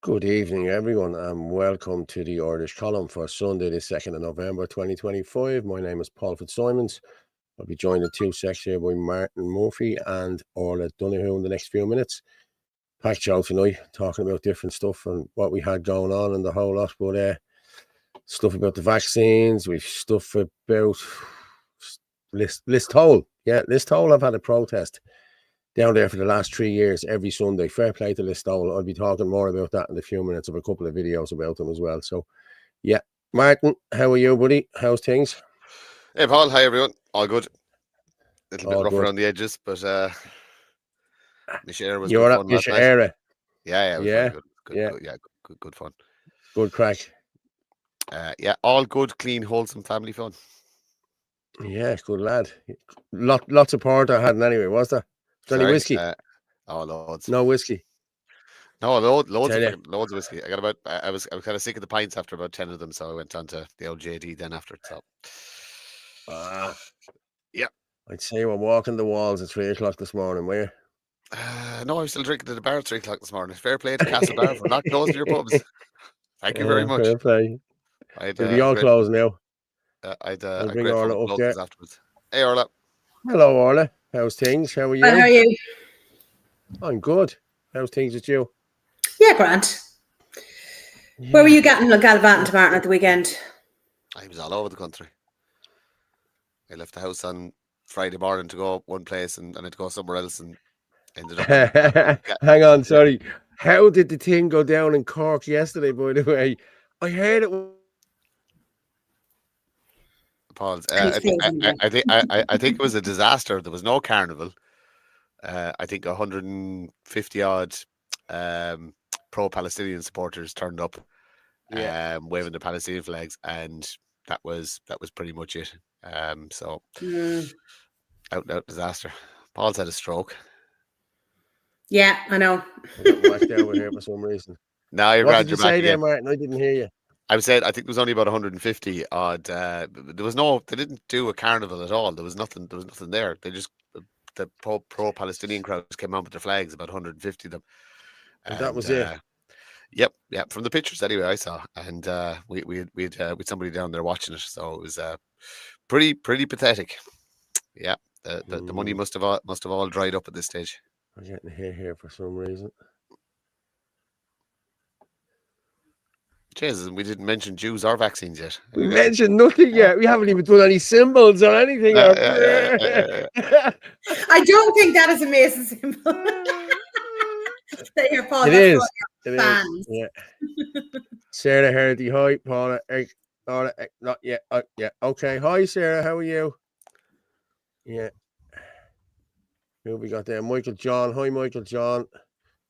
Good evening, everyone, and welcome to the Irish column for Sunday, the 2nd of November 2025. My name is Paul Fitzsimons. I'll be joined in 2 seconds here by Martin Murphy and Orla Donoghue in the next few minutes. Packed show tonight, talking about different stuff and what we had going on and the whole lot. But stuff about the vaccines, we've stuff about Listowel. Yeah, Listowel have had a protest down there for the last 3 years, every Sunday. Fair play to Listowel. I'll be talking more about that in a few minutes. Of a couple of videos about them as well. So, yeah. Martin, how are you, buddy? How's things? Hey, Paul. Hi, everyone. All good. A little All bit rough good. around the edges, but the share was You're good up fun your last night. era. Yeah, it was Yeah. very good. Good fun. Good crack. Yeah, all good, clean, wholesome family fun. Yeah, good lad. Lots of porter hadn't anyway, was there? Any whiskey? Loads. No whiskey. No, loads Tell ya. of whiskey. I was kind of sick of the pints after about 10 of them, so I went on to the old JD then after. So, yeah. I'd say we're walking the walls at 3 o'clock this morning, were you? No, I was still drinking at the bar at 3 o'clock this morning. Fair play to Castle Bar for not closing your pubs. Thank you very much. Fair play. I'd They'll be all closed now. I'd I'll bring Orla up there afterwards. Hey, Orla. Hello, Orla. How's things? How are you? How are you? I'm good. How's things with you? Yeah, Grant. Yeah. Where were you getting gallivanting, Martin, at the weekend? I was all over the country. I left the house on Friday morning to go one place and I had to go somewhere else and ended up. Hang on, sorry. How did the thing go down in Cork yesterday, by the way? I heard it. Paul's. I think it was a disaster. There was no carnival. I think 150 odd pro-Palestinian supporters turned up, waving the Palestinian flags, and that was pretty much it. So out and out disaster. Paul's had a stroke. Yeah, I know. I got whacked over here for some reason. No, you're what glad did you're you back say again. There, Martin? I didn't hear you. I said I think there was only about 150 odd. There was no. They didn't do a carnival at all. There was nothing. There was nothing there. They just the pro-Palestinian crowds came out with their flags. About 150 of them. And that was it. Yep. From the pictures anyway, I saw, and we had somebody down there watching it, so it was pretty pathetic. Yeah, the money must have all dried up at this stage. I'm getting here for some reason. Jesus, we didn't mention Jews or vaccines yet. We mentioned nothing yet. We haven't even done any symbols or anything. I don't think that is a Mason symbol. Here, Paul, it is. Fans. Yeah. Sarah Hardy, hi, Paula. Not yet. Yeah. Okay. Hi, Sarah. How are you? Yeah. Who we got there? Michael John. Hi, Michael John.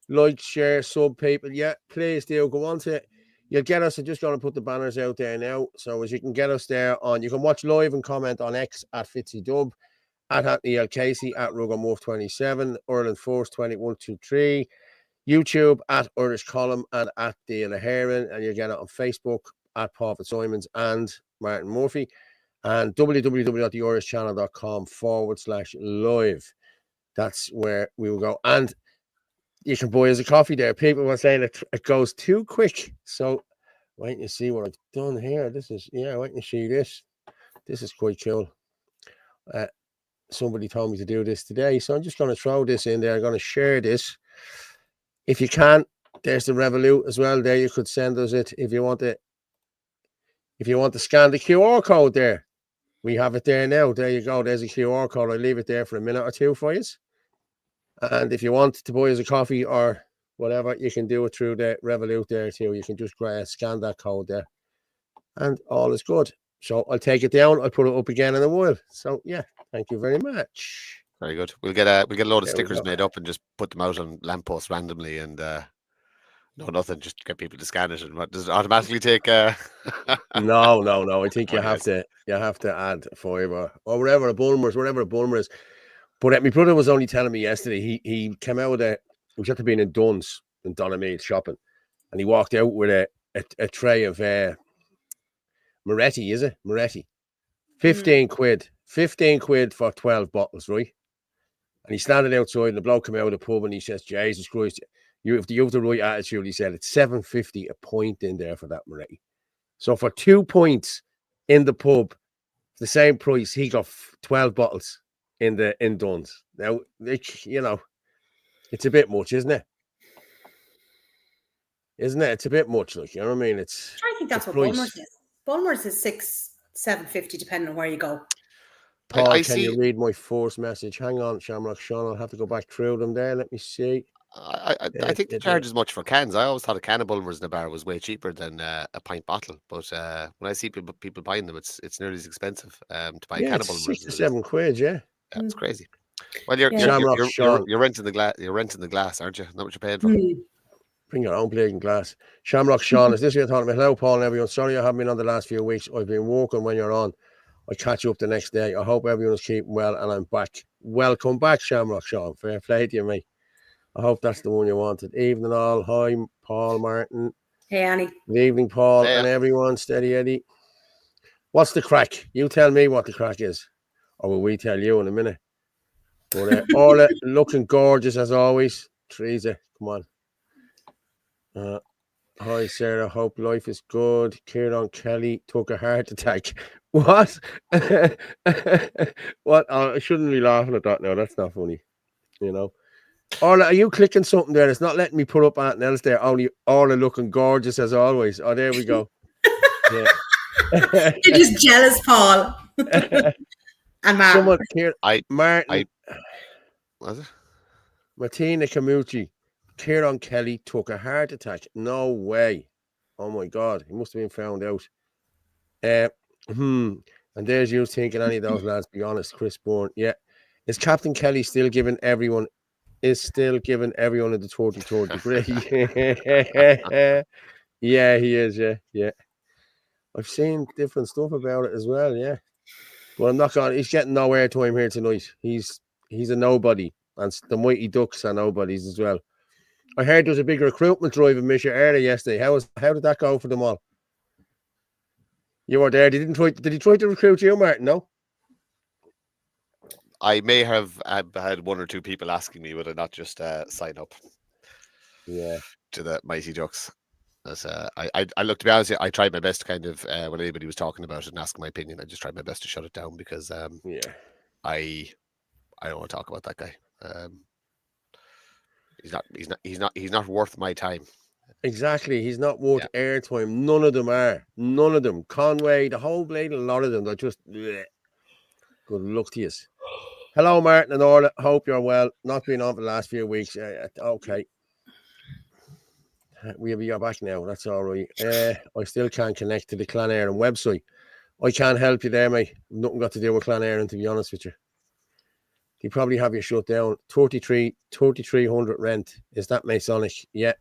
Like, share, sub people. Yeah, please do. Go on to it. You'll get us. I'm just going to put the banners out there now. So as you can get us there on, you can watch live and comment on X at FitzyDub, at Anthony L. Casey, at RugoMorph27, Ireland Force 2123, YouTube at Irish Column and at the Heron, and you'll get it on Facebook at Paul Fitzsimons and Martin Murphy, and www.theirishchannel.com/live. That's where we will go. And you can buy us a coffee there. People were saying it goes too quick. So wait and see what I've done here. This is, wait and see this. This is quite cool. Somebody told me to do this today. So I'm just going to throw this in there. I'm going to share this. If you can, there's the Revolut as well. There you could send us it if you want it. If you want to scan the QR code there. We have it there now. There you go. There's a QR code. I'll leave it there for a minute or two for you. And if you want to buy us a coffee or whatever, you can do it through the Revolut there too. You can just scan that code there. And all is good. So I'll take it down. I'll put it up again in a while. So yeah, thank you very much. Very good. We'll get a load of stickers made up and just put them out on lampposts randomly and No, nothing. Just get people to scan it, and does it automatically take? No. I think you Okay. have to add a fiver or whatever a Bulmer is. But my brother was only telling me yesterday. He came out with he was after being in Dunn's in Donaghmede shopping, and he walked out with a tray of Moretti. Is it Moretti? 15 quid. 15 quid for 12 bottles, right? And he's standing outside, and the bloke came out of the pub, and he says, "Jesus Christ, you have the right attitude." He said, "It's $7.50 a pint in there for that Moretti." So for 2 points in the pub, the same price, he got 12 bottles in Dunn's. Now, it's a bit much, isn't it? Isn't it? It's a bit much, like, you know what I mean? I think that's what Bulmer's is. Bulmer's is $7.50 depending on where you go. Paul, I can you read my first message? Hang on, Shamrock Sean. I'll have to go back through them there. Let me see. I think they charge as much for cans. I always thought a can of Bulmers in a bar was way cheaper than a pint bottle. But when I see people buying them, it's nearly as expensive to buy a can of Bulmers. 6 to 7 quid, yeah. That's crazy. Well, you're renting the glass. You're renting the glass, aren't you? Not what you're paying for. Bring your own plate and glass. Shamrock Sean, is this your thought? Hello, Paul and everyone. Sorry I haven't been on the last few weeks. I've been working when you're on. I catch you up the next day. I hope everyone's keeping well and I'm back. Welcome back, Shamrock Sean. Fair play to you, mate. I hope that's the one you wanted. Evening all. Hi, Paul Martin. Hey, Annie. Good evening, Paul and everyone. Steady Eddie. What's the crack? You tell me what the crack is. Or will we tell you in a minute? But Orla looking gorgeous as always. Teresa, come on. Hi, Sarah. Hope life is good. Kieran Kelly took a heart attack. What? What? Oh, I shouldn't be laughing at that now. That's not funny. You know. Orla, are you clicking something there? It's not letting me put up anything else there. Only Orla looking gorgeous as always. Oh, there we go. Yeah. You're just jealous, Paul. And Martin. Was it? Martina Camucci. Kieran Kelly took a heart attack. No way. Oh my God. He must have been found out. And there's you thinking any of those lads, be honest. Chris Bourne. Yeah. Is Captain Kelly still giving everyone in the 33rd degree? Yeah, he is. Yeah. I've seen different stuff about it as well. Yeah. But I'm not going. He's getting no airtime here tonight. He's a nobody. And the Mighty Ducks are nobodies as well. I heard there was a big recruitment drive in Misha earlier yesterday. How did that go for them all? You were there. Did he try to recruit you, Martin? No? I may have had one or two people asking me would I not just sign up. Yeah. To the Mighty Ducks. As I look, to be honest, I tried my best to kind of when anybody was talking about it and asking my opinion, I just tried my best to shut it down because I don't want to talk about that guy. He's not worth my time. Exactly. He's not worth airtime. None of them are. None of them. Conway, the whole blade, a lot of them. They're just bleh. Good luck to you. Hello, Martin and Orla. Hope you're well. Not been on for the last few weeks. Okay. We'll be back now. That's all right. I still can't connect to the Clan Éireann website. I can't help you there, mate. Nothing got to do with Clan Éireann, to be honest with you. They probably have you shut down. 3,300 rent. Is that Masonic? Yeah.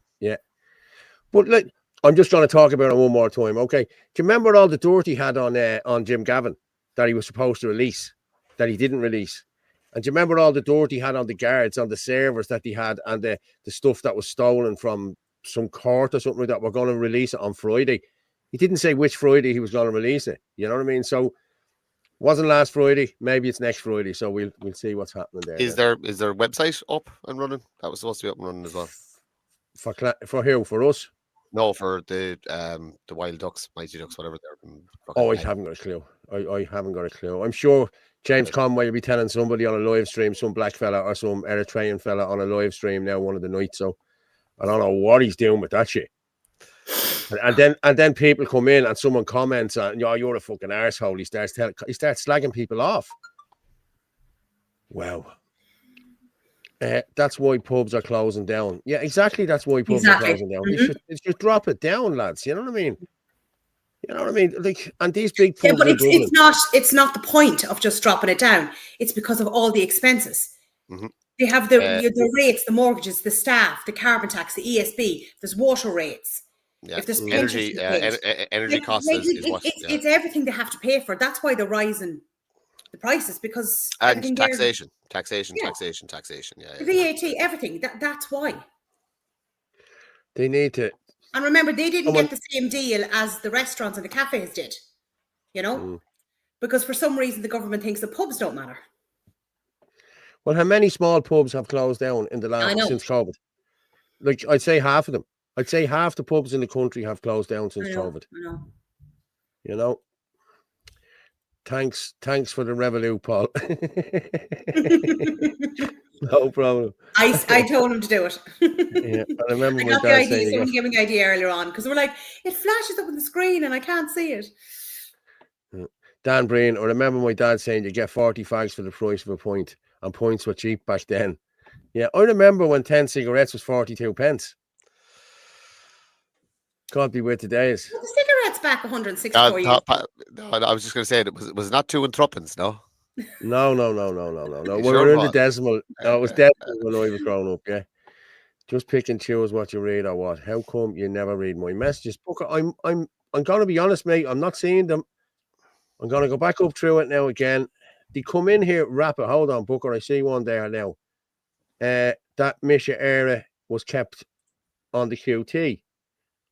But look, I'm just trying to talk about it one more time. Okay. Do you remember all the dirt he had on Jim Gavin that he was supposed to release, that he didn't release? And do you remember all the dirt he had on the guards, on the servers that he had, and the stuff that was stolen from some court or something like that? We're going to release it on Friday. He didn't say which Friday he was going to release it. You know what I mean? So wasn't last Friday. Maybe it's next Friday. So we'll see what's happening there. Is their website up and running? That was supposed to be up and running as well. For who? For us? No, for the Wild Ducks, Mighty Ducks, whatever they're. Oh, I haven't got a clue. I haven't got a clue. I'm sure James Conway will be telling somebody on a live stream, some black fella or some Eritrean fella on a live stream now one of the nights. So I don't know what he's doing with that shit. And then people come in and someone comments on, you're a fucking arsehole. He starts slagging people off. Wow. That's why pubs are closing down. Yeah, exactly. That's why pubs are closing down. Mm-hmm. They should drop it down, lads. You know what I mean? Like, and these big pubs. Yeah, but it's not the point of just dropping it down. It's because of all the expenses. Mm-hmm. They have the rates, the mortgages, the staff, the carbon tax, the ESB. There's water rates. Yeah. If there's energy, pensions to be paid. energy costs is what. It's everything they have to pay for. That's why they're rising the prices, because And everything there, taxation. Yeah. Yeah. the VAT, everything. That's why. They need to. And remember, they didn't get the same deal as the restaurants and the cafes did. You know, because for some reason the government thinks the pubs don't matter. Well, how many small pubs have closed down in the last since COVID? Like, I'd say half of them. I'd say half the pubs in the country have closed down since COVID. I know. You know. Thanks for the revolute, Paul. No problem. I told him to do it. Yeah, I remember my got the dad idea. saying, Someone gave me the idea earlier on, because we're like, it flashes up on the screen and I can't see it. Dan Breen, I remember my dad saying you get 40 fags for the price of a pint, and pints were cheap back then. Yeah, I remember when 10 cigarettes was 42 pence. God be with the days. Well, the cigarettes back 164 years. No, I was just going to say, it was not 2 and threepence, no? No. We Sure were in the decimal. No, it was decimal when I was growing up, yeah. Just pick and choose what you read or what. How come you never read my messages? Booker, I'm gonna be honest, mate. I'm not seeing them. I'm gonna go back up through it now again. They come in here rapid. Hold on, Booker. I see one there now. That Misha era was kept on the QT.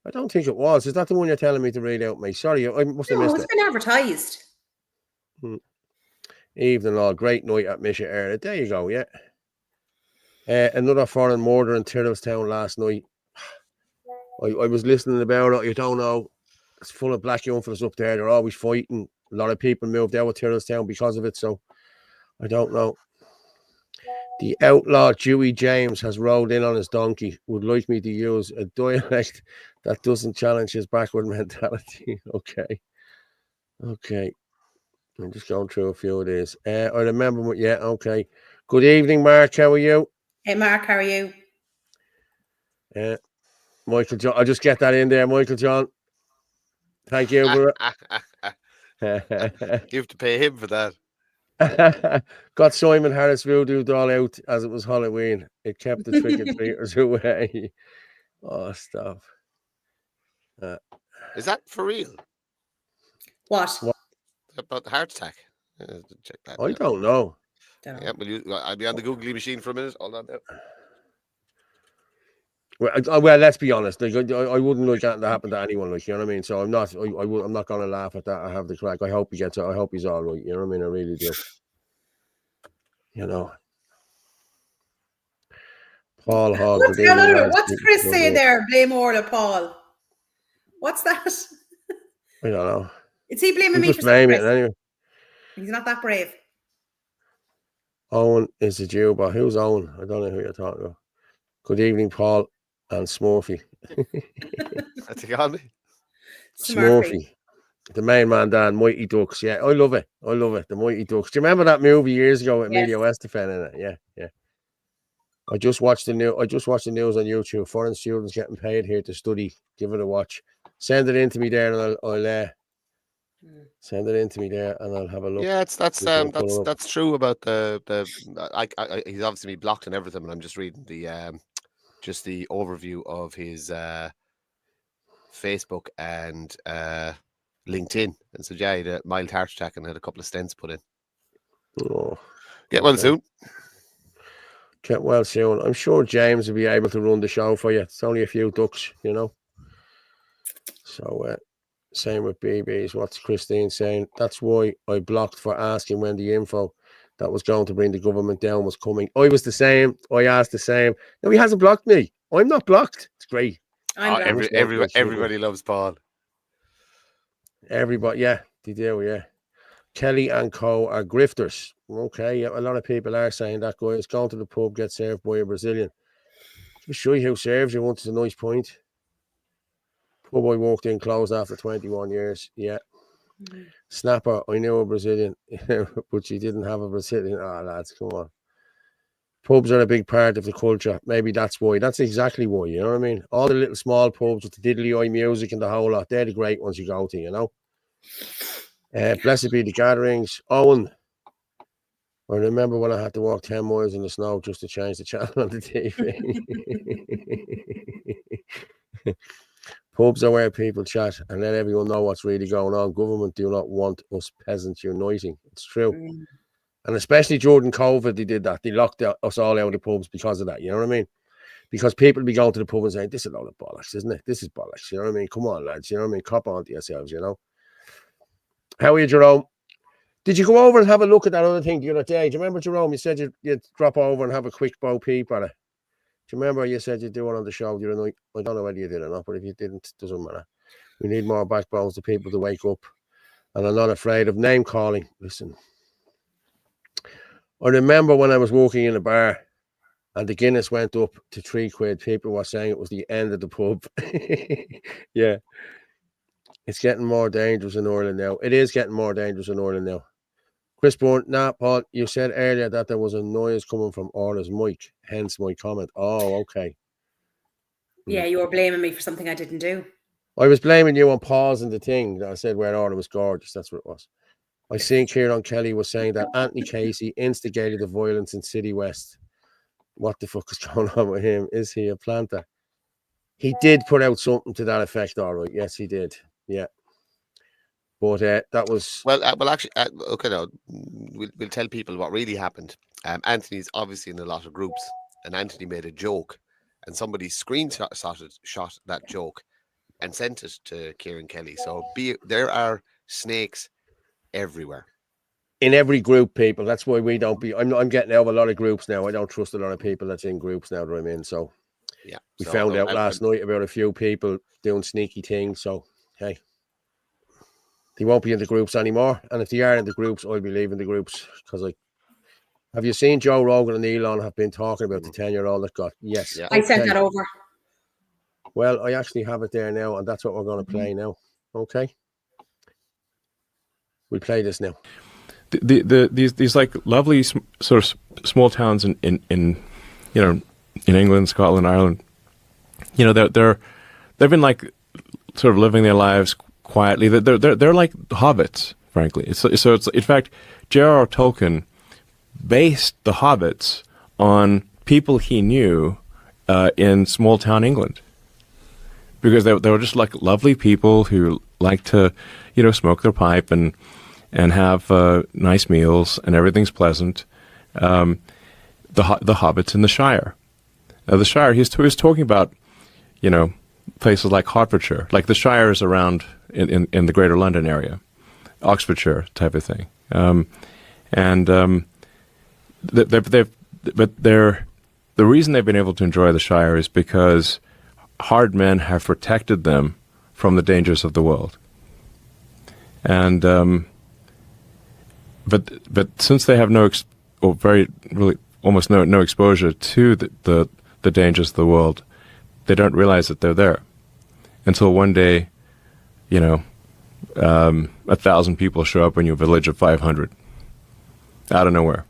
I don't think it was. Is that the one you're telling me to read out, mate? Sorry, I must have missed it. It's been advertised. Evening all, great night at Misha era. There you go, yeah. Another foreign murder in Tyrrellstown last night. I was listening about it. You don't know. It's full of black young fellas up there. They're always fighting. A lot of people moved out of Tyrrellstown because of it. So I don't know. The outlaw Dewey James has rode in on his donkey. Would like me to use a dialect that doesn't challenge his backward mentality. Okay. I'm just going through a few of these. I remember. Yeah. Okay. Good evening, Mark. How are you? Hey, Mark. How are you? Michael John. I'll just get that in there, Michael John. Thank you. You have to pay him for that. Got Simon Harris voodoo doll out as it was Halloween. It kept the trick-or-treaters away. Oh, stop. Is that for real? What? About the heart attack? Check that. I don't know. Yeah, I'll be on the googly machine for a minute. Hold on there. Well, let's be honest. Like, I wouldn't like that to happen to anyone. Like, you know what I mean. So I'm not. I'm not going to laugh at that. I have the crack. I hope he gets it. I hope he's all right. You know what I mean. I really do. You know. Paul Hogg. What's Chris saying there? Blame Orla, Paul. What's that? I don't know. Is he blaming me for blame it anyway? He's not that brave. Owen is a Jew, but who's Owen? I don't know who you're talking about. Good evening, Paul and Smurfy. That's a call me. Smurfy. The main man, Dan, Mighty Ducks. Yeah, I love it. The Mighty Ducks. Do you remember that movie years ago with Emilio Estefan in it? Yeah. I just watched the news on YouTube. Foreign students getting paid here to study. Give it a watch. Send it in to me there, and I'll send it in to me there, and I'll have a look. Yeah, that's true about the he's obviously been blocked and everything, and I'm just reading the overview of his Facebook and LinkedIn, and so yeah, he had a mild heart attack and had a couple of stents put in. Oh, get well soon. Get well soon. I'm sure James will be able to run the show for you. It's only a few ducks, you know. So same with BBs. What's Christine saying? That's why I blocked for asking when the info that was going to bring the government down was coming. I was the same. I asked the same. No, he hasn't blocked me. I'm not blocked. It's great. Everybody loves Paul. Everybody, yeah, they do, yeah. Kelly and Co are grifters. Okay, yeah, a lot of people are saying that guy is going to the pub, get served by a Brazilian. Just show you who serves you once. It's a nice point. Pub I walked in closed after 21 years. Yeah. Snapper, I knew a Brazilian, but she didn't have a Brazilian. Ah, lads, come on. Pubs are a big part of the culture. Maybe that's why. That's exactly why, you know what I mean? All the little small pubs with the diddly-eye music and the whole lot, they're the great ones you go to, you know? Blessed be the gatherings. Owen, I remember when I had to walk 10 miles in the snow just to change the channel on the TV. Pubs are where people chat and let everyone know what's really going on. Government do not want us peasants uniting. It's true. And especially during COVID, they did that. They locked us all out of the pubs because of that. You know what I mean? Because people be going to the pub and saying, this is a load of bollocks, isn't it? This is bollocks. You know what I mean? Come on, lads. You know what I mean? Cop on to yourselves, you know? How are you, Jerome? Did you go over and have a look at that other thing the other day? Do you remember, Jerome? You said you'd drop over and have a quick bo peep at it. Do you remember you said you'd do it on the show the other night? I don't know whether you did or not, but if you didn't, it doesn't matter. We need more backbones to people to wake up. And I'm not afraid of name calling. Listen. I remember when I was working in a bar and the Guinness went up to £3. People were saying it was the end of the pub. Yeah. It's getting more dangerous in Ireland now. It is getting more dangerous in Ireland now. Chris Bourne, Paul, you said earlier that there was a noise coming from Orla's mic, hence my comment. Oh, okay. Yeah, you were blaming me for something I didn't do. I was blaming you on pausing the thing that I said where Orla was gorgeous. That's what it was. I seen Kieran Kelly was saying that Anthony Casey instigated the violence in City West. What the fuck is going on with him? Is he a planter? He did put out something to that effect, all right. Yes, he did. Yeah. But that was... Well, actually, okay, no, we'll tell people what really happened. Anthony's obviously in a lot of groups, and Anthony made a joke, and somebody shot that joke and sent it to Kieran Kelly. So there are snakes everywhere. In every group, people. That's why we don't be... I'm getting out of a lot of groups now. I don't trust a lot of people that's in groups now that I'm in. So yeah, we found out last night about a few people doing sneaky things. So, hey. They won't be in the groups anymore. And if they are in the groups, I'll be leaving the groups. Because have you seen Joe Rogan and Elon have been talking about the 10-year-old that got... Yes. Yeah. I sent that over. Well, I actually have it there now, and that's what we're going to play now. Okay? We'll play this now. These like lovely sort of small towns in England, Scotland, Ireland, they've been like sort of living their lives quietly. They're like hobbits, frankly. So it's in fact, J.R.R. Tolkien based the hobbits on people he knew in small town England, because they were just like lovely people who liked to smoke their pipe and have nice meals and everything's pleasant. The hobbits in the Shire. The Shire. He was talking about places like Hertfordshire, like the Shire is around in the Greater London area, Oxfordshire type of thing, the reason they've been able to enjoy the Shire is because hard men have protected them from the dangers of the world, and but since they have almost no exposure to the dangers of the world, they don't realize that they're there until one day, 1,000 people show up in your village of 500 out of nowhere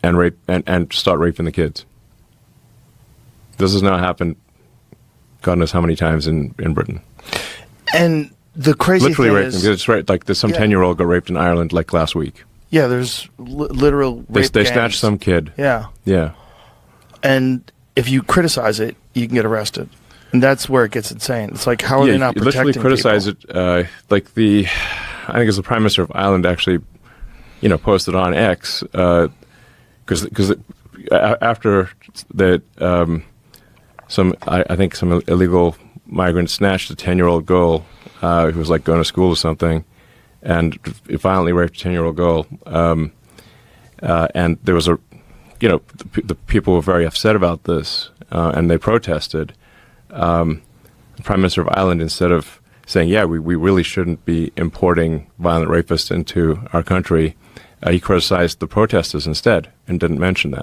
and rape and start raping the kids. This has now happened God knows how many times in Britain. And the crazy literally thing raped is... them. It's right, like there's some 10-year-old got raped in Ireland like last week. Yeah, there's literal rape They gangs. snatched some kid. Yeah. Yeah. And if you criticize it, you can get arrested. And that's where it gets insane. It's like, how are they not protecting literally criticize people? it. Like I think it's the Prime Minister of Ireland actually, posted on X, because after that, some illegal migrants snatched a 10-year-old girl who was like going to school or something, and violently raped a 10-year-old girl. And there was the people were very upset about this, and they protested. The Prime Minister of Ireland, instead of saying, yeah, we really shouldn't be importing violent rapists into our country, he criticized the protesters instead and didn't mention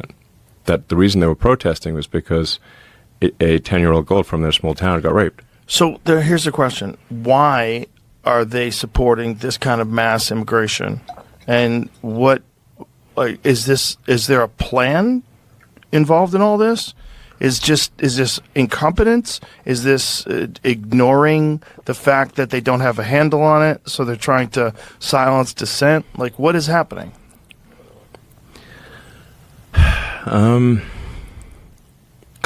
that the reason they were protesting was because a 10-year-old girl from their small town got raped. So here's the question. Why are they supporting this kind of mass immigration? And is there a plan involved in all this? Is this incompetence? Is this ignoring the fact that they don't have a handle on it, so they're trying to silence dissent? Like, what is happening? Because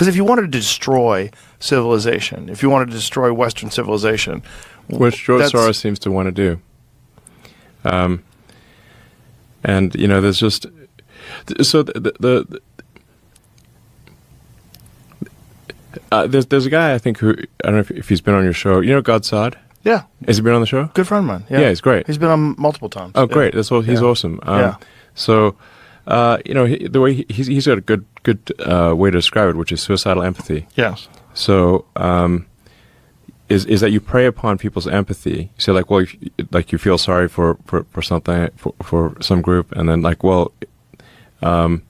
if you wanted to destroy civilization, if you wanted to destroy Western civilization, which George Soros seems to want to do. And there's just so there's a guy I think who I don't know if he's been on your show. Godsod? Yeah. Has he been on the show? Good friend of mine. Yeah, he's great. He's been on multiple times. Oh, great! He's awesome. So, the way he's got a good way to describe it, which is suicidal empathy. Yes. So, is that you prey upon people's empathy? You say like, well, you feel sorry for something for some group, and then like, well, and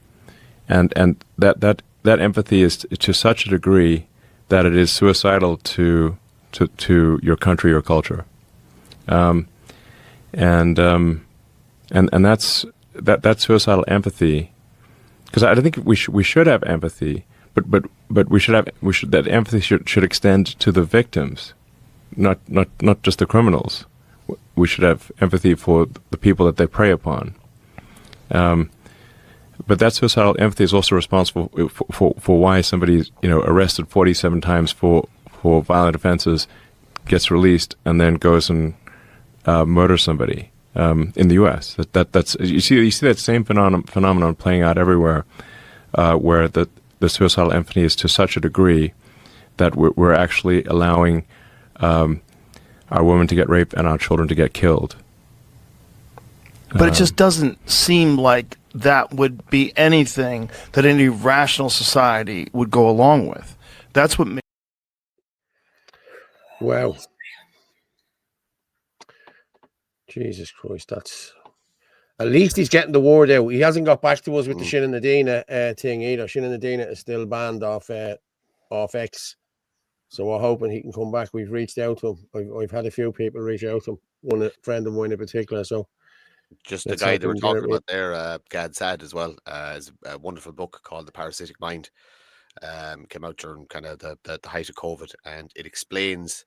that empathy is to such a degree that it is suicidal to your country or culture, and that's suicidal empathy, because I think we should have empathy, but that empathy should extend to the victims, not just the criminals. We should have empathy for the people that they prey upon. But that suicidal empathy is also responsible for why somebody's arrested 47 times for violent offenses, gets released, and then goes and murders somebody in the U.S. That's you see that same phenomenon playing out everywhere, where the suicidal empathy is to such a degree that we're actually allowing our women to get raped and our children to get killed. But it just doesn't seem like that would be anything that any rational society would go along with. That's what makes. Wow. Jesus Christ, that's... At least he's getting the word out. He hasn't got back to us with the Shin and Adina thing either. Shin and Adina is still banned off X. So we're hoping he can come back. We've reached out to him. I've had a few people reach out to him. One friend of mine in particular. So just the guy that we're talking about there, Gad Saad as well, is a wonderful book called The Parasitic Mind. Came out during kind of the height of COVID, and it explains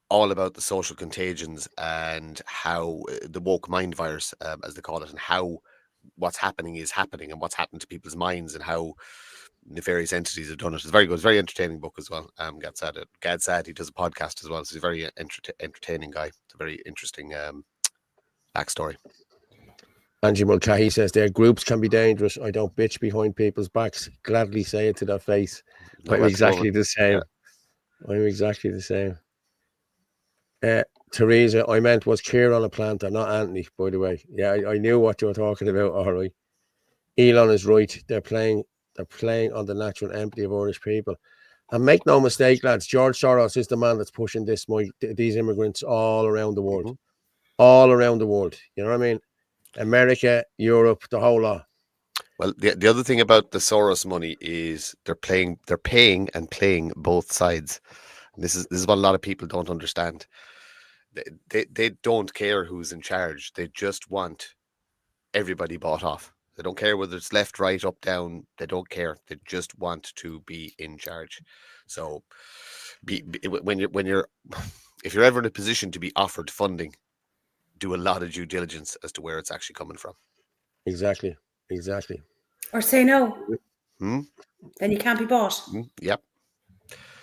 all about the social contagions and how the woke mind virus, as they call it, and how what's happening is happening and what's happened to people's minds and how nefarious entities have done it. It's very good. It's a very entertaining book as well. Gad Saad, he does a podcast as well. So he's a very entertaining guy. It's a very interesting backstory. Angie Mulcahy says their groups can be dangerous. I don't bitch behind people's backs. Gladly say it to their face. I'm exactly the same. Yeah. I'm exactly the same. Teresa, I meant was Kieran a planter, not Anthony, by the way. Yeah, I knew what you were talking about. All right. Elon is right. They're playing on the natural empathy of Irish people. And make no mistake, lads, George Soros is the man that's pushing these immigrants all around the world. Mm-hmm. All around the world. You know what I mean? America, Europe, the whole lot. Well, the other thing about the Soros money is they're paying and playing both sides. And this is what a lot of people don't understand. They don't care who's in charge. They just want everybody bought off. They don't care whether it's left, right, up, down. They don't care. They just want to be in charge. So, if you're ever in a position to be offered funding, do a lot of due diligence as to where it's actually coming from. Exactly. Or say no. Then you can't be bought. Yep.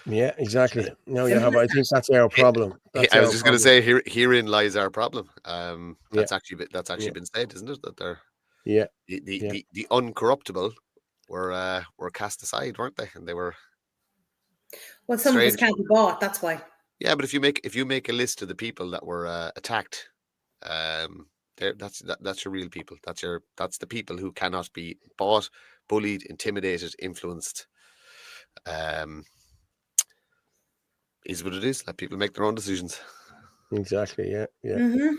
Yeah, exactly. No, you have. I think that's our problem. I was just going to say, herein lies our problem. That's actually been said, isn't it? That they're the uncorruptible were cast aside, weren't they? And they were. Well, some of us can't be bought. That's why. Yeah, but if you make a list of the people that were attacked, that's your real people. That's the people who cannot be bought, bullied, intimidated, influenced. Is what it is. Let people make their own decisions. Exactly. Yeah. Mm-hmm.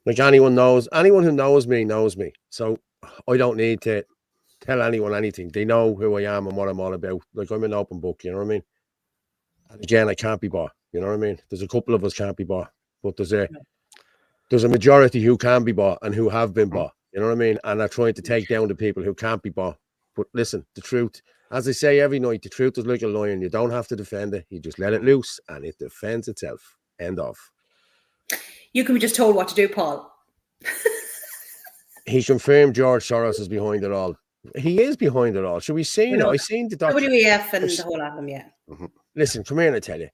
Like anyone who knows me knows me. So I don't need to tell anyone anything. They know who I am and what I'm all about. Like I'm an open book. You know what I mean? And again, I can't be bought. You know what I mean? There's a couple of us can't be bought, but there's a majority who can be bought and who have been bought. You know what I mean? And they're trying to take down the people who can't be bought. But listen, the truth, as I say every night, the truth is like a lion. You don't have to defend it. You just let it loose and it defends itself. End of. You can be just told what to do, Paul. He confirmed George Soros is behind it all. He is behind it all. Should we see it? I seen the documentary. WEF and the whole of them, yeah. Listen, come here and I tell you.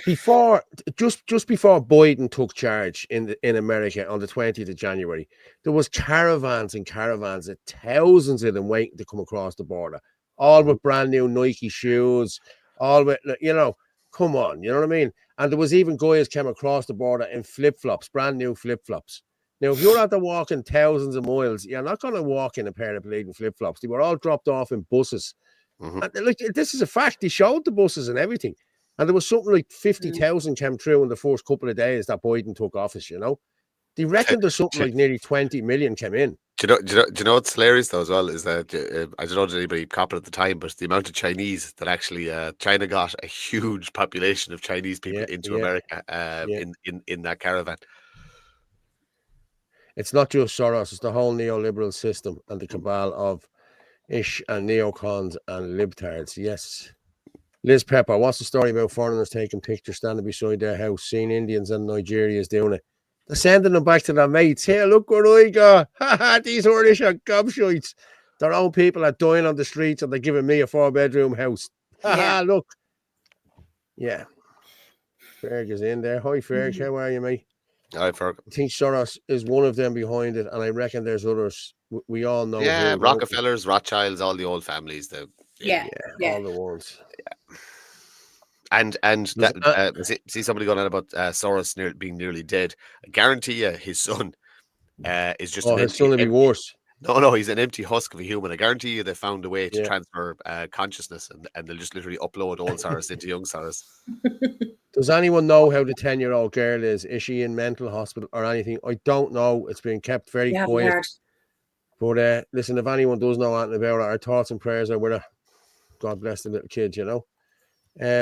Before just before Biden took charge in America on the 20th of January, there was caravans and caravans of thousands of them waiting to come across the border, all with brand new Nike shoes, all with, you know, come on, you know what I mean? And there was even guys came across the border in flip-flops, brand new flip-flops. Now, if you're out there walking thousands of miles, you're not going to walk in a pair of bleeding flip-flops. They were all dropped off in buses. And look, this is a fact. They showed the buses and everything. And there was something like 50,000 came through in the first couple of days that Biden took office, you know. They reckon there's something like nearly 20 million came in. Do you know what's hilarious though as well is that I don't know did anybody cop it at the time, but the amount of Chinese that actually China got a huge population of Chinese people into America in that caravan. It's not just Soros; it's the whole neoliberal system and the cabal of ish and neocons and libtards. Yes. Liz Pepper, what's the story about foreigners taking pictures standing beside their house, seeing Indians and Nigerians doing it? They're sending them back to their mates. Hey, look what I got. These Irish are gobshites. Their own people are dying on the streets and they're giving me a 4-bedroom house. Look. Yeah. Ferg is in there. Hi, Ferg. How are you, mate? Hi, Ferg. I think Soros is one of them behind it, and I reckon there's others. We all know. Yeah, Rockefellers, Rothschilds, all the old families. All the ones. Yeah. And see somebody going on about Soros being nearly dead. I guarantee you, his son is just. His son will be worse. No, he's an empty husk of a human. I guarantee you, they found a way to transfer consciousness, and they'll just literally upload old Soros into young Soros. Does anyone know how the 10-year-old girl is? Is she in mental hospital or anything? I don't know. It's been kept very quiet. But listen, if anyone does know anything about it, our thoughts and prayers are with her. God bless the little kid, you know.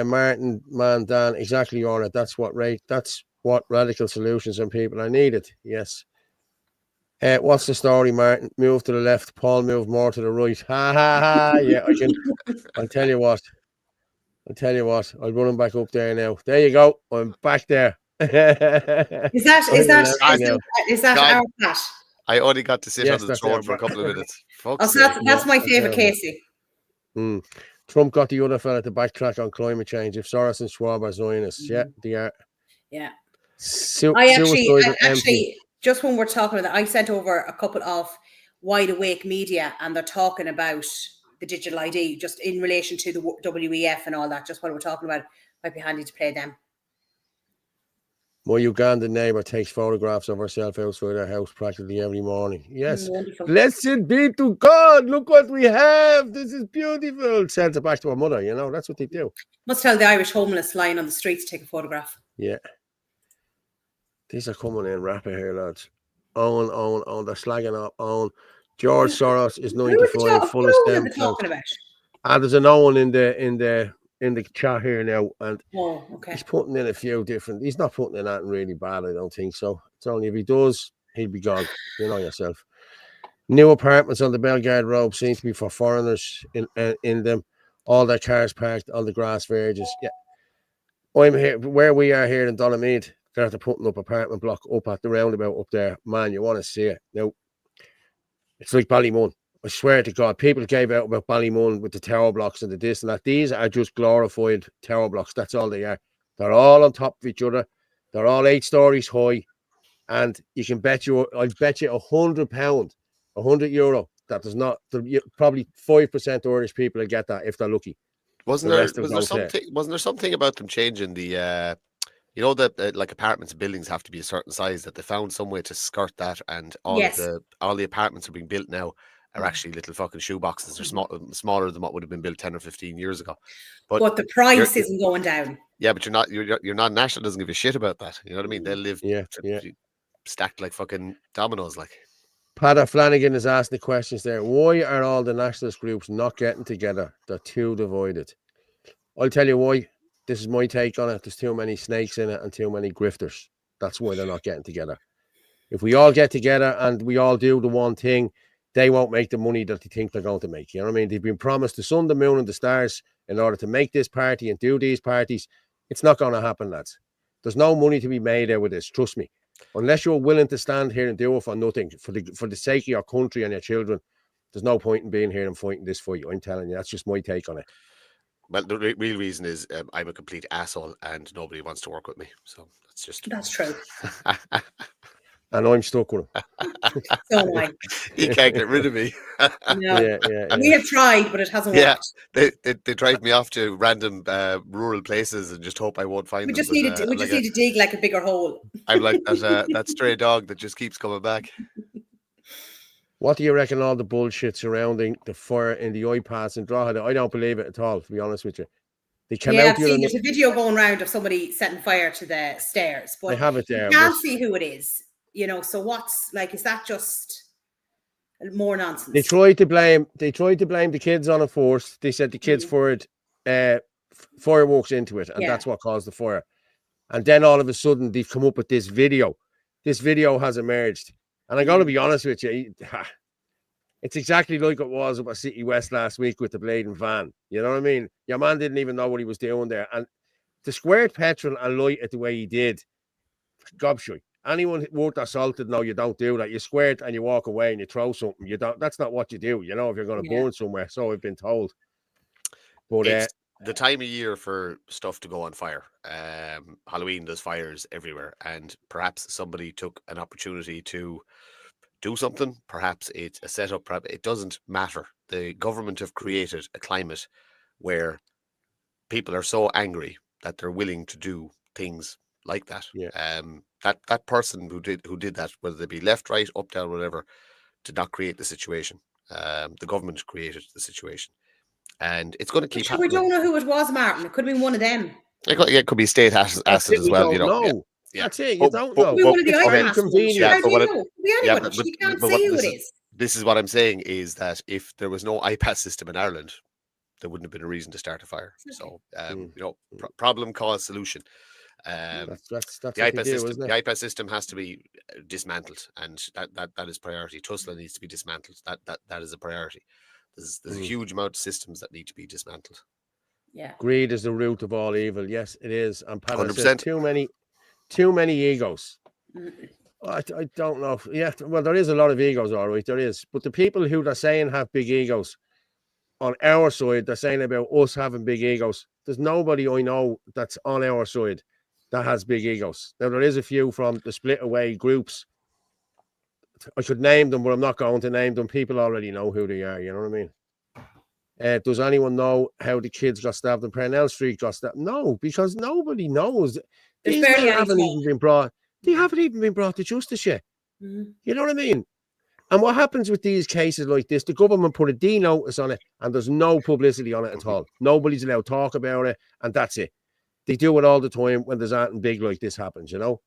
Martin, man, Dan, exactly on it. That's what radical solutions and people are needed. Yes. What's the story, Martin? Move to the left. Paul moved more to the right. Ha ha ha. Yeah, I can. I'll tell you what. I'll run him back up there now. There you go. I'm back there. Is that our Pat? I only got to sit on the throne for a couple of minutes. That's my favourite Casey. Trump got the other fella to backtrack on climate change. If Soros and Schwab are Zionists, they are. Yeah. I actually, just when we're talking about that, I sent over a couple of Wide Awake Media, and they're talking about the digital ID, just in relation to the WEF and all that. Just what we're talking about, might be handy to play them. My Ugandan neighbour takes photographs of herself outside her house practically every morning. Yes. Wonderful. Blessed be to God. Look what we have. This is beautiful. Sends it back to her mother, you know. That's what they do. Must tell the Irish homeless lying on the streets to take a photograph. Yeah. These are coming in rapid here, lads. Owen. They're slagging up Owen. George Soros is 95, full of stem cells. There's an Owen in the chat here now, and he's putting in a few different. He's not putting in anything really bad, I don't think so. It's only if he does, he'll be gone. You know yourself. New apartments on the Belgrade Road seem to be for foreigners in them. All their cars parked on the grass verges. Yeah, I'm here where we are here in Donamead. They're after putting up apartment block up at the roundabout up there. Man, you want to see it now? It's like Ballymun. I swear to God, people gave out about Ballymun with the tower blocks and the this and that. These are just glorified tower blocks. That's all they are. They're all on top of each other. They're all 8 stories high. And you can bet you, I'll bet you £100, €100, that does not, probably 5% Irish people will get that if they're lucky. Wasn't there something about them changing the, you know, that like apartments and buildings have to be a certain size, that they found some way to skirt that, and all the apartments are being built now are actually little fucking shoeboxes. They're smaller than what would have been built 10 or 15 years ago. But the price isn't going down. Yeah, but you're not national doesn't give a shit about that. You know what I mean? They'll live stacked like fucking dominoes. Like Padder Flanagan is asking the questions there. Why are all the nationalist groups not getting together? They're too divided. I'll tell you why. This is my take on it. There's too many snakes in it and too many grifters. That's why they're not getting together. If we all get together and we all do the one thing, they won't make the money that they think they're going to make. You know what I mean? They've been promised the sun, the moon, and the stars in order to make this party and do these parties. It's not going to happen, lads. There's no money to be made out of this. Trust me. Unless you're willing to stand here and do it for nothing, for the sake of your country and your children, There's no point in being here and fighting this fight. I'm telling you, that's just my take on it. Well, the real reason is I'm a complete asshole and nobody wants to work with me. So that's just. That's true. And I'm stuck with him. So am I. He can't get rid of me. No. Yeah. We have tried, but it hasn't Yeah, worked. they drive me off to random rural places and just hope I won't find We them. just but, need to need to dig like a bigger hole. I'm like that stray dog that just keeps coming back. What do you reckon all the bullshit surrounding the fire in the iPads and Drogheda? I don't believe it at all, to be honest with you. They came out I've seen there's a video going around of somebody setting fire to the stairs, but I have it there. You can't see who it is, you know. So what's like? Is that just more nonsense? They tried to blame the kids on it first. They said the kids fired fireworks into it, and that's what caused the fire. And then all of a sudden they've come up with this video. This video has emerged. And I got to be honest with you, it's exactly like it was about City West last week with the blading van. You know what I mean? Your man didn't even know what he was doing there. And to squirt petrol and light it the way he did, gobshite. Anyone worth their salt would know you don't do that. You squirt and you walk away and you throw something. You don't. That's not what you do, you know, if you're going to burn somewhere. So I've been told. But it's the time of year for stuff to go on fire. Halloween, there's fires everywhere. And perhaps somebody took an opportunity to do something. Perhaps it's a setup. Perhaps it doesn't matter. The government have created a climate where people are so angry that they're willing to do things like that. That person who did that, whether they be left, right, up, down, whatever, did not create the situation. The government created the situation, and it's going to keep happening. We don't know who it was, Martin. It could have been one of them. It could be state acid as well. You know. Yeah. That's it. You don't know. One of the iPads. You can't see who it is. This is what I'm saying is that if there was no iPad system in Ireland, there wouldn't have been a reason to start a fire. So, you know, problem, cause, solution. That's the iPad system. The iPad system has to be dismantled, and that is priority. Tusla needs to be dismantled. That is a priority. There's a huge amount of systems that need to be dismantled. Yeah, greed is the root of all evil. Yes, it is. And Pat 100%. says too many egos. I don't know. Yeah, well, there is a lot of egos, all right. There is, but the people who they're saying have big egos on our side, they're saying about us having big egos. There's nobody I know that's on our side that has big egos. Now, there is a few from the split away groups. I could name them, but I'm not going to name them. People already know who they are. You know what I mean? Does anyone know how the kids got stabbed in Parnell Street got stabbed? No, because nobody knows. These men haven't even been brought. They haven't even been brought to justice yet. You know what I mean? And what happens with these cases like this? The government put a D notice on it, and there's no publicity on it at all. Nobody's allowed to talk about it, and that's it. They do it all the time when there's anything big like this happens, you know.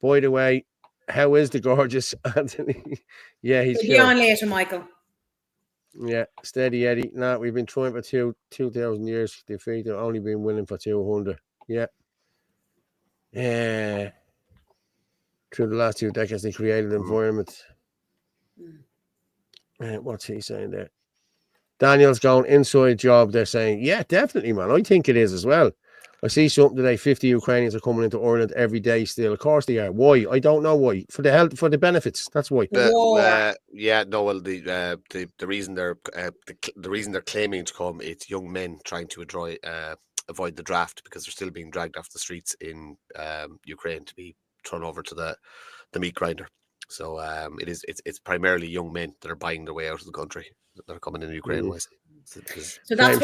By the way, how is the gorgeous Anthony? Yeah, he's be on later, Michael. Yeah, steady Eddie. Nah, we've been trying for 2,000 years. Defeat. They've only been winning for 200. Yeah. Yeah. Through the last 2 decades, they created an environment. What's he saying there? Daniel's going inside job. They're saying, yeah, definitely, man. I think it is as well. I see something today. 50 Ukrainians are coming into Ireland every day still. Of course they are. Why? I don't know why. For the health, for the benefits. That's why. The reason they're claiming to come, it's young men trying to avoid the draft because they're still being dragged off the streets in Ukraine to be thrown over to the meat grinder. So it's primarily young men that are buying their way out of the country that are coming in Ukraine. So that's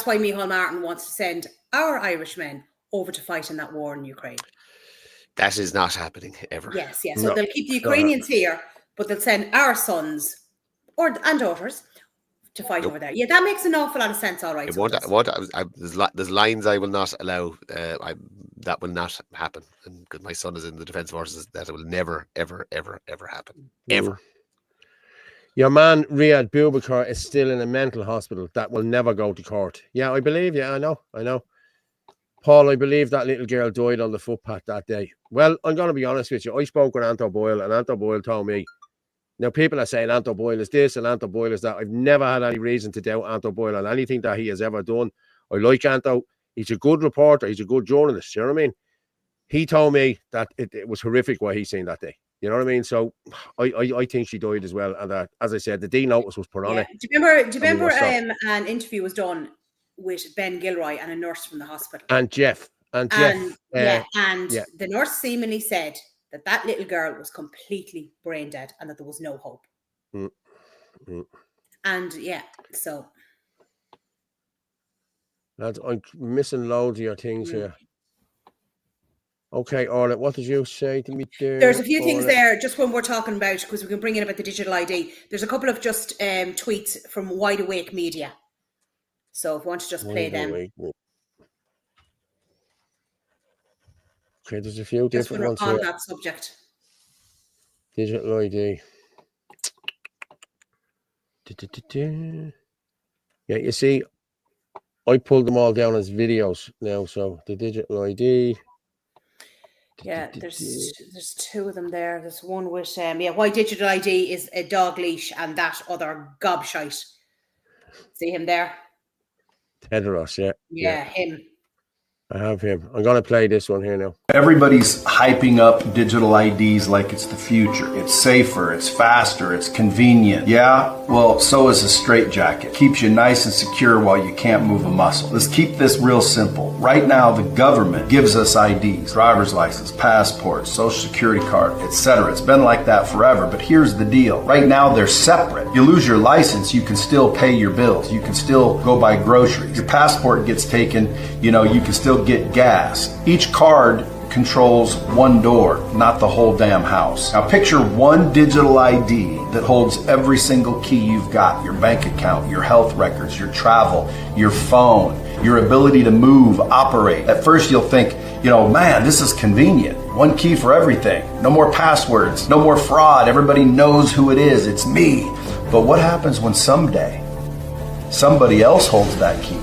why Micheál Martin wants to send our Irishmen over to fight in that war in Ukraine. That is not happening ever. Yes. So they'll keep the Ukrainians here, but they'll send our sons and daughters to fight over there. Yeah, that makes an awful lot of sense. All right. There's lines I will not allow. That will not happen. And because my son is in the Defence Forces, that will never, ever, ever, ever happen. Ever. Your man Riyad Boubacar is still in a mental hospital. That will never go to court. Yeah, I believe. Yeah, I know. Paul, I believe that little girl died on the footpath that day. Well, I'm going to be honest with you. I spoke with Anto Boyle, and Anto Boyle told me. Now, people are saying Anto Boyle is this and Anto Boyle is that. I've never had any reason to doubt Anto Boyle on anything that he has ever done. I like Anto. He's a good reporter. He's a good journalist. You know what I mean? He told me that it was horrific what he seen that day. You know what I mean? So I think she died as well. And as I said, the D notice was put on it. Do you remember an interview was done with Ben Gilroy and a nurse from the hospital? And Jeff. And the nurse seemingly said that little girl was completely brain dead and that there was no hope. And so I'm missing loads of your things here. Okay, Orla, what did you say to me there? There's a few things there just when we're talking about, because we can bring in about the digital ID. There's a couple of just tweets from Wide Awake Media. So if you want to just play them. Okay, there's a few different ones on here. that subject. Digital ID. Yeah, you see, I pulled them all down as videos now. So the digital ID. Yeah, there's two of them there. There's one with why digital ID is a dog leash and that other gobshite. See him there? Tedros, yeah, him. I have him. I'm going to play this one here now. Everybody's hyping up digital IDs like it's the future. It's safer, it's faster, it's convenient. Yeah, well, so is a straitjacket. Keeps you nice and secure while you can't move a muscle. Let's keep this real simple. Right now, the government gives us IDs, driver's license, passport, social security card, etc. It's been like that forever, but here's the deal. Right now, they're separate. You lose your license, you can still pay your bills. You can still go buy groceries. Your passport gets taken, you can still get gas. Each card controls one door, not the whole damn house. Now picture one digital ID that holds every single key you've got, your bank account, your health records, your travel, your phone, your ability to move, operate. At first you'll think, man, this is convenient. One key for everything. No more passwords, no more fraud. Everybody knows who it is. It's me. But what happens when someday somebody else holds that key?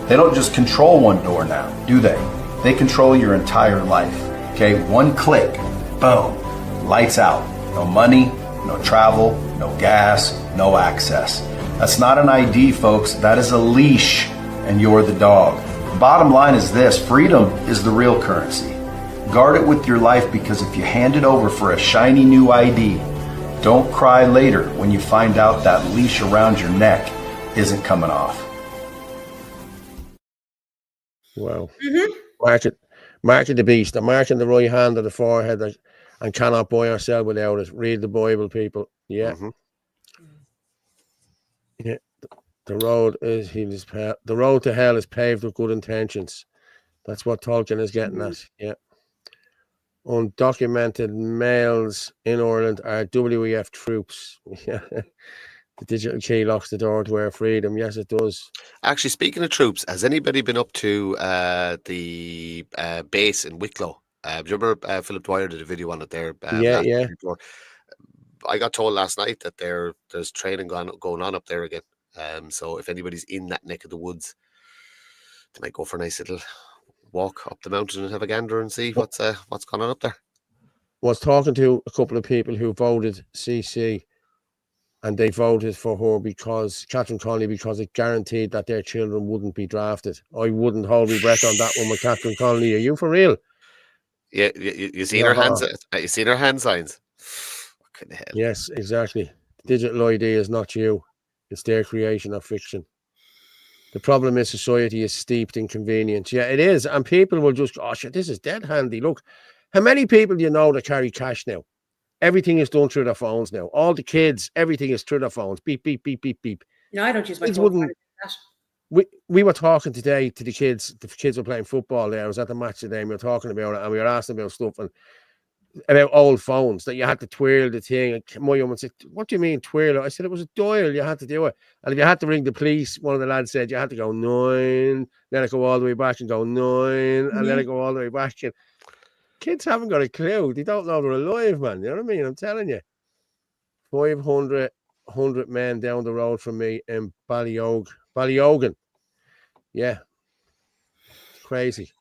They don't just control one door now, do they? They control your entire life. Okay, one click, boom, lights out. No money, no travel, no gas, no access. That's not an ID, folks. That is a leash, and you're the dog. The bottom line is this: freedom is the real currency. Guard it with your life, because if you hand it over for a shiny new ID, don't cry later when you find out that leash around your neck isn't coming off. Wow. Marking the beast. I'm marking the right hand of the forehead and cannot buy or sell without it. Read the Bible, people. Yeah. Yeah. The road to hell is paved with good intentions. That's what Tolkien is getting at. Yeah. Undocumented males in Ireland are WEF troops. Yeah. The digital key locks the door to our freedom. Yes, it does. Actually, speaking of troops, has anybody been up to the base in Wicklow? Do you remember Philip Dwyer did a video on it there? Yeah. I got told last night that there's training going on up there again. So if anybody's in that neck of the woods, they might go for a nice little walk up the mountain and have a gander and see what's going on up there. Was talking to a couple of people who voted CC. And they voted for her Catherine Connolly, because it guaranteed that their children wouldn't be drafted. I wouldn't hold my breath on that one with Catherine Connolly. Are you for real? Yeah, you seen her hands? You seen her hand signs? What kind of hell? Yes, exactly. Digital ID is not you; it's their creation of fiction. The problem is society is steeped in convenience. Yeah, it is, and people will just, shit, this is dead handy. Look, how many people do you know that carry cash now? Everything is done through their phones now. All the kids, everything is through their phones. Beep, beep, beep, beep, beep. No, I don't use my phone. We were talking today to the kids. The kids were playing football there. I was at the match today, and we were talking about it, and we were asking about stuff and about old phones that you had to twirl the thing. And my woman said, "What do you mean twirl?" I said, "It was a dial. You had to do it. And if you had to ring the police," one of the lads said, "you had to go 9, then it go all the way back and go 9, and then it go all the way back." And kids haven't got a clue. They don't know they're alive, man. You know what I mean? I'm telling you. 500 men down the road from me in Ballyogan. Yeah. It's crazy.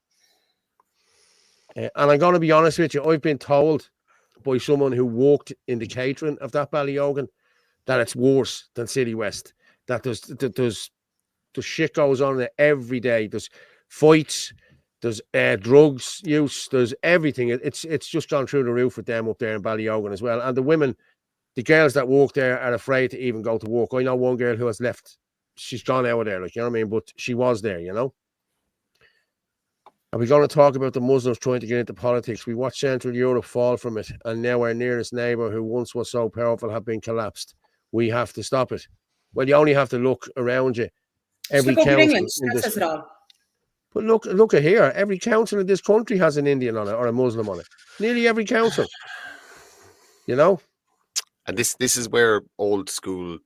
And I'm going to be honest with you. I've been told by someone who worked in the catering of that Ballyogan that it's worse than City West. That there's shit goes on there every day. There's fights. There's drugs use. There's everything. It's just gone through the roof with them up there in Ballyogan as well. And the women, the girls that work there are afraid to even go to work. I know one girl who has left. She's gone out of there, like, you know what I mean? But she was there, you know? Are we going to talk about the Muslims trying to get into politics? We watched Central Europe fall from it, and now our nearest neighbour, who once was so powerful, have been collapsed. We have to stop it. Well, you only have to look around you. Every council England, in that this, says it all. but look at here. Every council in this country has an Indian on it or a Muslim on it. Nearly every council. You know? And this is where old school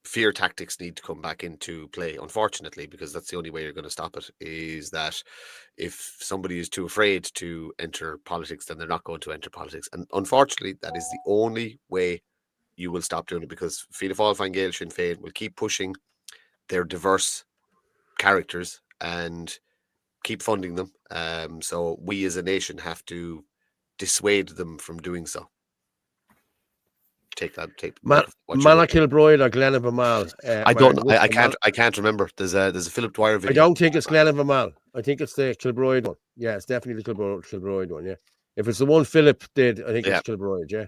fear tactics need to come back into play, unfortunately, because that's the only way you're going to stop it, is that if somebody is too afraid to enter politics, then they're not going to enter politics. And unfortunately, that is the only way you will stop doing it, because Fianna Fáil, Fine Gael, Sinn Féin will keep pushing their diverse characters and keep funding them. So we as a nation have to dissuade them from doing so. Take Manna Kilbride or Glenavermal? I don't know. I can't remember. There's a Philip Dwyer video. I don't think it's Glenavermal. I think it's the Kilbride one. Yeah, it's definitely the Kilbride one. Yeah, if it's the one Philip did, I think it's Kilbride. Yeah,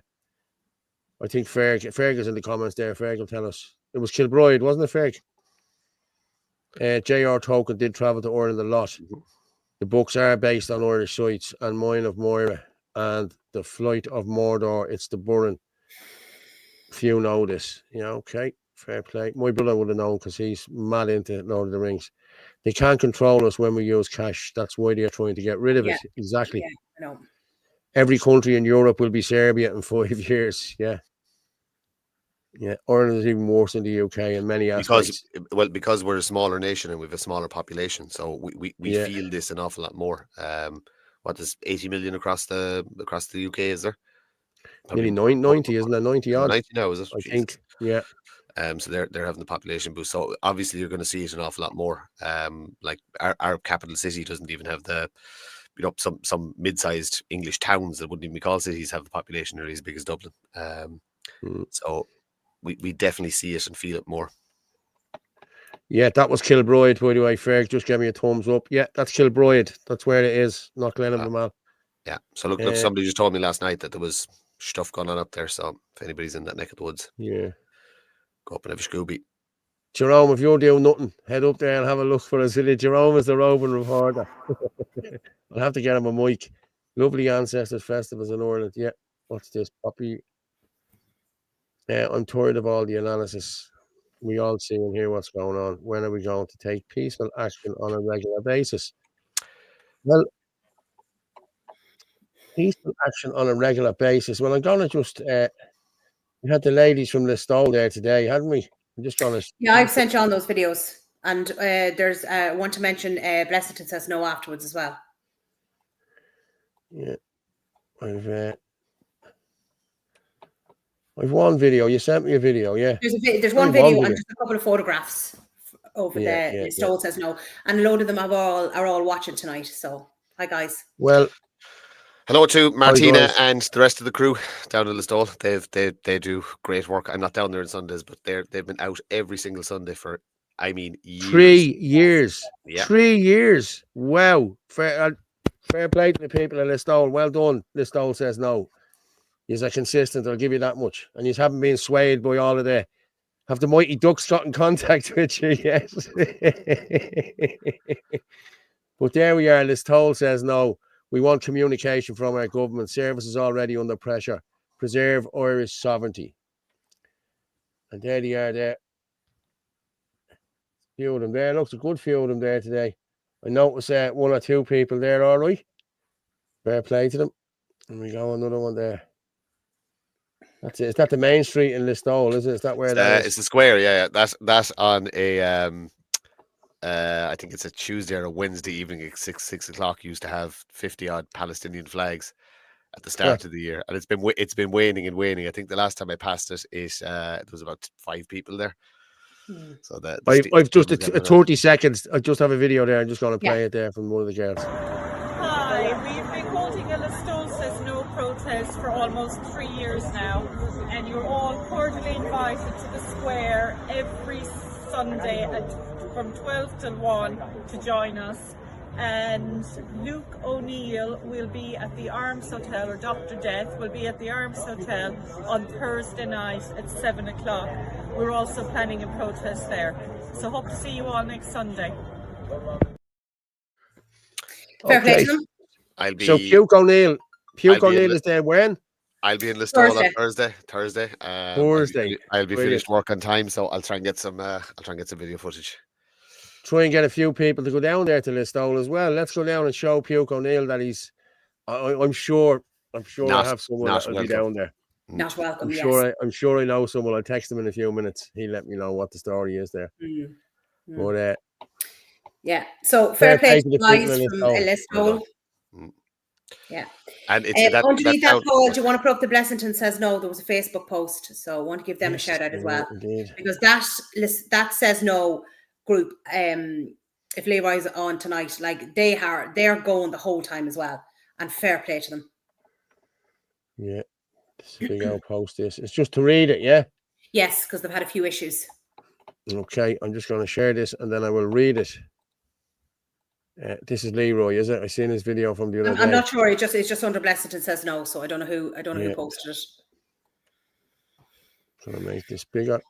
I think Ferg is in the comments there. Ferg will tell us. It was Kilbride, wasn't it, Ferg? J.R. Tolkien did travel to Ireland a lot. The books are based on Irish sites, and Mine of Moira and The Flight of Mordor. It's the Burren. Few know this. Yeah, okay, fair play. My brother would have known because he's mad into Lord of the Rings. They can't control us when we use cash. That's why they're trying to get rid of it. Exactly. Yeah, I know. Every country in Europe will be Serbia in 5 years. Yeah. Yeah, Ireland is even worse than the UK in many aspects. Because we're a smaller nation and we have a smaller population, so we feel this an awful lot more. What is 80 million across the UK? Is there? Probably nearly 90, isn't it? 90 odd. 90 now, is it? I think. Yeah. So they're having the population boost. So obviously you're going to see it an awful lot more. Like our capital city doesn't even have the, some mid-sized English towns that wouldn't even be called cities have the population nearly as big as Dublin. So we definitely see it and feel it more. Yeah, that was Kilbride, by the way. Ferg just gave me a thumbs up. Yeah, that's Kilbride. That's where it is, not Glenavermal. Yeah. So look, somebody just told me last night that there was stuff going on up there. So if anybody's in that neck of the woods, go up and have a Scooby. Jerome, if you're doing nothing, head up there and have a look for us. Jerome is the roving reporter. I'll have to get him a mic. Lovely ancestors festivals in Ireland. Yeah. What's this? Poppy. I'm tired of all the analysis. We all see and hear what's going on. When are we going to take peaceful action on a regular basis? Well, peaceful action on a regular basis. Well, I'm going to just... we had the ladies from Listowel there today, hadn't we? I'm just going to... Yeah, I've sent you on those videos. And there's one to mention Blessington says no afterwards as well. Yeah. I've one video. You sent me a video, yeah. There's one video and just a couple of photographs over there. Listowel says no. And a load of them are all watching tonight. So, hi, guys. Well... Hello to Martina and the rest of the crew down in Listowel. They do great work. I'm not down there on Sundays, but they've been out every single Sunday for, years. 3 years. Yeah. 3 years. Wow. Fair play to the people in Listowel. Well done. Listowel says no. You're consistent. I'll give you that much. And you haven't been swayed by all of the... Have the Mighty Ducks got in contact with you? Yes. But there we are. Listowel says no. We want communication from our government. Service is already under pressure. Preserve Irish sovereignty. And there they are there. A few of them there. Looks a good few of them there today. I noticed one or two people there, all right. Fair play to them. And we go another one there. That's it. Is that the main street in Listowel, is it? Is that where that is? It's the square, yeah. That's on a... I think it's a Tuesday or a Wednesday evening at 6 o'clock. Used to have 50 odd Palestinian flags at the start of the year, and it's been waning and waning. I think the last time I passed it, there was about 5 people there. So I've just 30 seconds. I just have a video there. I'm just going to play it there from one of the girls. Hi, we've been holding a Listowel Says No protest for almost 3 years now, and you're all cordially invited to the square every Sunday from 12 till 1 to join us. and Luke O'Neill will be at the Arms Hotel, or Dr. Death will be at the Arms Hotel on Thursday night at 7 o'clock. We're also planning a protest there. So hope to see you all next Sunday. Fair play Okay. to them. I'll be. So Puke O'Neill in is there when? I'll be in Listowel on Thursday. Thursday. Thursday. I'll be Brilliant. finished work on time, so I'll try and get some. Video footage. Try and get a few people to go down there to Listowel as well. Let's go down and show Puke O'Neill that he's. I'm sure I have someone that will be down there. Not welcome. I'm sure I know someone. I'll text him in a few minutes. He'll let me know what the story is there. But yeah. So fair play to the guys from Listowel. Yeah. And it's underneath that poll, do you want to put up the Blessington says no? There was a Facebook post, so I want to give them a shout out as well. Indeed. Because that says no group, if Leroy's on tonight, like they're going the whole time as well, and fair play to them. Yeah, this is a big old post. It's just to read it, yeah. Yes, because they've had a few issues. Okay, I'm just going to share this and then I will read it. This is Leroy, is it? I seen his video from the other day. I'm not sure. It's just under Blessington says no, so I don't know who posted it. Trying to make this bigger.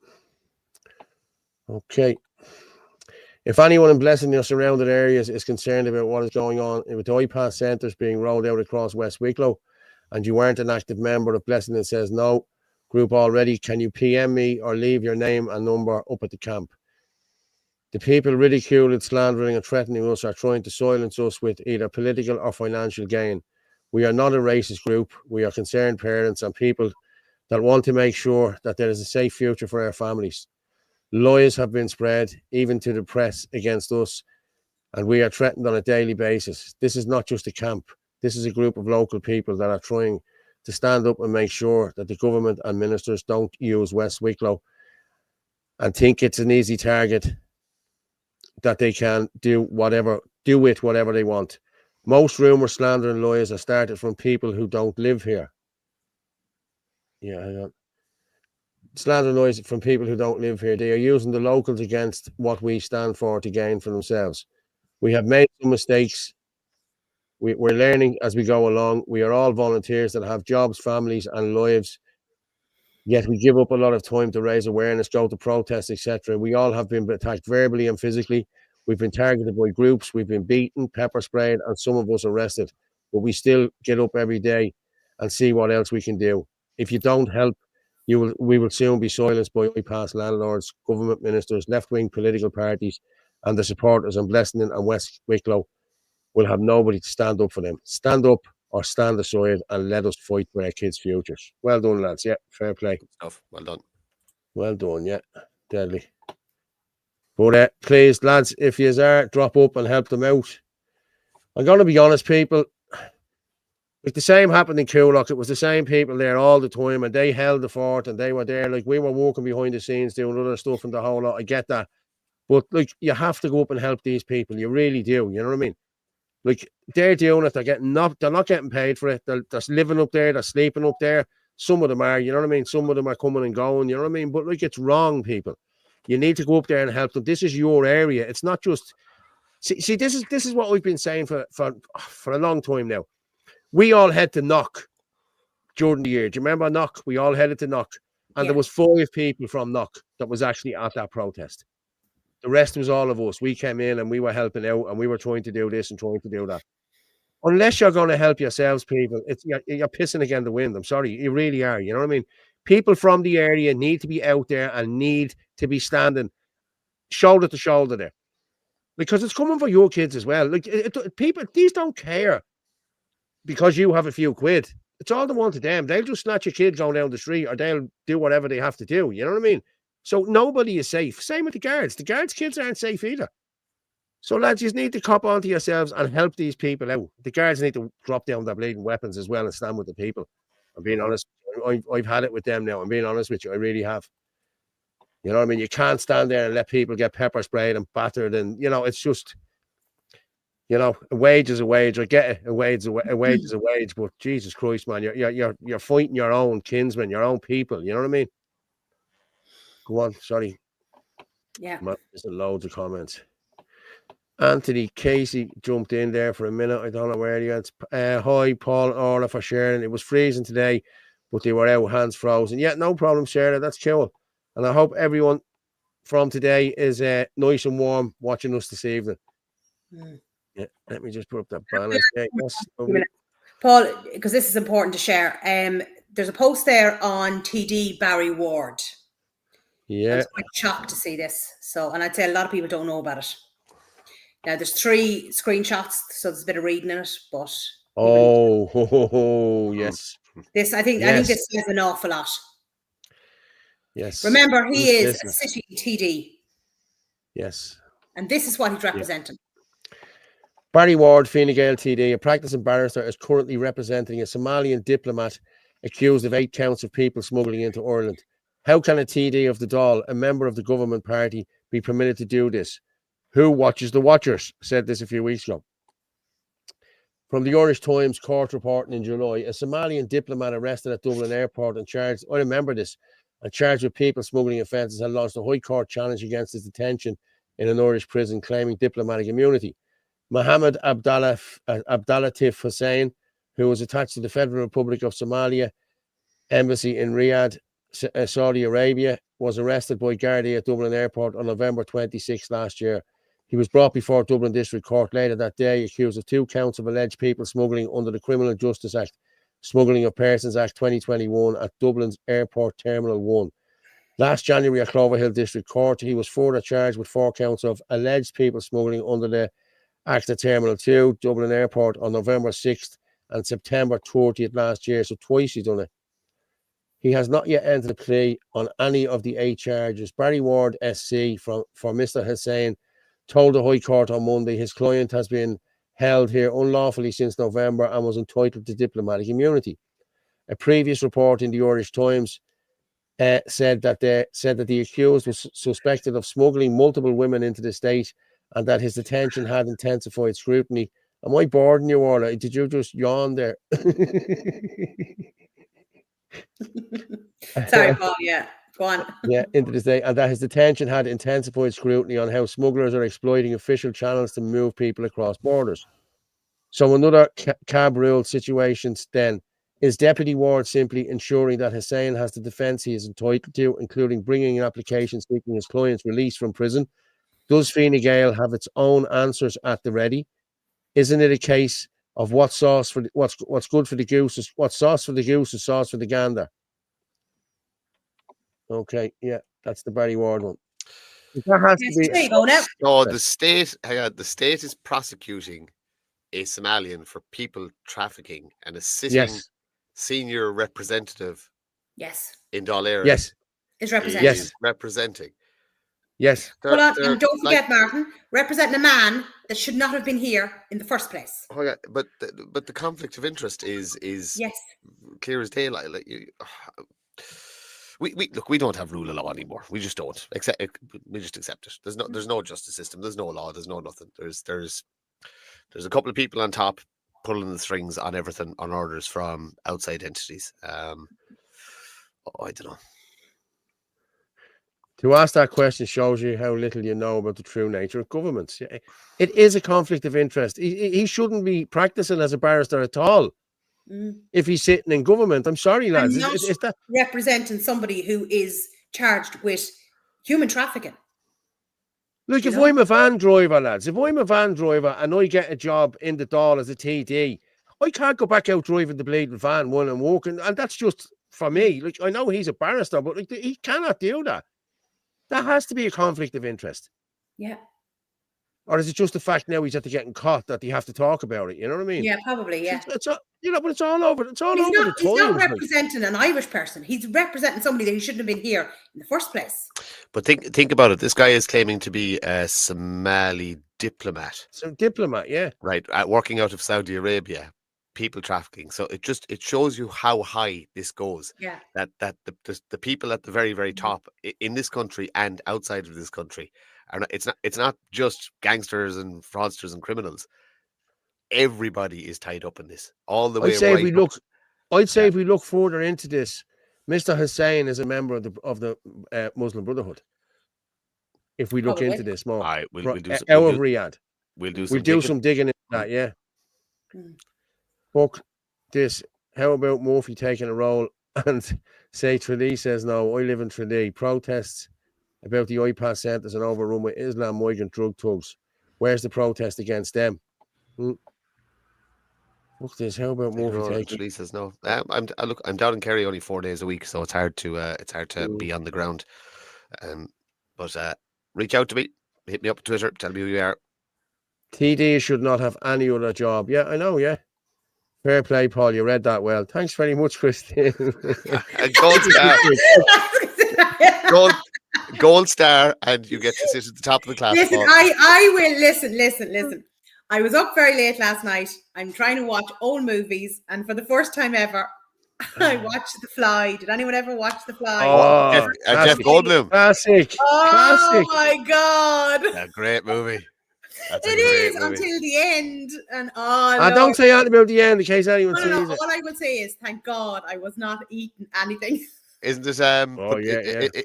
Okay. If anyone in Blessington or surrounded areas is concerned about what is going on with iPass centres being rolled out across West Wicklow, and you aren't an active member of Blessington says no group already, can you PM me or leave your name and number up at the camp? The people ridiculing, slandering and threatening us are trying to silence us with either political or financial gain. We are not a racist group. We are concerned parents and people that want to make sure that there is a safe future for our families. Lies have been spread, even to the press, against us, and we are threatened on a daily basis. This is not just a camp. This is a group of local people that are trying to stand up and make sure that the government and ministers don't use West Wicklow and think it's an easy target that they can do with whatever they want. Most rumours, slander and lies are started from people who don't live here. Yeah, hang on. Slander and lies from people who don't live here. They are using the locals against what we stand for to gain for themselves. We have made some mistakes. We're learning as we go along. We are all volunteers that have jobs, families and lives. Yet we give up a lot of time to raise awareness, go to protests, etc. We all have been attacked verbally and physically. We've been targeted by groups. We've been beaten, pepper sprayed, and some of us arrested. But we still get up every day and see what else we can do. If you don't help, we will soon be silenced by iPass landlords, government ministers, left-wing political parties, and the supporters in Blessington and West Wicklow will have nobody to stand up for them. Stand up or stand aside and let us fight for our kids' futures. Well done, lads. Yeah, fair play. Good stuff. Well done. Well done, yeah. Deadly. But please, lads, if you are, drop up and help them out. I'm going to be honest, people. Like the same happened in Coolock. It was the same people there all the time, and they held the fort, and they were there. Like, we were walking behind the scenes doing other stuff and the whole lot. I get that. But, like, you have to go up and help these people. You really do. You know what I mean? Like, they're doing it. They're not getting paid for it. They're living up there. They're sleeping up there. Some of them are, you know what I mean? Some of them are coming and going, you know what I mean? But, like, it's wrong, people. You need to go up there and help them. This is your area. It's not just... See, this is what we've been saying for a long time now. We all had to knock during the year. Do you remember knock? We all headed to knock. And there was 5 people from knock that was actually at that protest. The rest was all of us. We came in and we were helping out and we were trying to do this and trying to do that. Unless you're going to help yourselves, people, you're pissing against the wind. I'm sorry. You really are. You know what I mean? People from the area need to be out there and need to be standing shoulder to shoulder there. Because it's coming for your kids as well. Like people, these don't care because you have a few quid. It's all the one to them. They'll just snatch your kid going down the street or they'll do whatever they have to do. You know what I mean? So nobody is safe. Same with the guards. The guards' kids aren't safe either. So lads, you need to cop onto yourselves and help these people out. The guards need to drop down their bleeding weapons as well and stand with the people. I'm being honest. I've had it with them now. I'm being honest with you. I really have. You know what I mean? You can't stand there and let people get pepper sprayed and battered. And, you know, it's just, you know, a wage is a wage. I get it. A wage is a wage. But Jesus Christ, man, you're fighting your own kinsmen, your own people. You know what I mean? Go on. Sorry. Yeah. Man, there's loads of comments. Anthony Casey jumped in there for a minute. I don't know where he is. Hi, Paul and Orla for sharing. It was freezing today, but they were out, hands frozen. Yeah, no problem, Sarah. That's cool. And I hope everyone from today is nice and warm watching us this evening. Yeah, let me just put up that banner. Paul, because this is important to share. There's a post there on TD Barry Ward. Yeah. I was quite shocked to see this. So, and I'd say a lot of people don't know about it. Now, there's 3 screenshots, so there's a bit of reading in it, but... Yes. I think this says an awful lot. Yes. Remember, he is a city TD. Yes. And this is what he's representing. Barry Ward, Fine Gael TD, a practicing barrister, is currently representing a Somalian diplomat accused of 8 counts of people smuggling into Ireland. How can a TD of the Dáil, a member of the government party, be permitted to do this? Who watches the watchers? Said this a few weeks ago. From the Irish Times court reporting in July, a Somalian diplomat arrested at Dublin Airport and charged, I remember this, and charged with people smuggling offences had launched a High Court challenge against his detention in an Irish prison, claiming diplomatic immunity. Mohammed Abdallatif Hussein, who was attached to the Federal Republic of Somalia embassy in Riyadh, Saudi Arabia, was arrested by Gardaí at Dublin Airport on November 26 last year. He was brought before Dublin District Court later that day, accused of 2 counts of alleged people smuggling under the Criminal Justice Act, Smuggling of Persons Act 2021 at Dublin's Airport Terminal 1. Last January at Cloverhill District Court, he was further charged with 4 counts of alleged people smuggling under the Act at Terminal 2, Dublin Airport, on November 6th and September 30th last year. So twice he's done it. He has not yet entered a plea on any of the 8 charges. Barry Ward SC for Mr. Hussein told the High Court on Monday his client has been held here unlawfully since November and was entitled to diplomatic immunity. A previous report in the Irish Times said that the accused was suspected of smuggling multiple women into the state and that his detention had intensified scrutiny. Am I boring you, Orla? Did you just yawn there? Sorry, Paul. Yeah, go on. Yeah, into the state, and that his detention had intensified scrutiny on how smugglers are exploiting official channels to move people across borders. So another cab rule situations then. Is Deputy Ward simply ensuring that Hussein has the defence he is entitled to, including bringing an application seeking his client's release from prison? Does Fine Gael have its own answers at the ready? Isn't it a case of what's good for the goose is what's sauce for the goose is sauce for the gander? Okay, yeah, that's the Barry Ward one. That has to be. There you go now. No, the state is prosecuting a Somalian for people trafficking, and a sitting senior representative in Dáil Éireann is representing. Yes. Representing. Yes. And don't forget, Martin, representing a man that should not have been here in the first place. Oh yeah, but the conflict of interest is clear as daylight. Like we don't have rule of law anymore. We just don't. We just accept it. There's no justice system. There's no law. There's no nothing. There's a couple of people on top pulling the strings on everything, on orders from outside entities. I don't know. To ask that question shows you how little you know about the true nature of governments. It is a conflict of interest. He shouldn't be practicing as a barrister at all if he's sitting in government. I'm sorry, lads. It's that representing somebody who is charged with human trafficking. Look, if I'm a van driver, lads, if I'm a van driver and I get a job in the Dáil as a TD, I can't go back out driving the bleeding van while I'm working. And that's just for me. Like, I know he's a barrister, but like, he cannot do that. That has to be a conflict of interest. Yeah. Or is it just the fact now he's after getting caught that they have to talk about it? You know what I mean? Yeah, probably, yeah. But it's all over. It's all over the time. He's not representing an Irish person. He's representing somebody that he shouldn't have been here in the first place. But think about it. This guy is claiming to be a Somali diplomat. So diplomat, yeah. Right, working out of Saudi Arabia, people trafficking. So it shows you how high this goes. Yeah. That the people at the very, very top in this country and outside of this country are not. It's not just gangsters and fraudsters and criminals. Everybody is tied up in this all the way. I'd say if we look further into this, Mr. Hussein is a member of the Muslim Brotherhood. If we look into this more, we'll do Riyadh. We'll do some digging into that, yeah. Fuck this. How about Murphy taking a role and say Tralee says no, I live in Tralee. Protests about the iPad centres and overrun with Islam migrant drug thugs. Where's the protest against them? Fuck this. How about Murphy taking? Tralee says no. I'm down in Kerry only 4 days a week, so it's hard to be on the ground. But reach out to me, hit me up on Twitter, tell me who you are. TD should not have any other job. Yeah, I know, yeah. Fair play, Paul. You read that well. Thanks very much, Christine. Gold star. Gold star, and you get to sit at the top of the class. Listen, I will listen. I was up very late last night. I'm trying to watch old movies, and for the first time ever, I watched The Fly. Did anyone ever watch The Fly? Oh, Jeff Goldblum. Classic. Oh my God. A great movie. It is until the end. And don't say anything about the end in case anyone sees it. All I will say is, thank God I was not eating anything. Isn't it?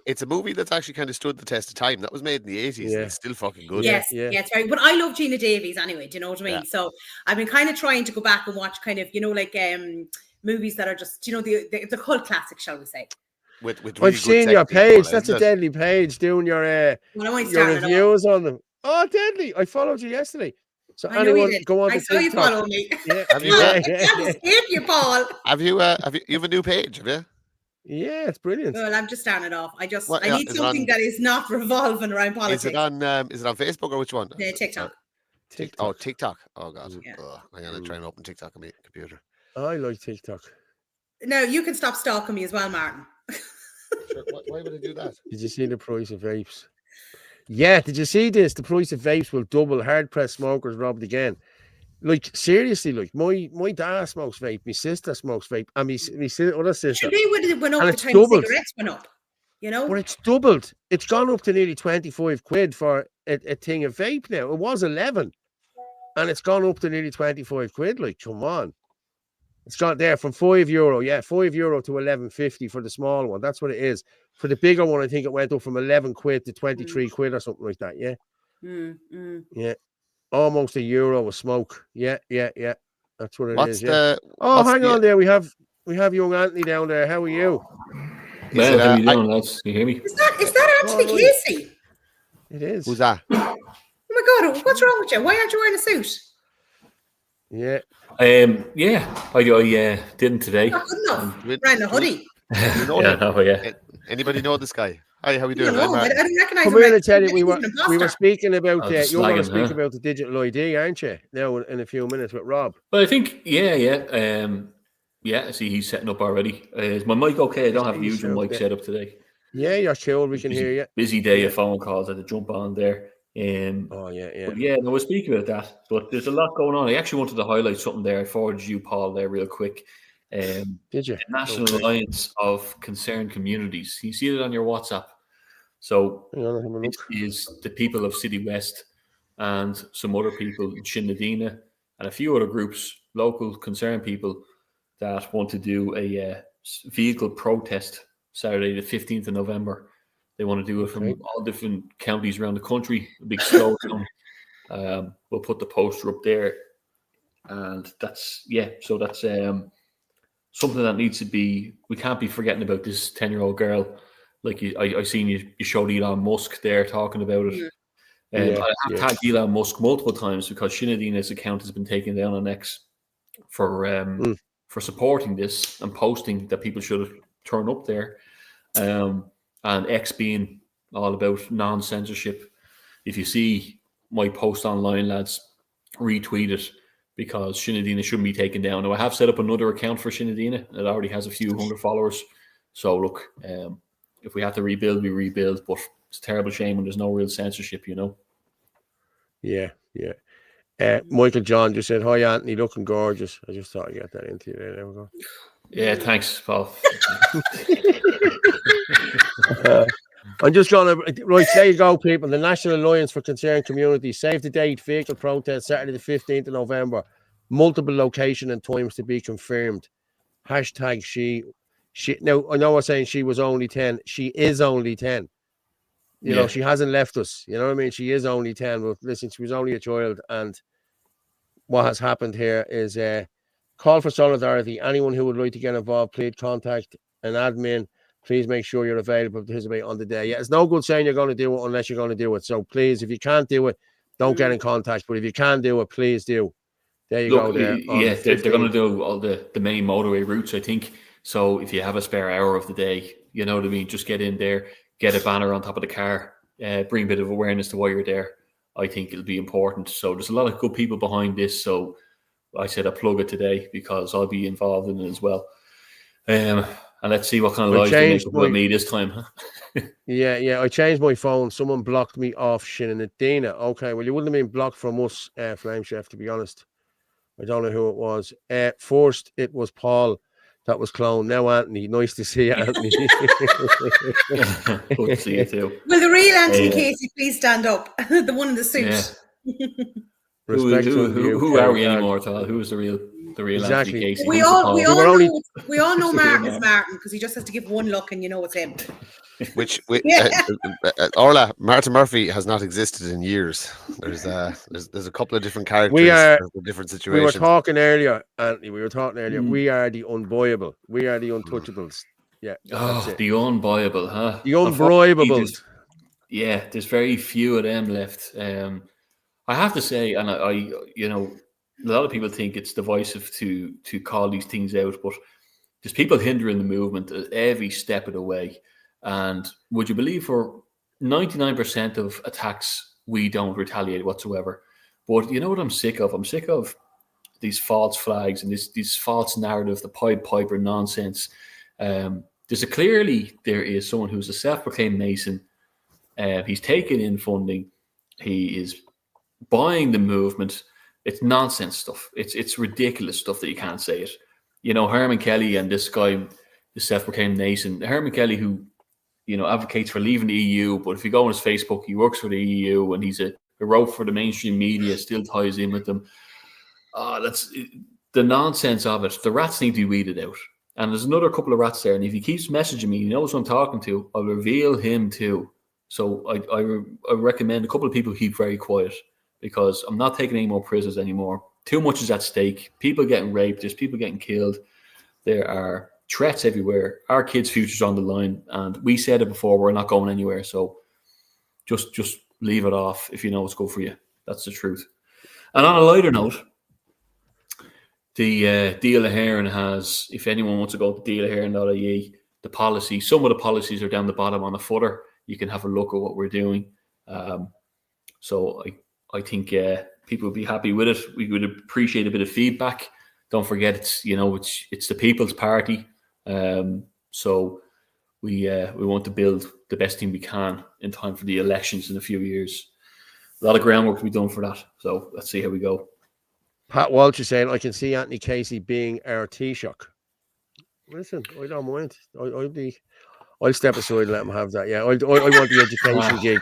It's a movie that's actually kind of stood the test of time. That was made in the 80s. And it's still fucking good. Yes, it's right. But I love Gina Davies anyway. Do you know what I mean? So I've been kind of trying to go back and watch kind of, movies that are just, the cult classics, shall we say? With really I've seen your page. That's a deadly page doing your reviews on them. Oh, deadly! I followed you yesterday. So anyone go on to TikTok. You follow me. Yeah. Have you? You, Paul. Have you have a new page? Have you? Yeah, it's brilliant. Well, I'm just starting it off. I need something that is not revolving around politics. Is it on Facebook or which one? TikTok. Oh, TikTok. Oh God. Yeah. I'm gonna try and open TikTok on my computer. I like TikTok. No, you can stop stalking me as well, Martin. Sure. Why would I do that? Did you see the price of vapes? Yeah, did you see this? The price of vapes will double. Hard pressed smokers robbed again. Like, seriously, like my dad smokes vape, my sister smokes vape, and my other sister. They would have went up the time cigarettes went up, But it's doubled. It's gone up to nearly 25 quid for a thing of vape now. It was 11, and it's gone up to nearly 25 quid. Like, come on. It's gone there from €5, €5 to 11.50 for the small one. That's what it is. For the bigger one, I think it went up from 11 quid to 23 quid or something like that. Yeah. Yeah. Almost €1 a smoke. Yeah. That's what it is. Hang on there. We have young Anthony down there. How are you? Well, how are you doing, lads? Can you hear me? Is that Anthony Casey? It is. Who's that? Oh my God, what's wrong with you? Why aren't you wearing a suit? Yeah. I didn't today. Not good enough. Wearing a hoodie. You know Anybody know this guy? Hi, how are you doing? I don't recognize him. Come here and tell you, we were speaking about you're going to speak about the digital ID, aren't you? Now in a few minutes with Rob. Well, I think I see he's setting up already. Is my mic okay? I don't have a usual mic set up today. Yeah, you're chill. We can hear you. Busy day of phone calls. I had to jump on there. But we'll speak about that. But there's a lot going on. I actually wanted to highlight something there. I forwarded you, Paul, there real quick. Did you? The National Alliance of Concerned Communities. You see it on your WhatsApp. So this is the people of City West and some other people in Shinadina and a few other groups, local concerned people that want to do a vehicle protest Saturday the 15th of November. They want to do it from all different counties around the country, a big slowdown. We'll put the poster up there. And that's something that needs to be, we can't be forgetting about this 10-year-old girl. Like I seen you showed Elon Musk there talking about it. I have tagged Elon Musk multiple times because Shinadina's account has been taken down on X for supporting this and posting that people should turn up there. And X being all about non-censorship. If you see my post online, lads, retweet it because Shinadina shouldn't be taken down. Now, I have set up another account for Shinadina. It already has a few hundred followers. So, look, if we have to rebuild, we rebuild. But it's a terrible shame when there's no real censorship, Yeah. Michael John just said, "Hi, Anthony, looking gorgeous." I just thought I'd get that into you there. There we go. Yeah, thanks, Paul. I'm just going to, there you go, people. The National Alliance for Concerned Communities. Save the date, vehicle protest, Saturday the 15th of November. Multiple location and times to be confirmed. Hashtag she. Now, I know I'm saying she was only 10. She is only 10. you know, she hasn't left us. You know what I mean? She is only 10, but listen, she was only a child. And what has happened here is call for solidarity. Anyone who would like to get involved, please contact an admin. Please make sure you're available to participate on the day. Yeah, it's no good saying you're going to do it unless you're going to do it. So please, if you can't do it, don't get in contact. But if you can do it, please do. There you go. There. Yeah, they're going to do all the main motorway routes, I think. So if you have a spare hour of the day, you know what I mean, just get in there, get a banner on top of the car, bring a bit of awareness to why you're there. I think it'll be important. So there's a lot of good people behind this. So I said I plug it today because I'll be involved in it as well. And let's see what kind of lives they make with me this time. Yeah. I changed my phone. Someone blocked me off Shinanadina. Okay, well, you wouldn't have been blocked from us, Flame Chef, to be honest. I don't know who it was. First, it was Paul that was cloned. Now, Anthony. Nice to see you, Anthony. Good to see you too. Will the real Anthony Casey please stand up? The one in the suit. Yeah. Who are we anymore, Tal? Who is the real Anthony Casey? We all know Martin is Martin because he just has to give one look and you know it's him. Orla, Martin Murphy has not existed in years. There's a couple of different characters for different situations. We were talking earlier, Anthony. We are the unbuyable. We are the untouchables. Yeah. The unbuyable, huh? The unbribables. Yeah, there's very few of them left. I have to say, and I you know, a lot of people think it's divisive to call these things out, but there's people hindering the movement at every step of the way. And would you believe for 99% of attacks, we don't retaliate whatsoever. But you know what I'm sick of? I'm sick of these false flags and these false narrative, the Pied Piper nonsense. There is someone who's a self-proclaimed Mason. He's taken in funding. He is buying the movement. It's nonsense stuff. It's ridiculous stuff that you can't say it. You know, Herman Kelly and this guy, the self-proclaimed Mason, Herman Kelly, who, you know, advocates for leaving the EU, but if you go on his Facebook, he works for the EU and he wrote for the mainstream media, still ties in with them. That's the nonsense of it. The rats need to be weeded out. And there's another couple of rats there. And if he keeps messaging me, he knows who I'm talking to, I'll reveal him too. So I recommend a couple of people keep very quiet because I'm not taking any more prisoners anymore. Too much is at stake. People getting raped. There's people getting killed. There are threats everywhere. Our kids' future's on the line. And we said it before, we're not going anywhere. So just leave it off if you know what's good for you. That's the truth. And on a lighter note, the Deal of Heron has, if anyone wants to go to dealofheron.ie, the policy, some of the policies are down the bottom on the footer. You can have a look at what we're doing. So I think people would be happy with it. We would appreciate a bit of feedback. Don't forget, it's the People's Party. So we want to build the best team we can in time for the elections in a few years. A lot of groundwork to be done for that. So let's see how we go. Pat Walsh is saying, I can see Anthony Casey being our Taoiseach. Listen, I don't mind. I'll step aside and let him have that. Yeah, I want the education gig.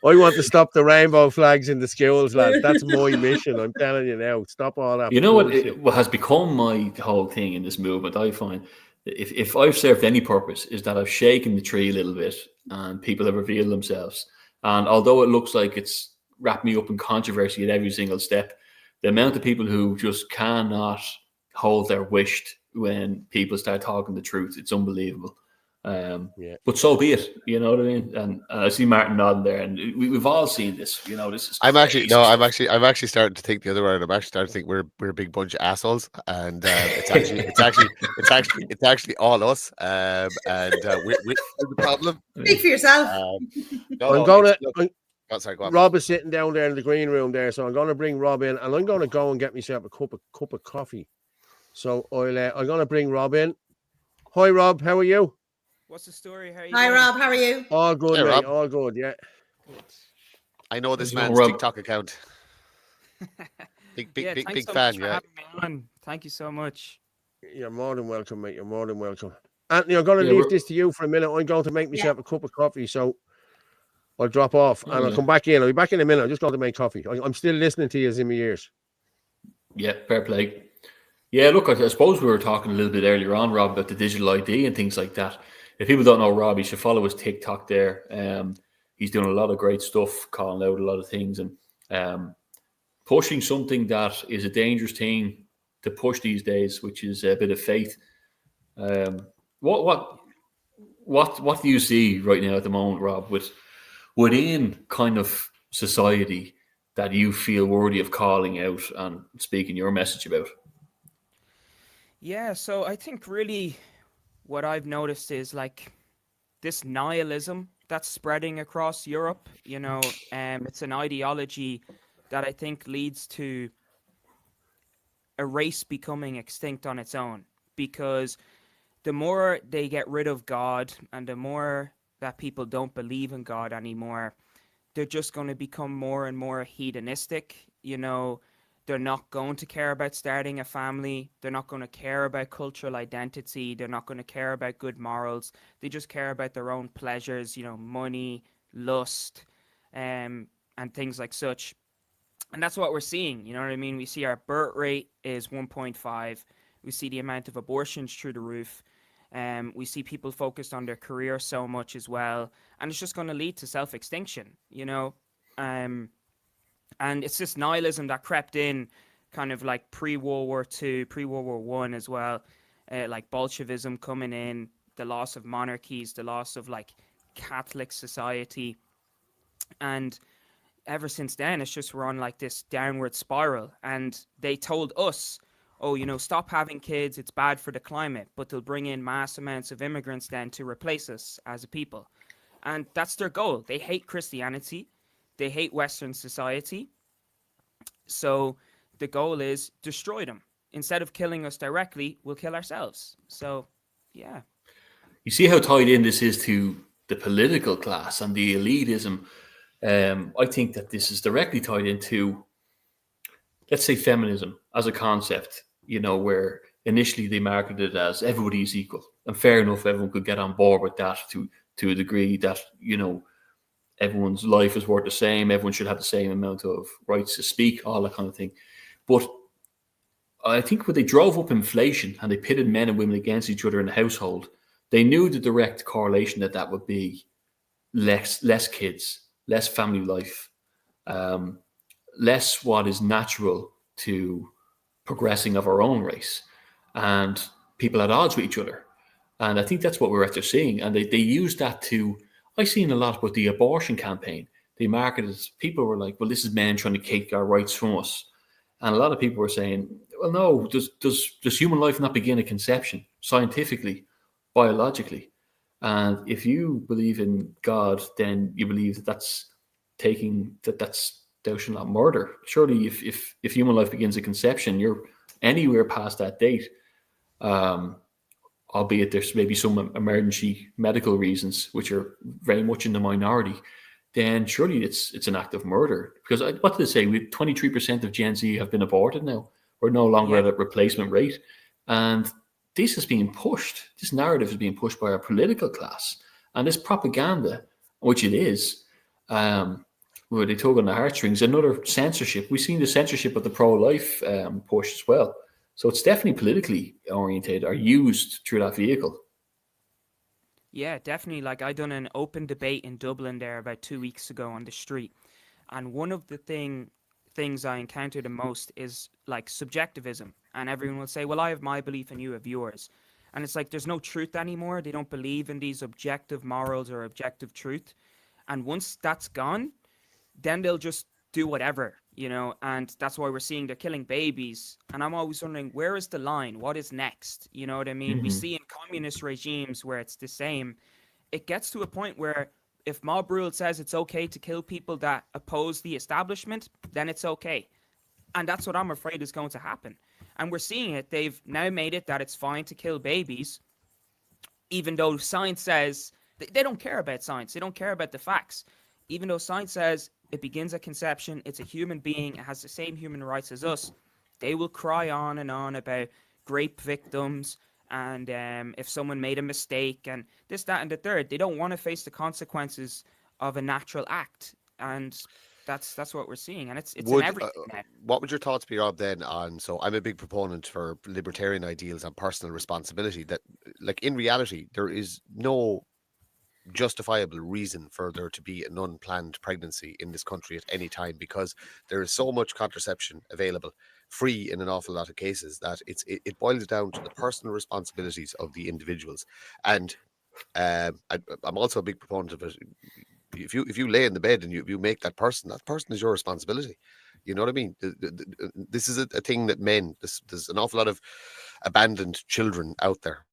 I want to stop the rainbow flags in the schools, lads. That's my mission. I'm telling you now. Stop all that. You know what has become my whole thing in this movement, I find, if I've served any purpose, is that I've shaken the tree a little bit and people have revealed themselves. And although it looks like it's wrapped me up in controversy at every single step, the amount of people who just cannot hold their wish when people start talking the truth, it's unbelievable. But so be it, you know what I mean? And I see Martin nodding there, and we've all seen this. You know, this is. I'm actually starting to think the other way. I'm actually starting to think we're a big bunch of assholes, and it's actually all us. And we're the problem. Speak for yourself. Rob is sitting down there in the green room there, so I'm going to bring Rob in, and I'm going to go and get myself a cup of coffee. So I'm going to bring Rob in. Hi, Rob. How are you? What's the story? Hi, Rob. How are you? All good, hey, mate. Rob. All good, yeah. I know this man's TikTok account. Big so fan, yeah. Thank you so much. You're more than welcome, mate. You're more than welcome. Anthony, I'm going to leave this to you for a minute. I'm going to make myself a cup of coffee, so I'll drop off and I'll come back in. I'll be back in a minute. I'm just going to make coffee. I'm still listening to you in my ears. Yeah, fair play. Yeah, look, I suppose we were talking a little bit earlier on, Rob, about the digital ID and things like that. if people don't know Rob, you should follow his TikTok there. He's doing a lot of great stuff, calling out a lot of things, and pushing something that is a dangerous thing to push these days, which is a bit of faith. What do you see right now at the moment, Rob, within kind of society that you feel worthy of calling out and speaking your message about? Yeah, so I think really what I've noticed is like this nihilism that's spreading across Europe. It's an ideology that I think leads to a race becoming extinct on its own, because the more they get rid of God and the more that people don't believe in God anymore, they're just going to become more and more hedonistic. They're not going to care about starting a family. They're not going to care about cultural identity. They're not going to care about good morals. They just care about their own pleasures, money, lust, and things like such. And that's what we're seeing. You know what I mean? We see our birth rate is 1.5. We see the amount of abortions through the roof. We see people focused on their career so much as well. And it's just going to lead to self-extinction, and it's this nihilism that crept in kind of like pre-World War II, pre-World War I as well, like Bolshevism coming in, the loss of monarchies, the loss of like Catholic society. And ever since then, it's just we're on like this downward spiral. And they told us, oh, stop having kids, it's bad for the climate, but they'll bring in mass amounts of immigrants then to replace us as a people. And that's their goal. They hate Christianity. They hate Western society. So the goal is destroy them. Instead of killing us directly, we'll kill ourselves. So, yeah. You see how tied in this is to the political class and the elitism. I think that this is directly tied into, let's say, feminism as a concept, where initially they marketed it as everybody is equal. And fair enough, everyone could get on board with that to a degree that, everyone's life is worth the same. Everyone should have the same amount of rights to speak, all that kind of thing. But I think when they drove up inflation and they pitted men and women against each other in the household, they knew the direct correlation that would be less kids, less family life, less what is natural to progressing of our own race, and people at odds with each other. And I think that's what we're after seeing. And they use that to, I've seen a lot with the abortion campaign. They marketed, people were like, well, this is men trying to take our rights from us. And a lot of people were saying, well, no, does human life not begin at conception, scientifically, biologically? And if you believe in God, then you believe that's thou shalt not murder. Surely if human life begins at conception, you're anywhere past that date, albeit there's maybe some emergency medical reasons, which are very much in the minority, then surely it's an act of murder. Because what did they say? 23% of Gen Z have been aborted now. We're no longer at a replacement rate. And this is being pushed. This narrative is being pushed by our political class. And this propaganda, which it is, where they tug on the heartstrings, another censorship. We've seen the censorship of the pro-life push as well. So it's definitely politically oriented or used through that vehicle. Yeah, definitely. Like I done an open debate in Dublin there about 2 weeks ago on the street. And one of the things I encounter the most is like subjectivism. And everyone will say, well, I have my belief and you have yours. And it's like there's no truth anymore. They don't believe in these objective morals or objective truth. And once that's gone, then they'll just do whatever, and that's why we're seeing they're killing babies. And I'm always wondering, where is the line? What is next? You know what I mean? Mm-hmm. We see in communist regimes where it's the same. It gets to a point where if mob rule says it's okay to kill people that oppose the establishment, then it's okay. And that's what I'm afraid is going to happen. And we're seeing it. They've now made it that it's fine to kill babies, even though science says they don't care about science. They don't care about the facts. Even though science says it begins at conception, it's a human being, it has the same human rights as us, they will cry on and on about rape victims and if someone made a mistake and this, that, and the third. They don't want to face the consequences of a natural act. And that's what we're seeing. And it's in everything now. What would your thoughts be, Rob, then on, so I'm a big proponent for libertarian ideals and personal responsibility, that like in reality, there is no justifiable reason for there to be an unplanned pregnancy in this country at any time, because there is so much contraception available free in an awful lot of cases that it boils down to the personal responsibilities of the individuals. And I'm also a big proponent of it. If you lay in the bed and you make that person is your responsibility. You know what I mean? This is a thing that there's an awful lot of abandoned children out there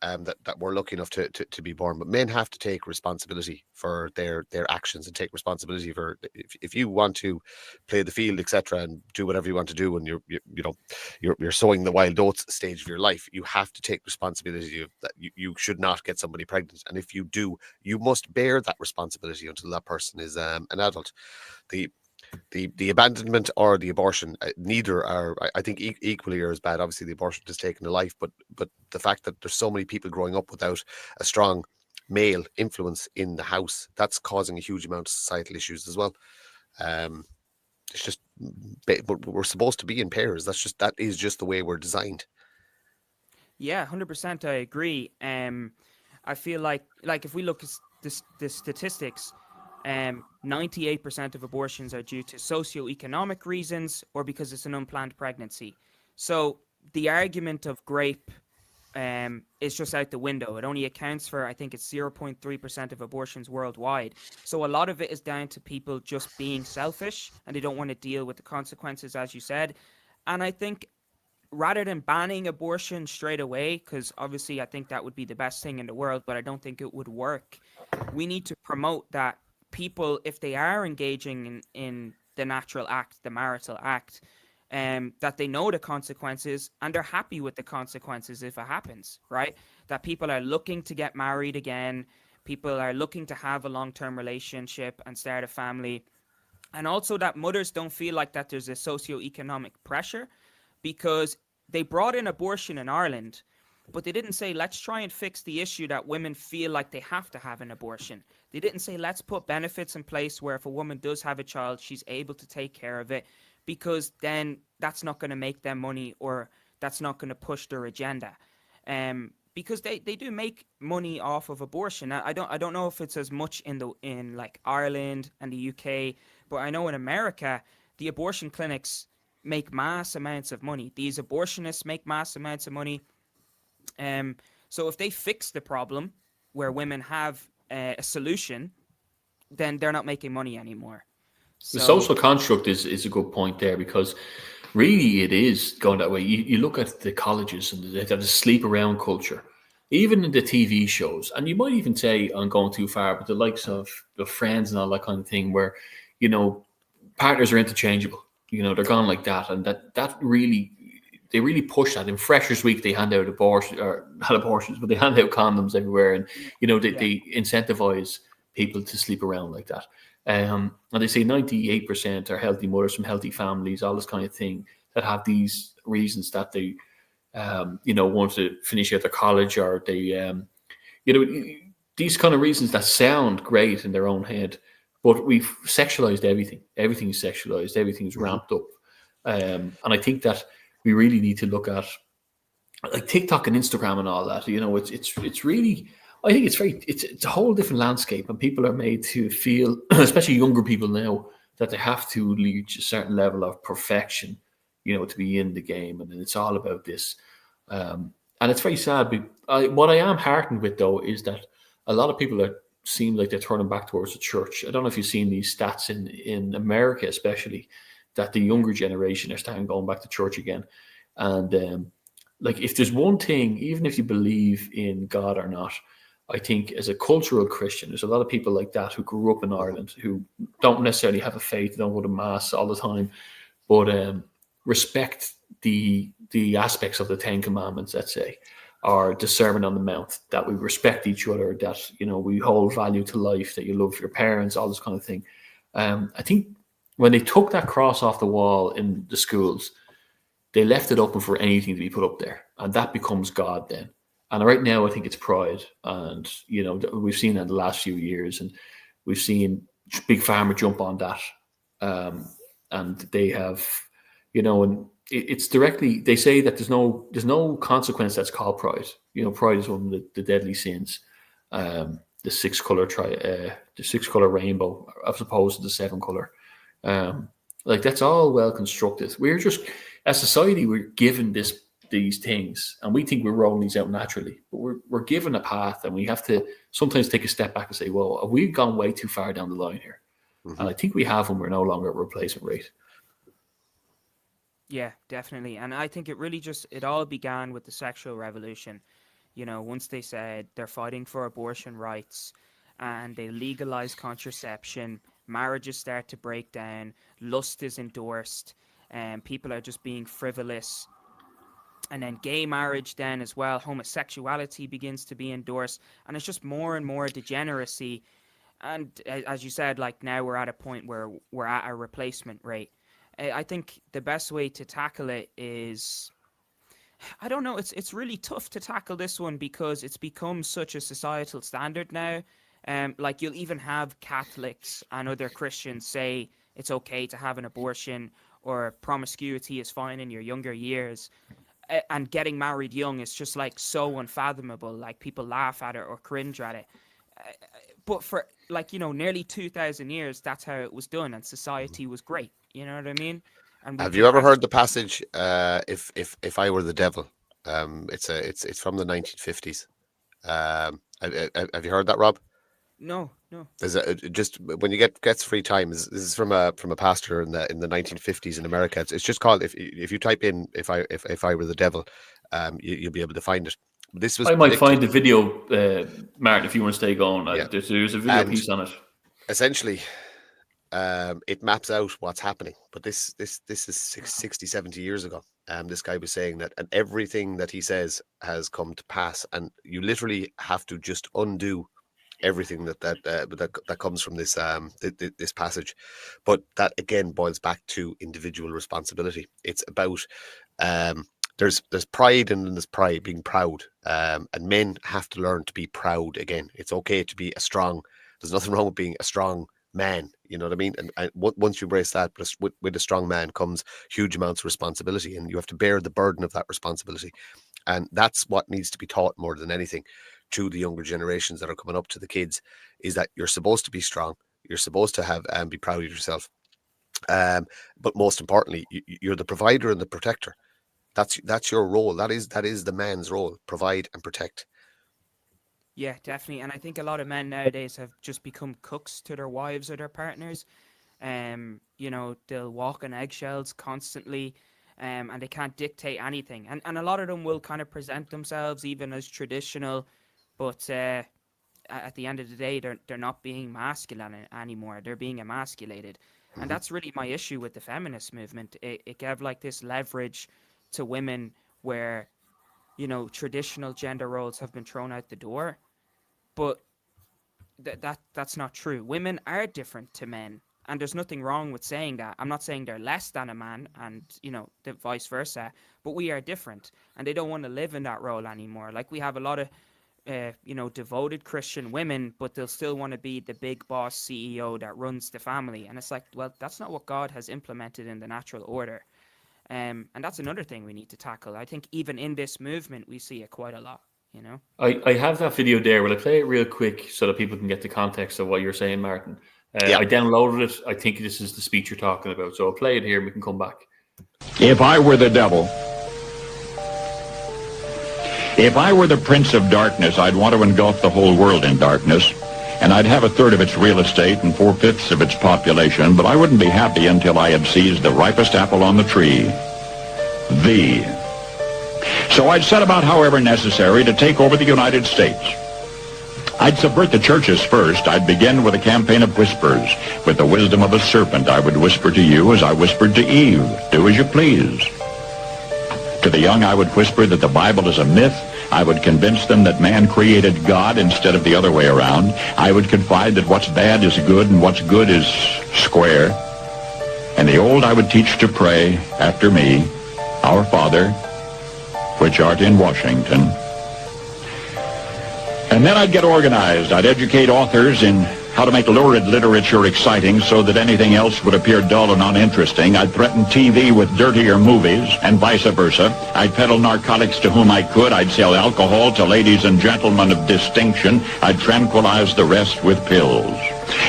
that were lucky enough to be born, but men have to take responsibility for their actions and take responsibility for if you want to play the field, etc., and do whatever you want to do when you're sowing the wild oats stage of your life. You have to take responsibility of that. You should not get somebody pregnant, and if you do, you must bear that responsibility until that person is an adult. The abandonment or the abortion, neither are, I think, equally are as bad. Obviously, the abortion has taken a life, but the fact that there's so many people growing up without a strong male influence in the house, that's causing a huge amount of societal issues as well. It's just, we're supposed to be in pairs. That is just the way we're designed. Yeah, 100%. I agree. I feel like if we look at the statistics, 98% of abortions are due to socioeconomic reasons or because it's an unplanned pregnancy. So the argument of grape is just out the window. It only accounts for, I think it's 0.3% of abortions worldwide. So a lot of it is down to people just being selfish and they don't want to deal with the consequences, as you said. And I think rather than banning abortion straight away, because obviously I think that would be the best thing in the world, but I don't think it would work, we need to promote that people, if they are engaging in the natural act, the marital act, that they know the consequences and they're happy with the consequences if it happens, right? That people are looking to get married again, people are looking to have a long-term relationship and start a family, and also that mothers don't feel like that there's a socioeconomic pressure, because they brought in abortion in Ireland, but they didn't say, let's try and fix the issue that women feel like they have to have an abortion. They didn't say, let's put benefits in place where if a woman does have a child, she's able to take care of it, because then that's not going to make them money or that's not going to push their agenda. Because they do make money off of abortion. I don't know if it's as much in like Ireland and the UK, but I know in America, the abortion clinics make mass amounts of money. These abortionists make mass amounts of money. So if they fix the problem where women have a solution, then they're not making money anymore. So, the social construct is a good point there, because really it is going that way. You look at the colleges and they have a sleep around culture, even in the TV shows. And you might even say, I'm going too far, but the likes of the Friends and all that kind of thing where, partners are interchangeable. They're gone like that. And that really, they really push that. In Freshers Week, they hand out not abortions, but they hand out condoms everywhere. And, they incentivize people to sleep around like that. And they say 98% are healthy mothers from healthy families, all this kind of thing, that have these reasons that they, want to finish out their college, or they, these kind of reasons that sound great in their own head, but we've sexualized everything. Everything's sexualized. Everything's ramped up. And I think that we really need to look at like TikTok and Instagram and all that. It's really, I think it's a whole different landscape, and people are made to feel, especially younger people now, that they have to reach a certain level of perfection, to be in the game, and it's all about this. And it's very sad. What I am heartened with, though, is that a lot of people seem like they're turning back towards the church. I don't know if you've seen these stats in America, especially, that the younger generation are starting going back to church again. And like, if there's one thing, even if you believe in God or not, I think as a cultural Christian, there's a lot of people like that who grew up in Ireland who don't necessarily have a faith, don't go to mass all the time, but respect the aspects of the Ten Commandments, let's say, or the Sermon on the Mount, that we respect each other, that we hold value to life, that you love your parents, all this kind of thing. I think when they took that cross off the wall in the schools, they left it open for anything to be put up there, and that becomes God then. And right now, I think it's pride. And, we've seen that in the last few years, and we've seen Big Pharma jump on that. And they have, and it's directly. They say that there's no consequence that's called pride. You know, pride is one of the deadly sins. The 6-color rainbow, as opposed to the 7-color. Like, that's all well constructed. We're just, as society, we're given these things, and we think we're rolling these out naturally. But we're given a path, and we have to sometimes take a step back and say, "Well, have we gone way too far down the line here?" Mm-hmm. And I think we have when we're no longer at replacement rate. Yeah, definitely. And I think it all began with the sexual revolution. You know, once they said they're fighting for abortion rights and they legalize contraception, marriages start to break down, lust is endorsed, and people are just being frivolous. And then gay marriage then as well, homosexuality begins to be endorsed, and it's just more and more degeneracy. And as you said, like, now we're at a point where we're at a replacement rate. I think the best way to tackle it is, I don't know, it's really tough to tackle this one because it's become such a societal standard now. Like, you'll even have Catholics and other Christians say it's okay to have an abortion, or promiscuity is fine in your younger years. And getting married young is just, like, so unfathomable. Like, people laugh at it or cringe at it. But for, like, you know, nearly 2,000 years, that's how it was done, and society was great. You know what I mean? And have you ever heard the passage, if I were the devil? It's from the 1950s. Have you heard that, Rob? No. There's just when you gets free time. This is from a pastor in the 1950s in America. It's just called, if you type in if I were the devil, you'll be able to find it. This was. I might find the video, Martin, if you want to stay going. Yeah. There's a video piece on it. Essentially, it maps out what's happening. But this is 60, 70 years ago. This guy was saying that, and everything that he says has come to pass, and you literally have to just undo everything that comes from this this passage. But that again boils back to individual responsibility. It's about there's pride, and then there's pride, being proud, and men have to learn to be proud again. It's okay to be there's nothing wrong with being a strong man, you know what I mean? And once you embrace that, with a strong man comes huge amounts of responsibility, and you have to bear the burden of that responsibility. And that's what needs to be taught more than anything to the younger generations that are coming up, to the kids, is that you're supposed to be strong, you're supposed to have and be proud of yourself, but most importantly, you're the provider and the protector. That's your role. That is the man's role: provide and protect. Yeah, definitely. And I think a lot of men nowadays have just become cooks to their wives or their partners. You know, they'll walk on eggshells constantly, and they can't dictate anything. And a lot of them will kind of present themselves even as traditional, but at the end of the day, they're not being masculine anymore. They're being emasculated. Mm-hmm. And that's really my issue with the feminist movement. It gave like this leverage to women where, you know, traditional gender roles have been thrown out the door. But that's not true. Women are different to men, and there's nothing wrong with saying that. I'm not saying they're less than a man, and, you know, the vice versa, but we are different, and they don't want to live in that role anymore. Like, we have a lot of you know, devoted Christian women, but they'll still want to be the big boss CEO that runs the family. And it's like, well, that's not what God has implemented in the natural order. And that's another thing we need to tackle. I think even in this movement, we see it quite a lot, you know? I have that video there. Will I play it real quick so that people can get the context of what you're saying, Martin? Yeah. I downloaded it. I think this is the speech you're talking about. So I'll play it here and we can come back. If I were the devil, if I were the prince of darkness, I'd want to engulf the whole world in darkness, and I'd have a third of its real estate and 4/5 of its population, but I wouldn't be happy until I had seized the ripest apple on the tree, thee. So I'd set about, however necessary, to take over the United States. I'd subvert the churches first. I'd begin with a campaign of whispers. With the wisdom of a serpent, I would whisper to you as I whispered to Eve, do as you please. To the young, I would whisper that the Bible is a myth. I would convince them that man created God instead of the other way around. I would confide that what's bad is good and what's good is square. And the old I would teach to pray after me, Our Father, which art in Washington. And then I'd get organized. I'd educate authors in how to make lurid literature exciting so that anything else would appear dull and uninteresting. I'd threaten TV with dirtier movies and vice versa. I'd peddle narcotics to whom I could. I'd sell alcohol to ladies and gentlemen of distinction. I'd tranquilize the rest with pills.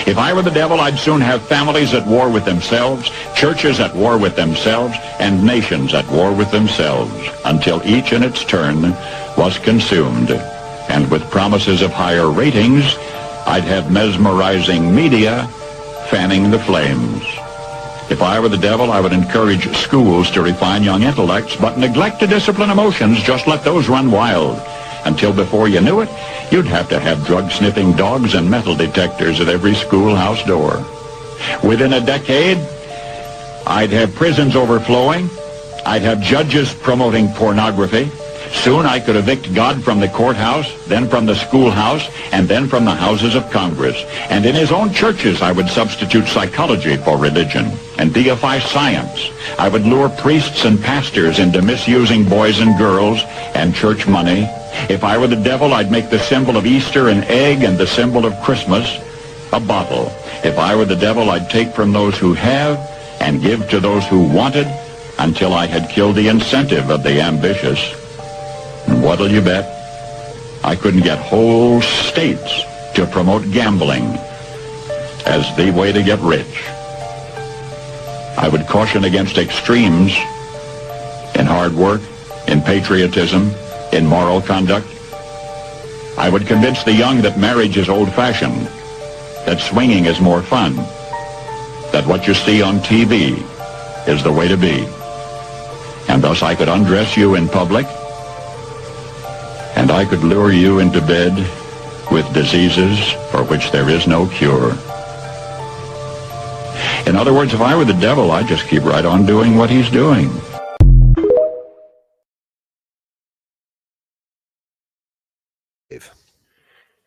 If I were the devil, I'd soon have families at war with themselves, churches at war with themselves, and nations at war with themselves, until each in its turn was consumed. And with promises of higher ratings, I'd have mesmerizing media fanning the flames. If I were the devil, I would encourage schools to refine young intellects, but neglect to discipline emotions. Just let those run wild. Until before you knew it, you'd have to have drug-sniffing dogs and metal detectors at every schoolhouse door. Within a decade, I'd have prisons overflowing. I'd have judges promoting pornography. Soon I could evict God from the courthouse, then from the schoolhouse, and then from the houses of Congress. And in his own churches, I would substitute psychology for religion and deify science. I would lure priests and pastors into misusing boys and girls and church money. If I were the devil, I'd make the symbol of Easter an egg and the symbol of Christmas a bottle. If I were the devil, I'd take from those who have and give to those who wanted until I had killed the incentive of the ambitious. And what'll you bet? I couldn't get whole states to promote gambling as the way to get rich. I would caution against extremes in hard work, in patriotism, in moral conduct. I would convince the young that marriage is old-fashioned, that swinging is more fun, that what you see on TV is the way to be. And thus I could undress you in public, and I could lure you into bed with diseases for which there is no cure. In other words, if I were the devil, I'd just keep right on doing what he's doing.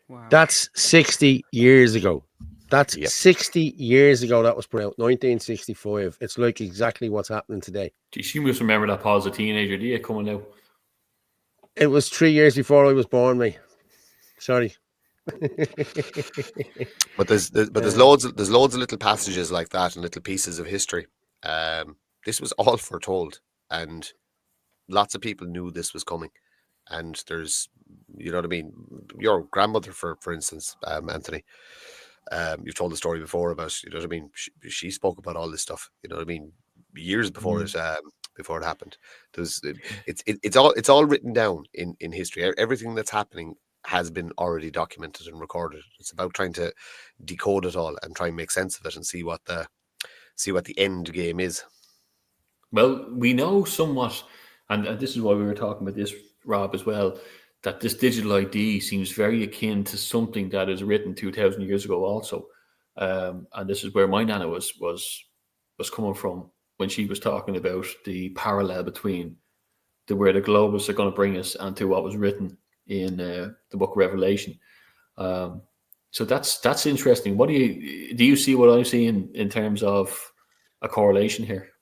Wow. That's 60 years ago. That's Yep. 60 years ago that was put out, 1965. It's like exactly what's happening today. Geez, you must remember that Paul as a teenager, do you, coming out? It was 3 years before I was born, mate. Sorry. But there's loads of little passages like that and little pieces of history. This was all foretold, and lots of people knew this was coming. And there's, you know what I mean, your grandmother, for instance, Anthony, you've told the story before about, you know what I mean, she spoke about all this stuff, you know what I mean, years before it happened. It's all written down in history. Everything that's happening has been already documented and recorded. It's about trying to decode it all and try and make sense of it and see what the end game is. Well, we know somewhat, and this is why we were talking about this, Rob, as well, that this digital ID seems very akin to something that is written 2,000 years ago also. And this is where my nana was coming from when she was talking about the parallel between where the globalists are going to bring us and to what was written in the book of Revelation. So that's interesting. What do you see what I'm seeing in terms of a correlation here?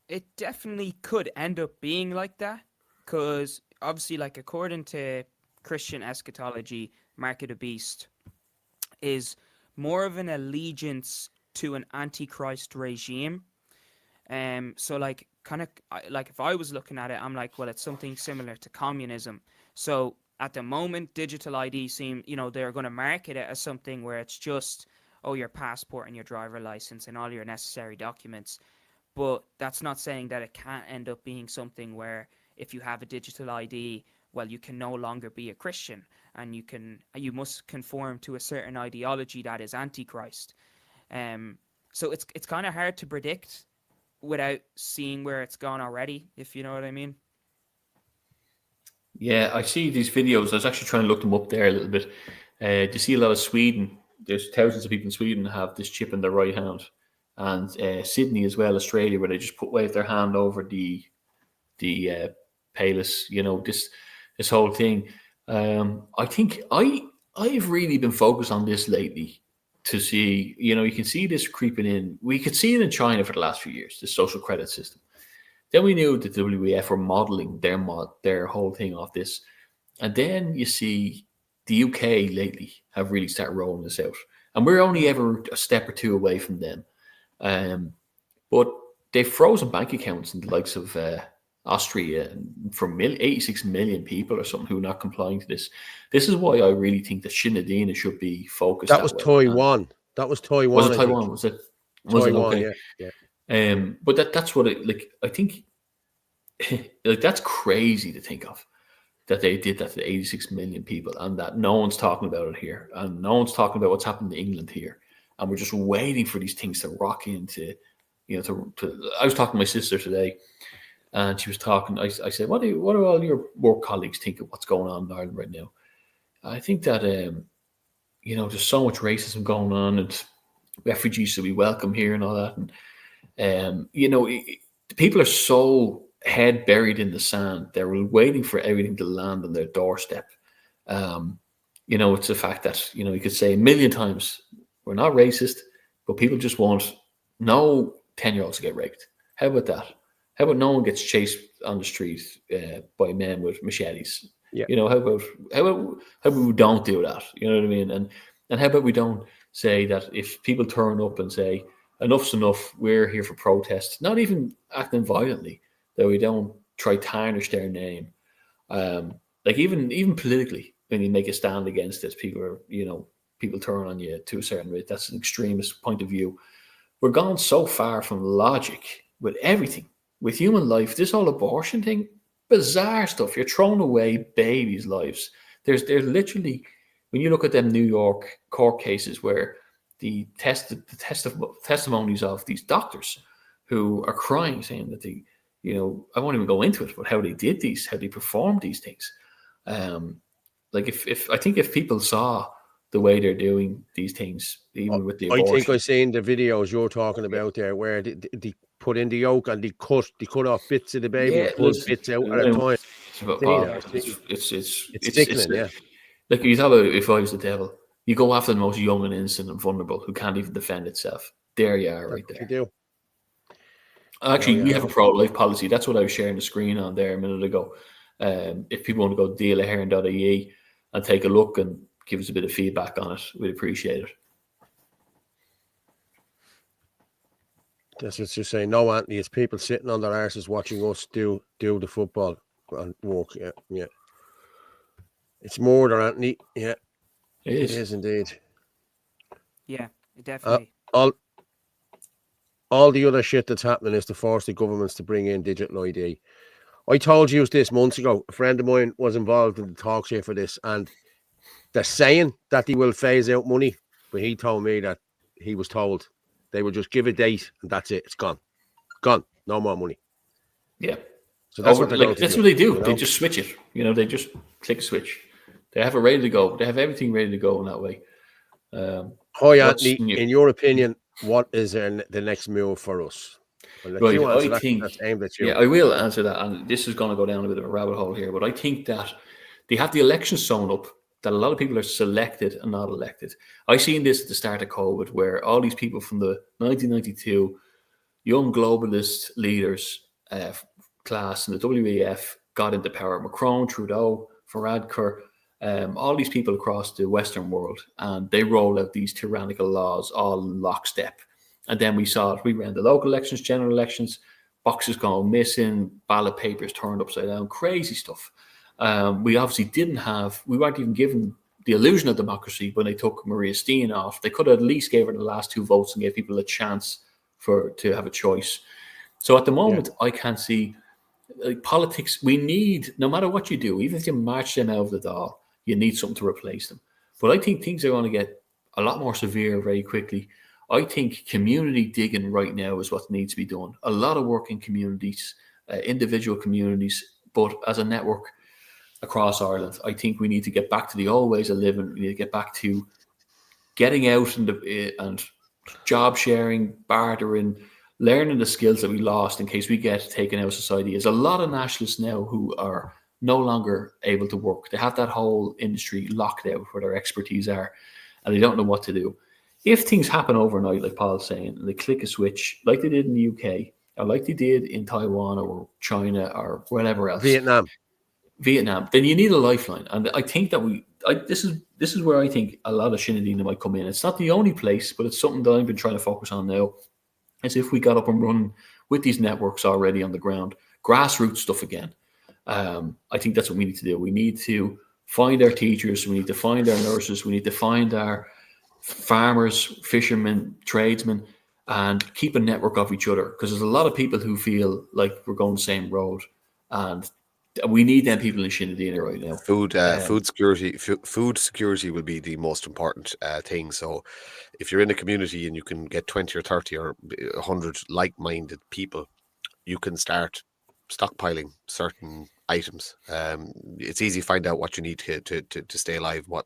It definitely could end up being like that, because obviously, like, according to Christian eschatology, Mark of the Beast is more of an allegiance to an antichrist regime. So like, kind of like, if I was looking at it, I'm like, well, it's something similar to communism. So at the moment, digital ID seem, they're going to market it as something where it's just, your passport and your driver license and all your necessary documents. But that's not saying that it can't end up being something where if you have a digital ID, well, you can no longer be a Christian, and you must conform to a certain ideology that is antichrist. So it's kind of hard to predict without seeing where it's gone already, if you know what I mean. Yeah, I see these videos. I was actually trying to look them up there a little bit. Do you see a lot of Sweden? There's thousands of people in Sweden who have this chip in their right hand. And Sydney as well, Australia, where they just wave their hand over the palus, this whole thing. I think I've really been focused on this lately to see, you can see this creeping in. We could see it in China for the last few years, the social credit system. Then we knew that the WEF were modeling their whole thing off this. And then you see the UK lately have really started rolling this out, and we're only ever a step or two away from them. But they've frozen bank accounts in the likes of Austria for 86 million people or something who are not complying to this. This is why I really think that Sinn Féin should be focused. That was Taiwan. That was Taiwan. Was it Taiwan? Was it? Taiwan, okay? Yeah. But that's what I think. Like, that's crazy to think of, that they did that to 86 million people, and that no one's talking about it here, and no one's talking about what's happened in England here, and we're just waiting for these things to rock into, I was talking to my sister today, and she was talking. I said, what do all your work colleagues think of what's going on in Ireland right now? I think that there's so much racism going on, and refugees should be welcome here and all that, and people are so head buried in the sand. They're waiting for everything to land on their doorstep. It's a fact that, you could say a million times, we're not racist, but people just want no 10-year-olds to get raped. How about that? How about no one gets chased on the street by men with machetes? Yeah. How about we don't do that? You know what I mean? And how about we don't say that if people turn up and say, enough's enough, we're here for protest, not even acting violently, that we don't try to tarnish their name. Even politically, when you make a stand against it, people turn on you to a certain rate. That's an extremist point of view. We're gone so far from logic with everything, with human life. This whole abortion thing, bizarre stuff. You're throwing away babies' lives. There's literally, when you look at them New York court cases where the testimonies of these doctors who are crying, saying that I won't even go into it, but how they did these, how they performed these things. If people saw the way they're doing these things, even with the abortion. I think I've seen the videos you're talking about there, where they put in the yolk and they cut off bits of the baby and pull bits out at a time. It's sickening, yeah. Like, you talk about, if I was the devil, you go after the most young and innocent and vulnerable who can't even defend itself. There you are, right there. You do. Actually, we have a pro-life policy. That's what I was sharing the screen on there a minute ago. If people want to go dealaheron.ie and take a look and give us a bit of feedback on it, we'd appreciate it. That's what you're saying. No, Anthony, it's people sitting on their arses watching us do the football and work. Yeah. It's murder, Anthony. Yeah. It is indeed. Yeah, definitely. All the other shit that's happening is to force the governments to bring in digital ID. I told you this months ago. A friend of mine was involved in the talks here for this, and they're saying that they will phase out money, but he told me that he was told they will just give a date and that's it. It's gone. No more money. Yeah. So that's what they're going to do. That's what they do. They just switch it. They just click a switch. They have it ready to go. They have everything ready to go in that way. Hi, Anthony. In your opinion, what is the next move for us? Right, I think that's aimed at you. Yeah, I will answer that, and this is going to go down a bit of a rabbit hole here. But I think that they have the election sewn up, that a lot of people are selected and not elected. I seen this at the start of COVID, where all these people from the 1992 young globalist leaders class in the WEF got into power. Macron, Trudeau, Varadkar, all these people across the Western world, and they rolled out these tyrannical laws all in lockstep. And then we saw it. We ran the local elections, general elections, boxes going missing, ballot papers turned upside down, crazy stuff. We obviously we weren't even given the illusion of democracy when they took Maria Steen off. They could have at least gave her the last 2 votes and gave people a chance to have a choice. So at the moment, I can't see politics. We need, no matter what you do, even if you march them out of the door, you need something to replace them. But I think things are going to get a lot more severe very quickly. I think community digging right now is what needs to be done. A lot of work in communities, individual communities, but as a network across Ireland. I think we need to get back to the old ways of living. We need to get back to getting out and job sharing, bartering, learning the skills that we lost in case we get taken out of society. There's a lot of nationalists now who are no longer able to work. They have that whole industry locked out where their expertise are, and they don't know what to do. If things happen overnight, like Paul's saying, and they click a switch, like they did in the UK, or like they did in Taiwan or China or wherever else. Vietnam, then you need a lifeline. And I think that this is where I think a lot of Sinn Féin might come in. It's not the only place, but it's something that I've been trying to focus on now. As if we got up and run with these networks already on the ground, grassroots stuff again. I think that's what we need to do. We need to find our teachers. We need to find our nurses. We need to find our farmers, fishermen, tradesmen, and keep a network of each other. Because there's a lot of people who feel like we're going the same road, and we need them people in Sinn Féin right now. Food security will be the most important thing. So, if you're in a community and you can get 20 or 30 or 100 like-minded people, you can start stockpiling certain items. It's easy to find out what you need to stay alive, what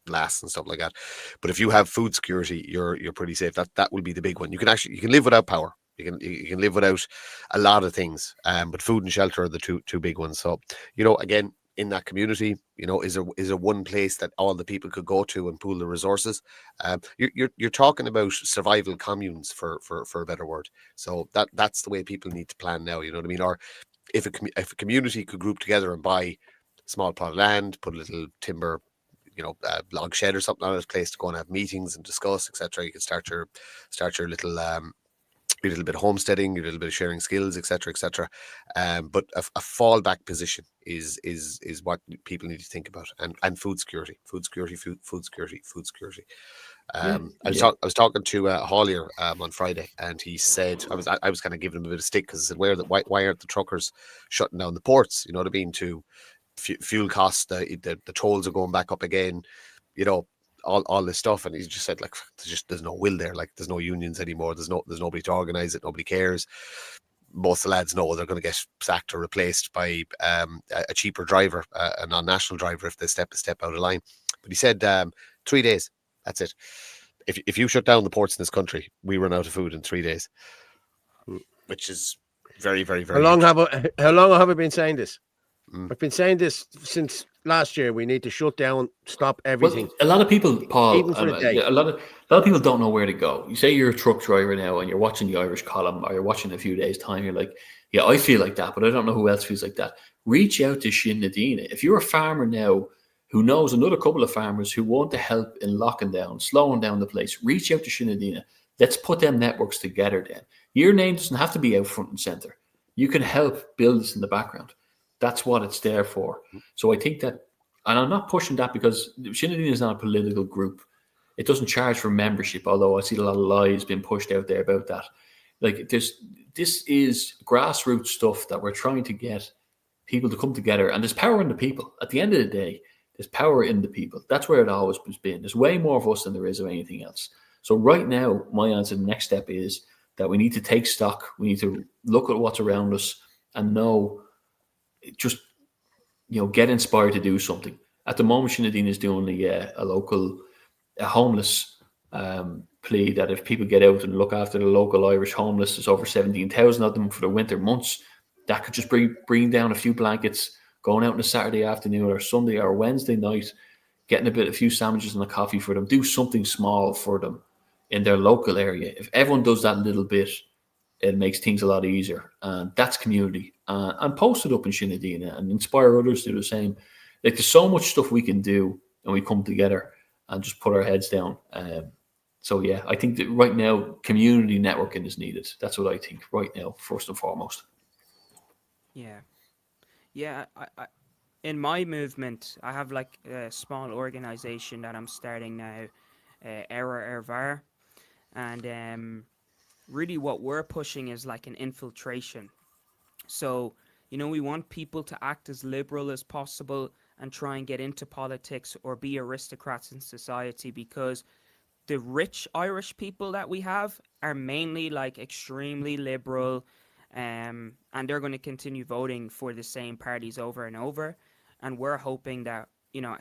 lasts and stuff like that. But if you have food security, you're pretty safe. That will be the big one. You can live without power. You can live without a lot of things. But food and shelter are the two big ones. So, again, in that community, is a one place that all the people could go to and pool the resources. You're talking about survival communes for a better word. So that's the way people need to plan now. You know what I mean? Or if a community could group together and buy a small plot of land, put a little timber, log shed or something on it, place to go and have meetings and discuss, etc. You can start your little a little bit of homesteading, a little bit of sharing skills, etc. But a fallback position is what people need to think about, and food security. I was talking to Haulier on Friday, and he said I was kind of giving him a bit of stick because I said, why aren't the truckers shutting down the ports? You know what I mean? To fuel costs, the tolls are going back up again. All this stuff, and he just said, like, there's no will there. Like, there's no unions anymore. There's nobody to organize it. Nobody cares. Most of the lads know they're going to get sacked or replaced by a cheaper driver, a non-national driver, if they step out of line. But he said 3 days. That's it. If you shut down the ports in this country, we run out of food in 3 days, which is very, very, very. How long have I been saying this? I've been saying this since last year. We need to shut down, stop everything. Well, a lot of people, Paul, even for a day. A lot of people don't know where to go. You say you're a truck driver now, and you're watching the Irish column, or you're watching a few days' time. You're like, yeah, I feel like that, but I don't know who else feels like that. Reach out to Sinn Féin. If you're a farmer now who knows another couple of farmers who want to help in locking down, slowing down the place, reach out to Sinn Féin. Let's put them networks together. Then your name doesn't have to be out front and center. You can help build this in the background. That's what it's there for. So I think that, and I'm not pushing that because Sinn Féin is not a political group. It doesn't charge for membership, although I see a lot of lies being pushed out there about that. Like, this is grassroots stuff that we're trying to get people to come together, and there's power in the people. At the end of the day, there's power in the people. That's where it always has been. There's way more of us than there is of anything else. So right now, my answer, the next step is that we need to take stock. We need to look at what's around us and know, just, get inspired to do something. At the moment, Sinn Féin is doing a local homeless plea that if people get out and look after the local Irish homeless, there's over 17,000 of them for the winter months. That could just bring down a few blankets, going out on a Saturday afternoon or Sunday or Wednesday night, getting a few sandwiches and a coffee for them. Do something small for them in their local area. If everyone does that little bit, it makes things a lot easier. And that's community. And post it up in Sinn Féin and inspire others to do the same. Like, there's so much stuff we can do, and we come together and just put our heads down. So yeah, I think that right now, community networking is needed. That's what I think right now, first and foremost. Yeah. I in my movement, I have like a small organization that I'm starting now, Ervar, and really what we're pushing is like an infiltration. So, we want people to act as liberal as possible and try and get into politics or be aristocrats in society, because the rich Irish people that we have are mainly like extremely liberal, and they're going to continue voting for the same parties over and over. And we're hoping that,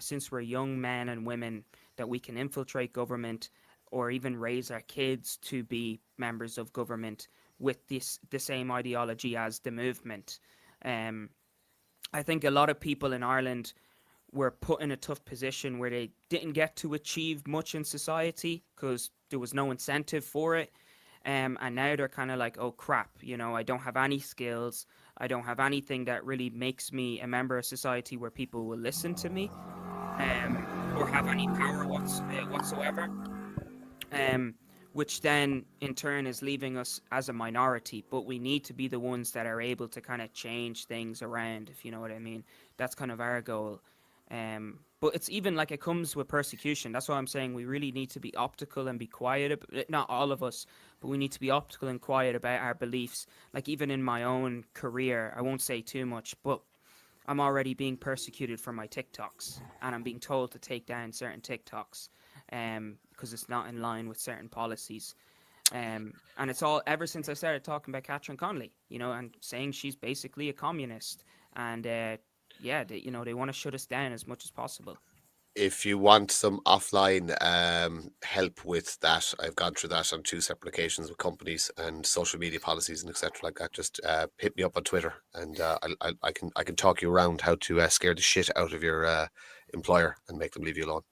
since we're young men and women, that we can infiltrate government or even raise our kids to be members of government with the same ideology as the movement. I think a lot of people in Ireland were put in a tough position where they didn't get to achieve much in society because there was no incentive for it. And now they're kind of like, oh crap, I don't have any skills. I don't have anything that really makes me a member of society where people will listen to me. or have any power whatsoever. Which then in turn is leaving us as a minority, but we need to be the ones that are able to kind of change things around, if you know what I mean. That's kind of our goal. But it's even like it comes with persecution. That's why I'm saying we really need to be optical and be quiet. Not all of us, but we need to be optical and quiet about our beliefs. Like even in my own career, I won't say too much, but I'm already being persecuted for my TikToks, and I'm being told to take down certain TikToks because it's not in line with certain policies. And it's all ever since I started talking about Catherine Connolly, and saying she's basically a communist. And they want to shut us down as much as possible. If you want some offline help with that, I've gone through that on 2 separate occasions with companies and social media policies and etc. like that. Just hit me up on Twitter, and I can talk you around how to scare the shit out of your employer and make them leave you alone.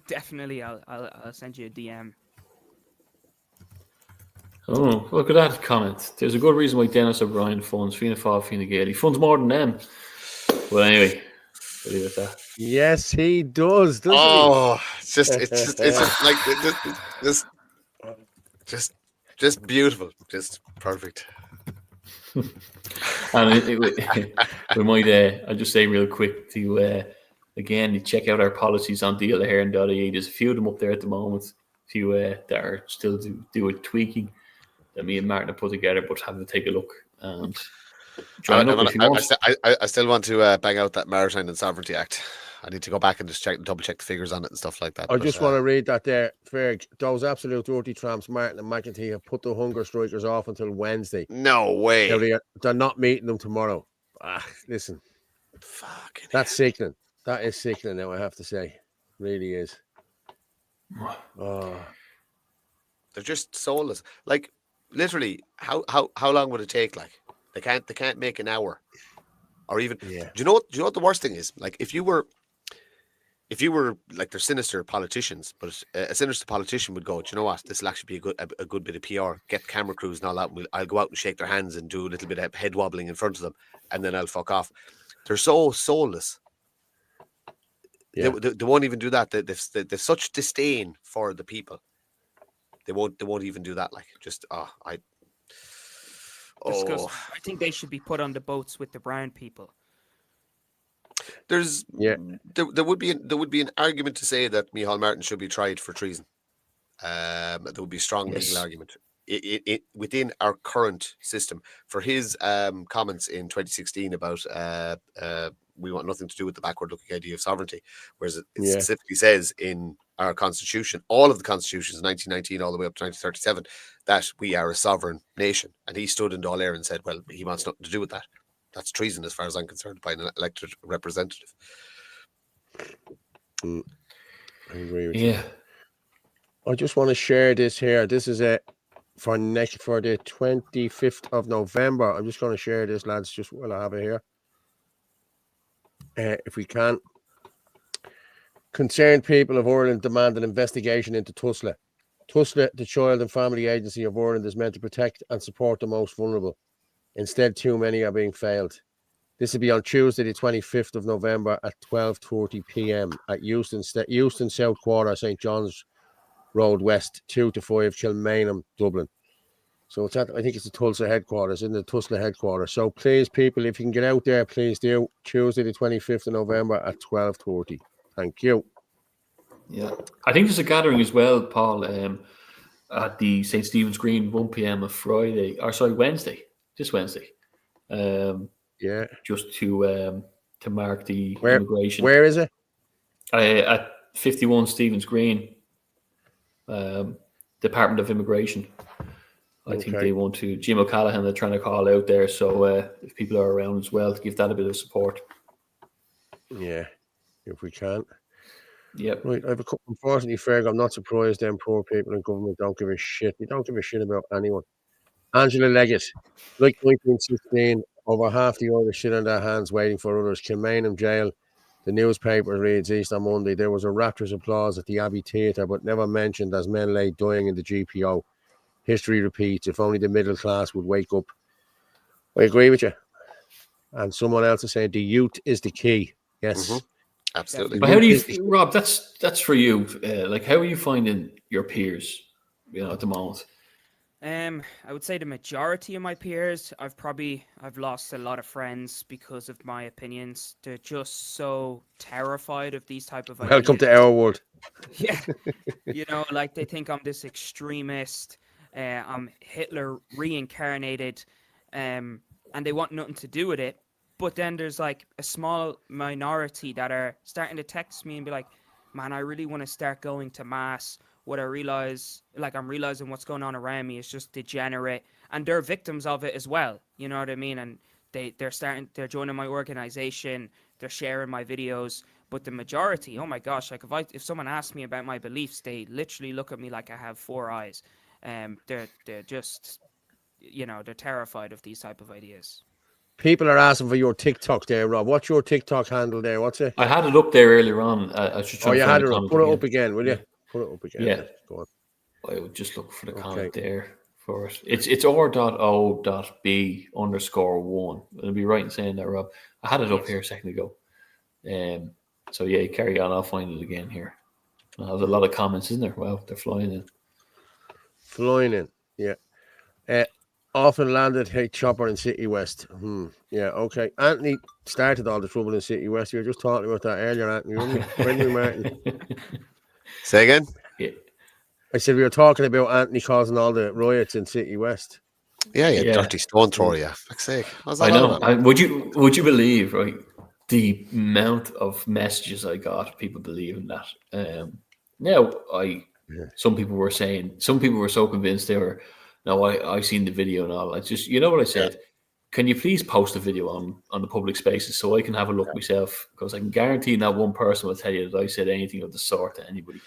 Definitely, I'll send you a DM. Oh, look at that comment. There's a good reason why Dennis O'Brien funds Fianna Fáil, Fine Gael. He funds more than them. Well, anyway, we'll leave it at that. Yes, he does, doesn't he? Oh, it's just like just beautiful, just perfect. And we might, I'll just say real quick to again, check out our policies on dealaheron.ie. There's a few of them up there at the moment. A few that are still doing tweaking that me and Martin have put together, but have to take a look and join up if you want. I still want to bang out that Maritime and Sovereignty Act. I need to go back and just double check the figures on it and stuff like that. I just want to read that there, Ferg. Those absolute dirty tramps, Martin and McEntee, have put the hunger strikers off until Wednesday. No way. They're not meeting them tomorrow. Listen. Fucking that's sickening. That is sickening now, I have to say. Really is. Oh. They're just soulless. Like, literally, how long would it take? Like, they can't make an hour. Or even, do you know what the worst thing is? Like, if you were like, they're sinister politicians, but a sinister politician would go, do you know what? This will actually be a good bit of PR. Get camera crews and all that. I'll go out and shake their hands and do a little bit of head wobbling in front of them, and then I'll fuck off. They're so soulless. Yeah. They won't even do that. They've such disdain for the people. They won't even do that. Like, just Disgusting. I think they should be put on the boats with the brown people. There would be an argument to say that Micheál Martin should be tried for treason. There would be a strong legal argument within our current system for his comments in 2016 about we want nothing to do with the backward-looking idea of sovereignty, whereas it specifically says in our constitution, all of the constitutions, 1919 all the way up to 1937, that we are a sovereign nation. And he stood in Dáil Éireann and said, well, he wants nothing to do with that. That's treason as far as I'm concerned by an elected representative. I agree with you. I just want to share this here. This is for the 25th of November. I'm just going to share this, lads, just while I have it here. If we can. Concerned people of Ireland demand an investigation into TUSLA. TUSLA, the Child and Family Agency of Ireland, is meant to protect and support the most vulnerable. Instead, too many are being failed. This will be on Tuesday, the 25th of November at 12:30 p.m. at Euston South Quarter, St. John's Road West, 2 to 5, Kilmainham, Dublin. So it's I think it's the Tulsa headquarters, in the TUSLA headquarters. So please, people, if you can get out there, please do. Tuesday, the 25th of November at 12:30. Thank you. Yeah. I think there's a gathering as well, Paul, at the St. Stephen's Green, 1 p.m. of Wednesday. This Wednesday. Just to mark the immigration. Where is it? At 51 Stephen's Green, Department of Immigration. I think they want to. Jim O'Callaghan, they're trying to call out there. So if people are around as well, to give that a bit of support. Yeah, if we can. Yeah. Right, I have a couple. Unfortunately, Ferg, I'm not surprised them poor people in government don't give a shit. They don't give a shit about anyone. Angela Leggett, like 1916, over half the Irish sit on their hands waiting for others. Kilmainham jail. The newspaper reads Easter Monday. There was a rapturous applause at the Abbey Theatre, but never mentioned as men lay dying in the GPO. History repeats. If only the middle class would wake up. I agree with you. And someone else is saying the youth is the key. Yes. Absolutely. But how do you, Rob? That's for you. Like, how are you finding your peers? At the moment. I would say the majority of my peers, I've lost a lot of friends because of my opinions. They're just so terrified of these type of ideas. Welcome to our world. Yeah, like they think I'm this extremist. I'm Hitler reincarnated, and they want nothing to do with it. But then there's like a small minority that are starting to text me and be like, "Man, I really want to start going to mass." What I'm realizing what's going on around me is just degenerate, and they're victims of it as well. You know what I mean? And they're joining my organization, they're sharing my videos. But the majority, oh my gosh, like if someone asks me about my beliefs, they literally look at me like I have 4 eyes. They're just, they're terrified of these type of ideas. People are asking for your TikTok there, Rob. What's your TikTok handle there? What's it? I had it up there earlier on. I should try. You had it up. Put it up again, will you? Put it up again. Yeah. Go on. I would just look for the comment there for it. It's r.o.b_1. It'll be right in saying that, Rob. I had it up here a second ago. So yeah, carry on. I'll find it again here. There's a lot of comments, isn't there? Wow, they're flying in. Yeah. Often landed hate chopper in City West. Yeah, okay. Anthony started all the trouble in City West. You were just talking about that earlier, Anthony. When Martin. Say again? Yeah. I said we were talking about Anthony causing all the riots in City West. Yeah, dirty stone thrower, yeah. Fuck's sake. I know. Would you believe, right, the amount of messages I got, people believing that. Some people were so convinced they were. Now I seen the video and all. I just, you know what I said? Yeah. Can you please post a video on the public spaces so I can have a look myself? Because I can guarantee not one person will tell you that I said anything of the sort to anybody.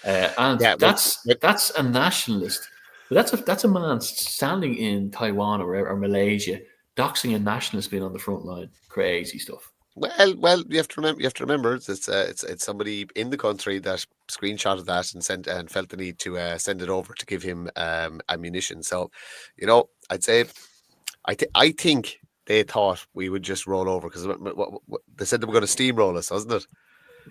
That's a nationalist. But that's a man standing in Taiwan or Malaysia, doxing a nationalist being on the front line. Crazy stuff. Well, you have to remember it's somebody in the country that screenshotted that and felt the need to send it over to give him ammunition. So, I'd say I think they thought we would just roll over because they said they were going to steamroll us, wasn't it?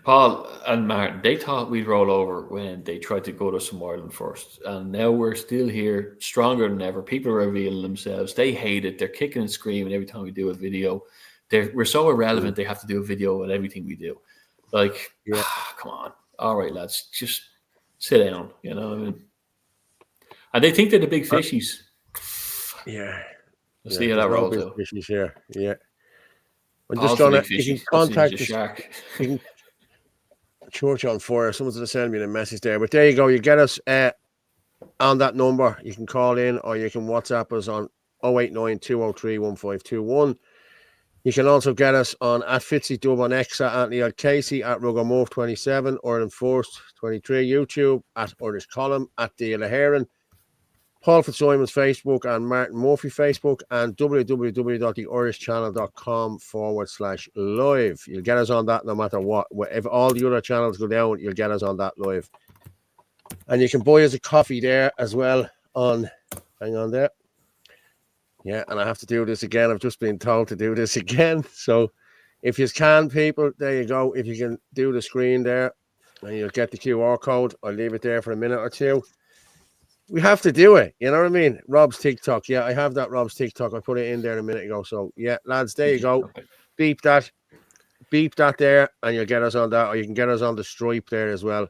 Paul and Martin, they thought we'd roll over when they tried to go to some Ireland first. And now we're still here, stronger than ever. People are revealing themselves. They hate it. They're kicking and screaming every time we do a video. We're so irrelevant, they have to do a video on everything we do. Like, come on. All right, lads, just sit down, you know what I mean? And they think they're the big fishies. Yeah. Let's see how that rolls out. Fishies here. Yeah. I'm just trying to, you can contact the shark. Church on Fire. Someone's going to send me the message there. But there you go. You get us on that number. You can call in or you can WhatsApp us on 089 203 1521. You can also get us on at FitzyDub on X, at Anthony Casey, at Rugamorph27, Ireland Force 23, YouTube, at Irish Column, at Dale Heron, Paul Fitzsimon's Facebook and Martin Murphy Facebook, and www.irishchannel.com/live. You'll get us on that no matter what. If all the other channels go down, you'll get us on that live. And you can buy us a coffee there as well on, hang on there. Yeah, and I have to do this again. I've just been told to do this again. So if you can, people, there you go. If you can do the screen there and you'll get the QR code, I'll leave it there for a minute or two. We have to do it. You know what I mean? Rob's TikTok. Yeah, I have that Rob's TikTok. I put it in there a minute ago. So, yeah, lads, there you go. Beep that there, and you'll get us on that. Or you can get us on the Stripe there as well.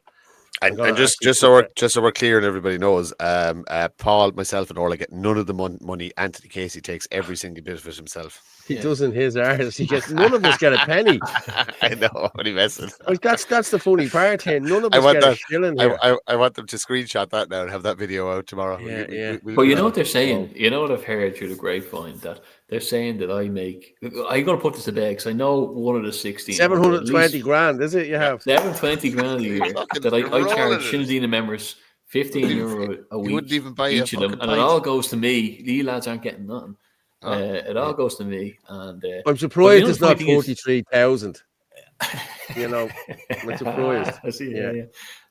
And just so we're clear and everybody knows, Paul, myself, and Orla get none of the money. Anthony Casey takes every single bit of it himself. He doesn't his artist. He gets none of us get a penny. I know what he messes. Like that's the funny part here. None of us get a shilling here. I want them to screenshot that now and have that video out tomorrow. Yeah. But you know what they're saying? You know what I've heard through the grapevine, that they're saying that I'm going to put this to bed because I know one of the 16 720 grand, is it? You have 720 grand a year that I charge Shinadina members €15 a week. You wouldn't even buy each of them, and it all goes to me. These lads aren't getting nothing. It all goes to me, and I'm surprised it's not 43,000. You know, I'm surprised. I see. Yeah.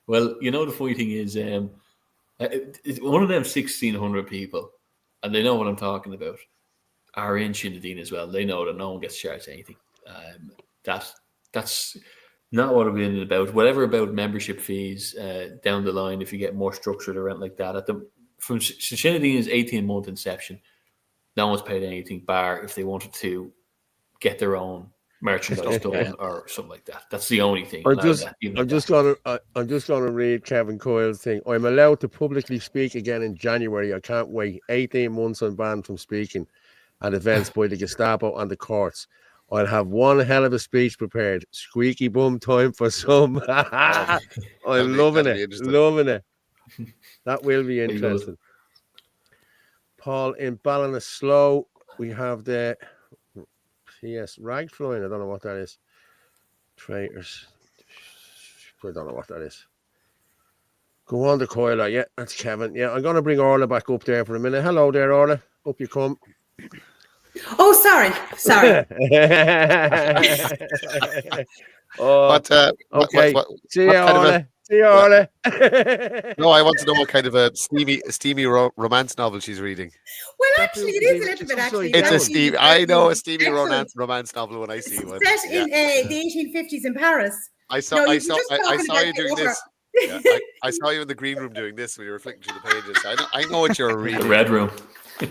Well, you know, the funny thing is, it's one of them 1,600 people, and they know what I'm talking about, are in Shinadine as well. They know that no one gets charged anything. That's Not what I've been about. Whatever about membership fees down the line, if you get more structured or anything like that. From Sinn Féin's 18-month inception, no one's paid anything bar if they wanted to get their own merchandise done or something like that. That's the only thing. I'm just gonna read Kevin Coyle's thing. I'm allowed to publicly speak again in January. I can't wait. 18 months I'm banned from speaking at events by the Gestapo and the courts. I'll have one hell of a speech prepared. Squeaky bum time for some. I'm loving it. Loving it. That will be interesting. Paul, in Ballinasloe, we have the rag flying. I don't know what that is. Traitors. I don't know what that is. Go on the Coiler. Yeah, that's Kevin. Yeah, I'm going to bring Orla back up there for a minute. Hello there, Orla. Up you come. Oh, sorry. Okay. See you, Orla. See you, Orla. No, I want to know what kind of a steamy romance novel she's reading. Well, actually, it is a little bit. Actually, it's a steamy. I know a steamy romance novel when I see one. Set in the 1850s in Paris. I saw you doing this. Yeah, I saw you in the green room doing this when you were flicking through the pages. I know what you're reading. The red room. You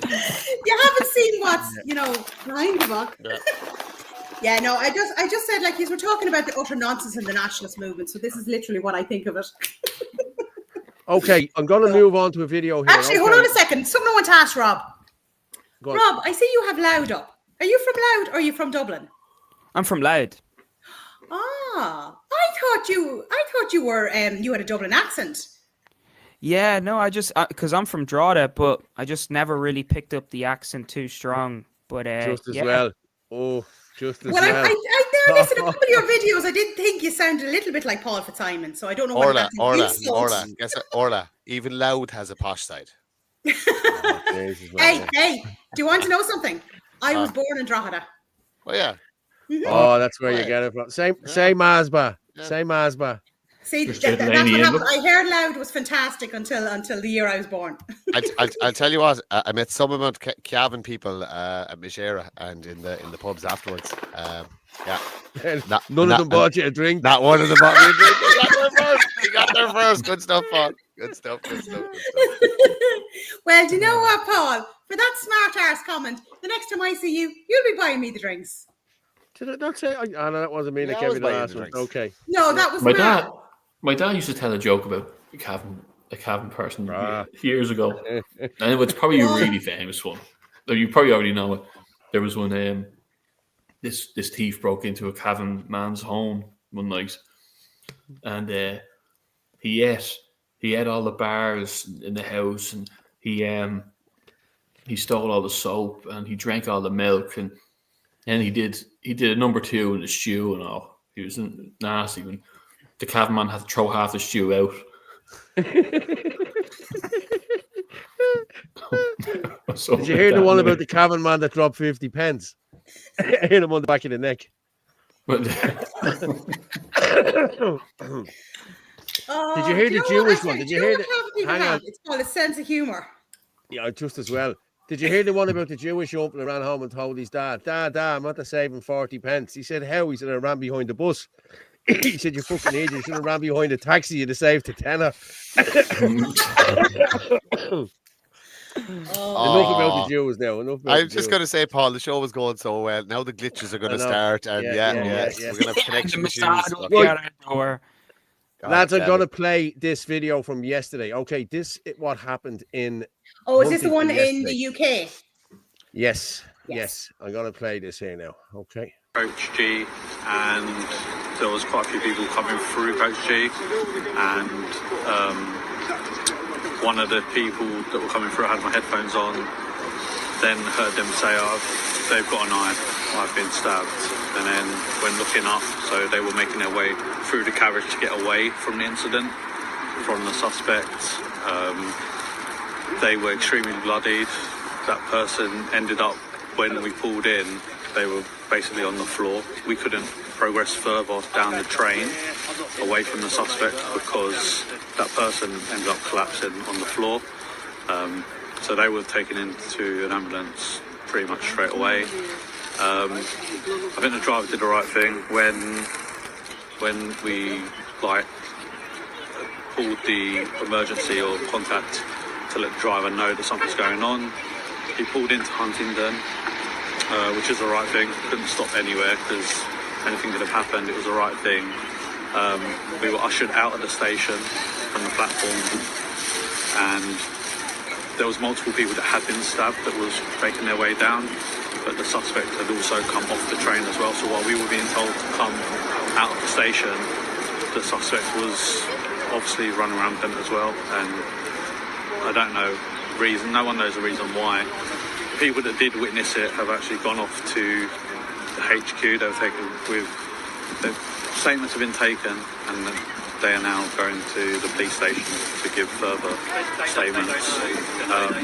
haven't seen what's behind the book. Yeah, no, I just said, like, we're talking about the utter nonsense in the nationalist movement, so this is literally what I think of it. Okay, I'm going to move on to a video here. Actually, hold on a second. Something I want to ask Rob. Rob, I see you have Loud up. Are you from Loud or are you from Dublin? I'm from Loud. Ah, I thought you were you had a Dublin accent. Yeah, no, I just because I'm from Drogheda, but I just never really picked up the accent too strong. But just as well. Oh, just as well. Well, I listened to a couple of your videos. I did think you sounded a little bit like Paul Fitzsimon, so I don't know. Orla. Even Loud has a posh side. Hey, do you want to know something? I was born in Drogheda. Oh yeah. Mm-hmm. Oh, that's where you get it from. Say Masba. Say Masba. See, that's what happened. I heard Loud was fantastic until the year I was born. I'll tell you what. I met some amount of Cavan people at Mishera and in the pubs afterwards. None of them bought you a drink. Not one of them bought me a drink. He got there first. Good stuff, Paul. Good stuff. Well, do you know what, Paul? For that smart arse comment, the next time I see you, you'll be buying me the drinks. Did I not say? No, that wasn't me. That gave me the last one. Okay. No, that was my dad used to tell a joke about a Cavan person years ago, and it's probably a really famous one. You probably already know it. There was one. This thief broke into a Cavan man's home one night, and he ate all the bars in the house, and he stole all the soap, and he drank all the milk, and he did a number 2 in the stew and all. He was nasty. When the Cavan man had to throw half the stew out. Did you hear the one about the Cavan man that dropped 50 pence? Hit him on the back of the neck. Did you hear the Jewish one? Did you hear hang on. It's called a sense of humour. Yeah, just as well. Did you hear the one about the Jewish uncle who ran home and told his dad, Dad, I'm not saving 40 pence. He said, how? He said, I ran behind the bus. He said, you fucking idiot. You should have ran behind a taxi. You'd have saved a tenner. Enough about the Jews now. I'm just going to say, Paul, the show was going so well. Now the glitches are going to start. And we're going to have connection issues. Lads, I'm going to play this video from yesterday. Okay, this is what happened in... Oh, is this the one in the UK? Yes. I'm going to play this here now. Okay. Coach G, and there was quite a few people coming through Coach G, and one of the people that were coming through, I had my headphones on, then heard them say, they've got a knife, I've been stabbed. And then when looking up, so they were making their way through the carriage to get away from the incident, from the suspects. They were extremely bloodied. That person ended up, when we pulled in, they were basically on the floor. We couldn't progress further down the train away from the suspect because that person ended up collapsing on the floor. So they were taken into an ambulance pretty much straight away. I think the driver did the right thing when when we called the emergency or contact to let the driver know that something's going on. He pulled into Huntingdon, which is the right thing. Couldn't stop anywhere because anything could have happened. It was the right thing. We were ushered out of the station from the platform, and there was multiple people that had been stabbed that was making their way down, but the suspect had also come off the train as well. So while we were being told to come out of the station, the suspect was obviously running rampant as well, and I don't know reason. No one knows the reason why. People that did witness it have actually gone off to the HQ. Statements have been taken, and they are now going to the police station to give further statements.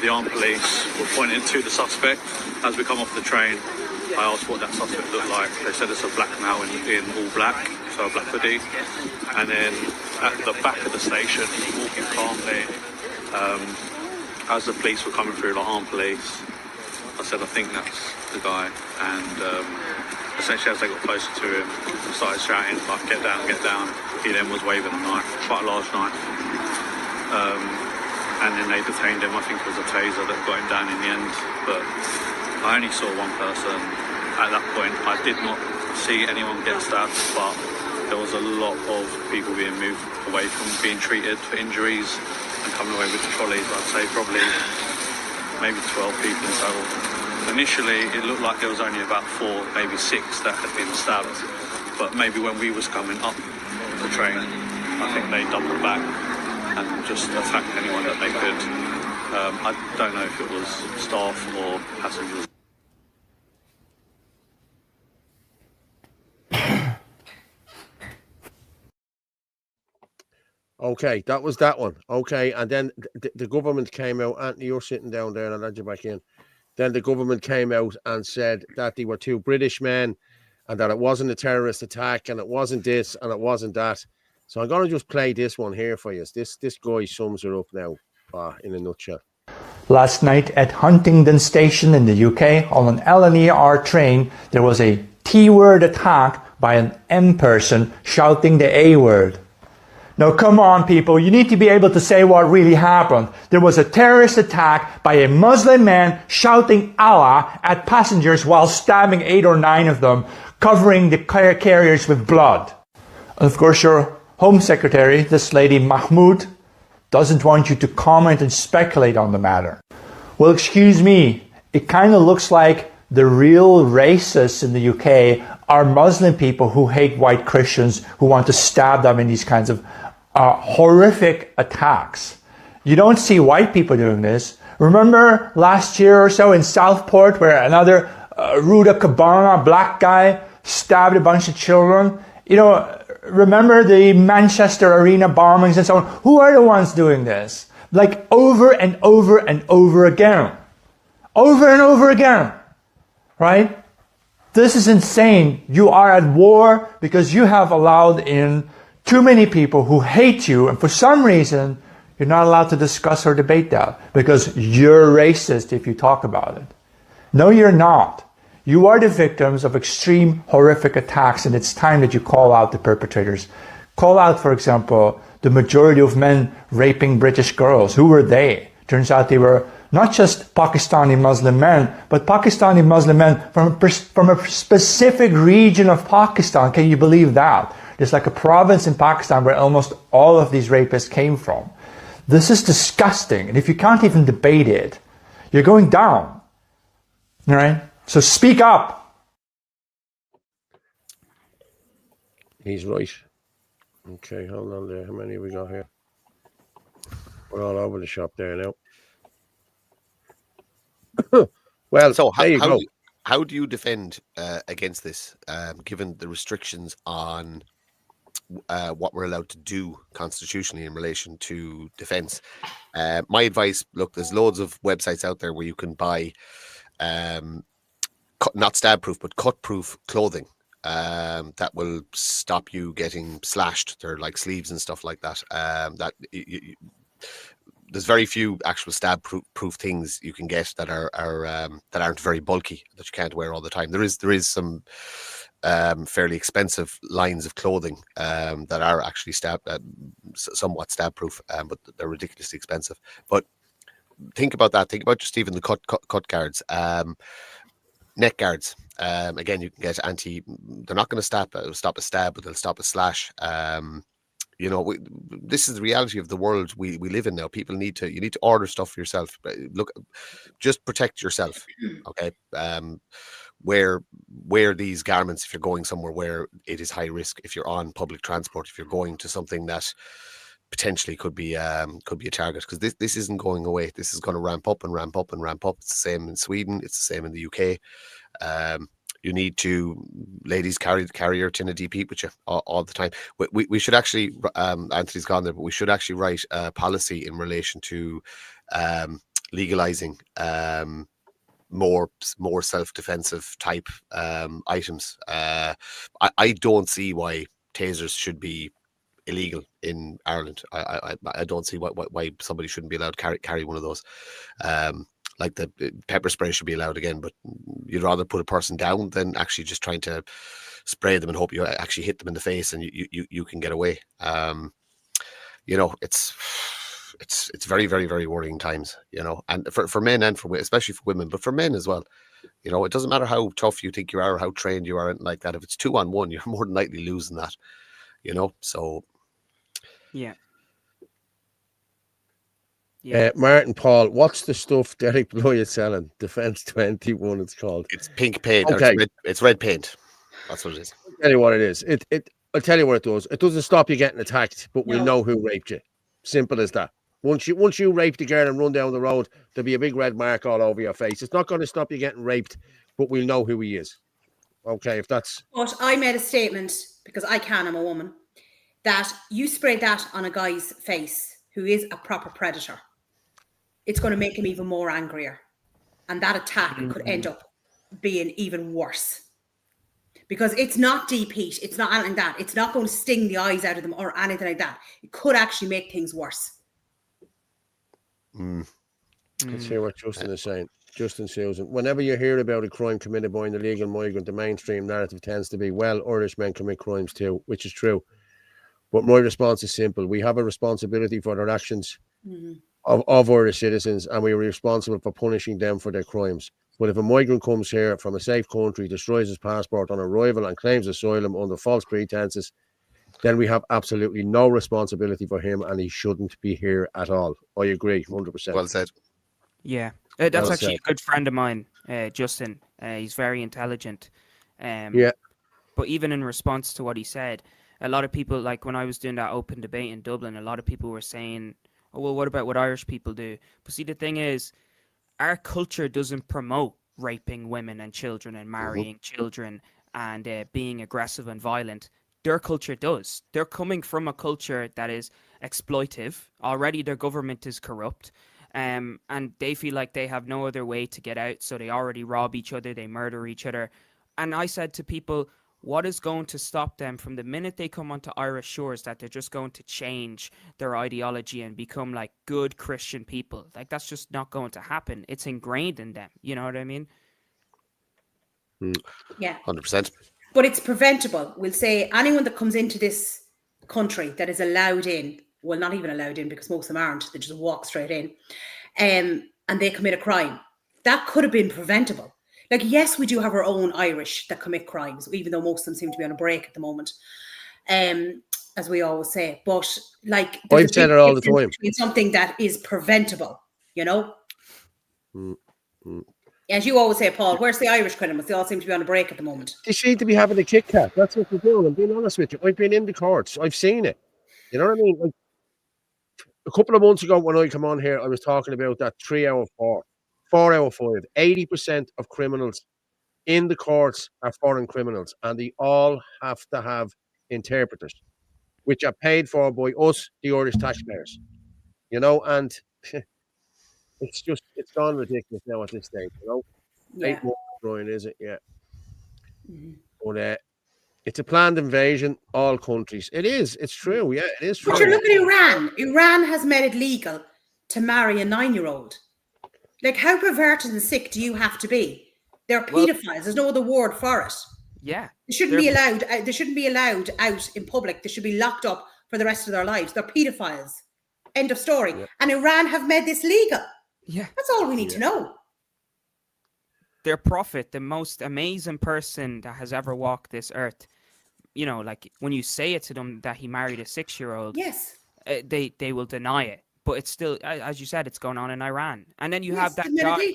The armed police were pointing to the suspect as we come off the train. I asked what that suspect looked like. They said it's a black male in all black, so a black hoodie. And then at the back of the station, walking calmly, as the police were coming through, like armed police, I said, I think that's the guy. And essentially, as they got closer to him, started shouting, like, get down, get down. He then was waving a knife, quite a large knife. And then they detained him. I think it was a taser that got him down in the end. But I only saw one person at that point. I did not see anyone get stabbed, but there was a lot of people being moved away from being treated for injuries and coming away with the trolleys. I'd say probably maybe 12 people in total. Initially, it looked like there was only about 4, maybe 6 that had been stabbed. But maybe when we was coming up the train, I think they doubled back and just attacked anyone that they could. I don't know if it was staff or passengers. Okay, that was that one. Okay, and then the government came out. Anthony, you're sitting down there, and I'll let you back in. Then the government came out and said that they were 2 British men and that it wasn't a terrorist attack and it wasn't this and it wasn't that. So I'm going to just play this one here for you. This guy sums it up now in a nutshell. Last night at Huntingdon Station in the UK on an LNER train, there was a T-word attack by an M person shouting the A word. Now, come on, people. You need to be able to say what really happened. There was a terrorist attack by a Muslim man shouting Allah at passengers while stabbing 8 or 9 of them, covering the carriers with blood. And of course, your Home Secretary, this lady Mahmoud, doesn't want you to comment and speculate on the matter. Well, excuse me. It kind of looks like the real racists in the UK are Muslim people who hate white Christians, who want to stab them in these kinds of horrific attacks. You don't see white people doing this. Remember last year or so in Southport where another Ruda Cabana, black guy, stabbed a bunch of children? You know, remember the Manchester Arena bombings and so on? Who are the ones doing this? Like over and over and over again. Over and over again. Right? This is insane. You are at war because you have allowed in too many people who hate you, and for some reason, you're not allowed to discuss or debate that because you're racist if you talk about it. No, you're not. You are the victims of extreme, horrific attacks, and it's time that you call out the perpetrators. Call out, for example, the majority of men raping British girls. Who were they? Turns out they were not just Pakistani Muslim men, but Pakistani Muslim men from a specific region of Pakistan. Can you believe that? There's like a province in Pakistan where almost all of these rapists came from. This is disgusting. And if you can't even debate it, you're going down. All right? So speak up. He's right. Okay, hold on there. How many have we got here? We're all over the shop there now. Well, so there you go. How do you defend against this, given the restrictions on what we're allowed to do constitutionally in relation to defense? My advice, look, there's loads of websites out there where you can buy not stab-proof, but cut-proof clothing that will stop you getting slashed. They're like sleeves and stuff like that. There's very few actual stab-proof things you can get that aren't very bulky, that you can't wear all the time. There is some fairly expensive lines of clothing that are actually somewhat stab proof, but they're ridiculously expensive. But think about that. Think about just even the cut guards, neck guards. Again, you can get they're not going to stop a stab, but they'll stop a slash. This is the reality of the world we live in now. You need to order stuff for yourself. Look, just protect yourself. Okay. Wear these garments if you're going somewhere where it is high risk. If you're on public transport, if you're going to something that potentially could be a target, because this isn't going away. This is going to ramp up and ramp up and ramp up. It's the same in Sweden. It's the same in the UK. You need to, ladies, carry your tin of deep heat with you all the time. We should actually, Anthony's gone there, but we should actually write a policy in relation to legalizing more self-defensive type items. I don't see why tasers should be illegal in Ireland. I don't see why somebody shouldn't be allowed to carry one of those. Like the pepper spray should be allowed again, but you'd rather put a person down than actually just trying to spray them and hope you actually hit them in the face and you can get away. It's very, very, very worrying times, and for men and for especially for women, but for men as well. It doesn't matter how tough you think you are or how trained you are, and like that. If it's 2-on-1, you're more than likely losing that. So yeah. Martin Paul, what's the stuff Derek Bly is selling? Defense 21, it's called. It's pink paint. Okay. It's red paint. That's what it is. I'll tell you what it is. I'll tell you what it does. It doesn't stop you getting attacked, but we know who raped you. Simple as that. Once you rape the girl and run down the road, there'll be a big red mark all over your face. It's not going to stop you getting raped, but we'll know who he is. Okay, if that's... But I made a statement, because I'm a woman, that you spray that on a guy's face who is a proper predator, it's going to make him even more angrier. And that attack could end up being even worse. Because it's not deep heat. It's not anything like that. It's not going to sting the eyes out of them or anything like that. It could actually make things worse. Let's hear what Justin is saying. Justin Susan, whenever you hear about a crime committed by an illegal migrant, the mainstream narrative tends to be, well, Irish men commit crimes too, which is true. But my response is simple. We have a responsibility for their actions of Irish citizens, and we are responsible for punishing them for their crimes. But if a migrant comes here from a safe country, destroys his passport on arrival and claims asylum under false pretenses, then we have absolutely no responsibility for him, and he shouldn't be here at all. I agree, 100%. Well said. Yeah, that's actually a good friend of mine, Justin. He's very intelligent. Yeah. But even in response to what he said, a lot of people, like when I was doing that open debate in Dublin, a lot of people were saying, oh, well, what about what Irish people do? But see, the thing is, our culture doesn't promote raping women and children and marrying children and being aggressive and violent. Their culture does. They're coming from a culture that is exploitive. Already their government is corrupt. And they feel like they have no other way to get out. So they already rob each other. They murder each other. And I said to people, what is going to stop them from the minute they come onto Irish shores that they're just going to change their ideology and become like good Christian people? Like, that's just not going to happen. It's ingrained in them. You know what I mean? Yeah. 100%. But it's preventable. We'll say anyone that comes into this country that is allowed in, well, not even allowed in because most of them aren't, they just walk straight in, and they commit a crime. That could have been preventable. Like, yes, we do have our own Irish that commit crimes, even though most of them seem to be on a break at the moment, as we always say. But, like, I've said it all the time. It's something that is preventable, As you always say, Paul, where's the Irish criminals? They all seem to be on a break at the moment. They seem to be having a Kit Kat. That's what they're doing. I'm being honest with you. I've been in the courts. I've seen it. You know what I mean? Like, a couple of months ago when I come on here, I was talking about that 3 hour 4 hour 5. 80% of criminals in the courts are foreign criminals, and they all have to have interpreters, which are paid for by us, the Irish taxpayers. And it's gone ridiculous now at this stage, Yeah. 8 months, Brian, is it? Yeah. But it's a planned invasion, all countries. It is. It's true. Yeah, it is true. But you're looking at Iran. Iran has made it legal to marry a 9-year-old. Like, how perverted and sick do you have to be? They're pedophiles. There's no other word for it. Yeah. They shouldn't be allowed. They shouldn't be allowed out in public. They should be locked up for the rest of their lives. They're paedophiles. End of story. Yeah. And Iran have made this legal. Yeah. That's all we need to know. Their prophet, the most amazing person that has ever walked this earth, you know, like when you say it to them that he married a 6-year-old, yes, they will deny it. But it's still, as you said, it's going on in Iran. And then you have that guy.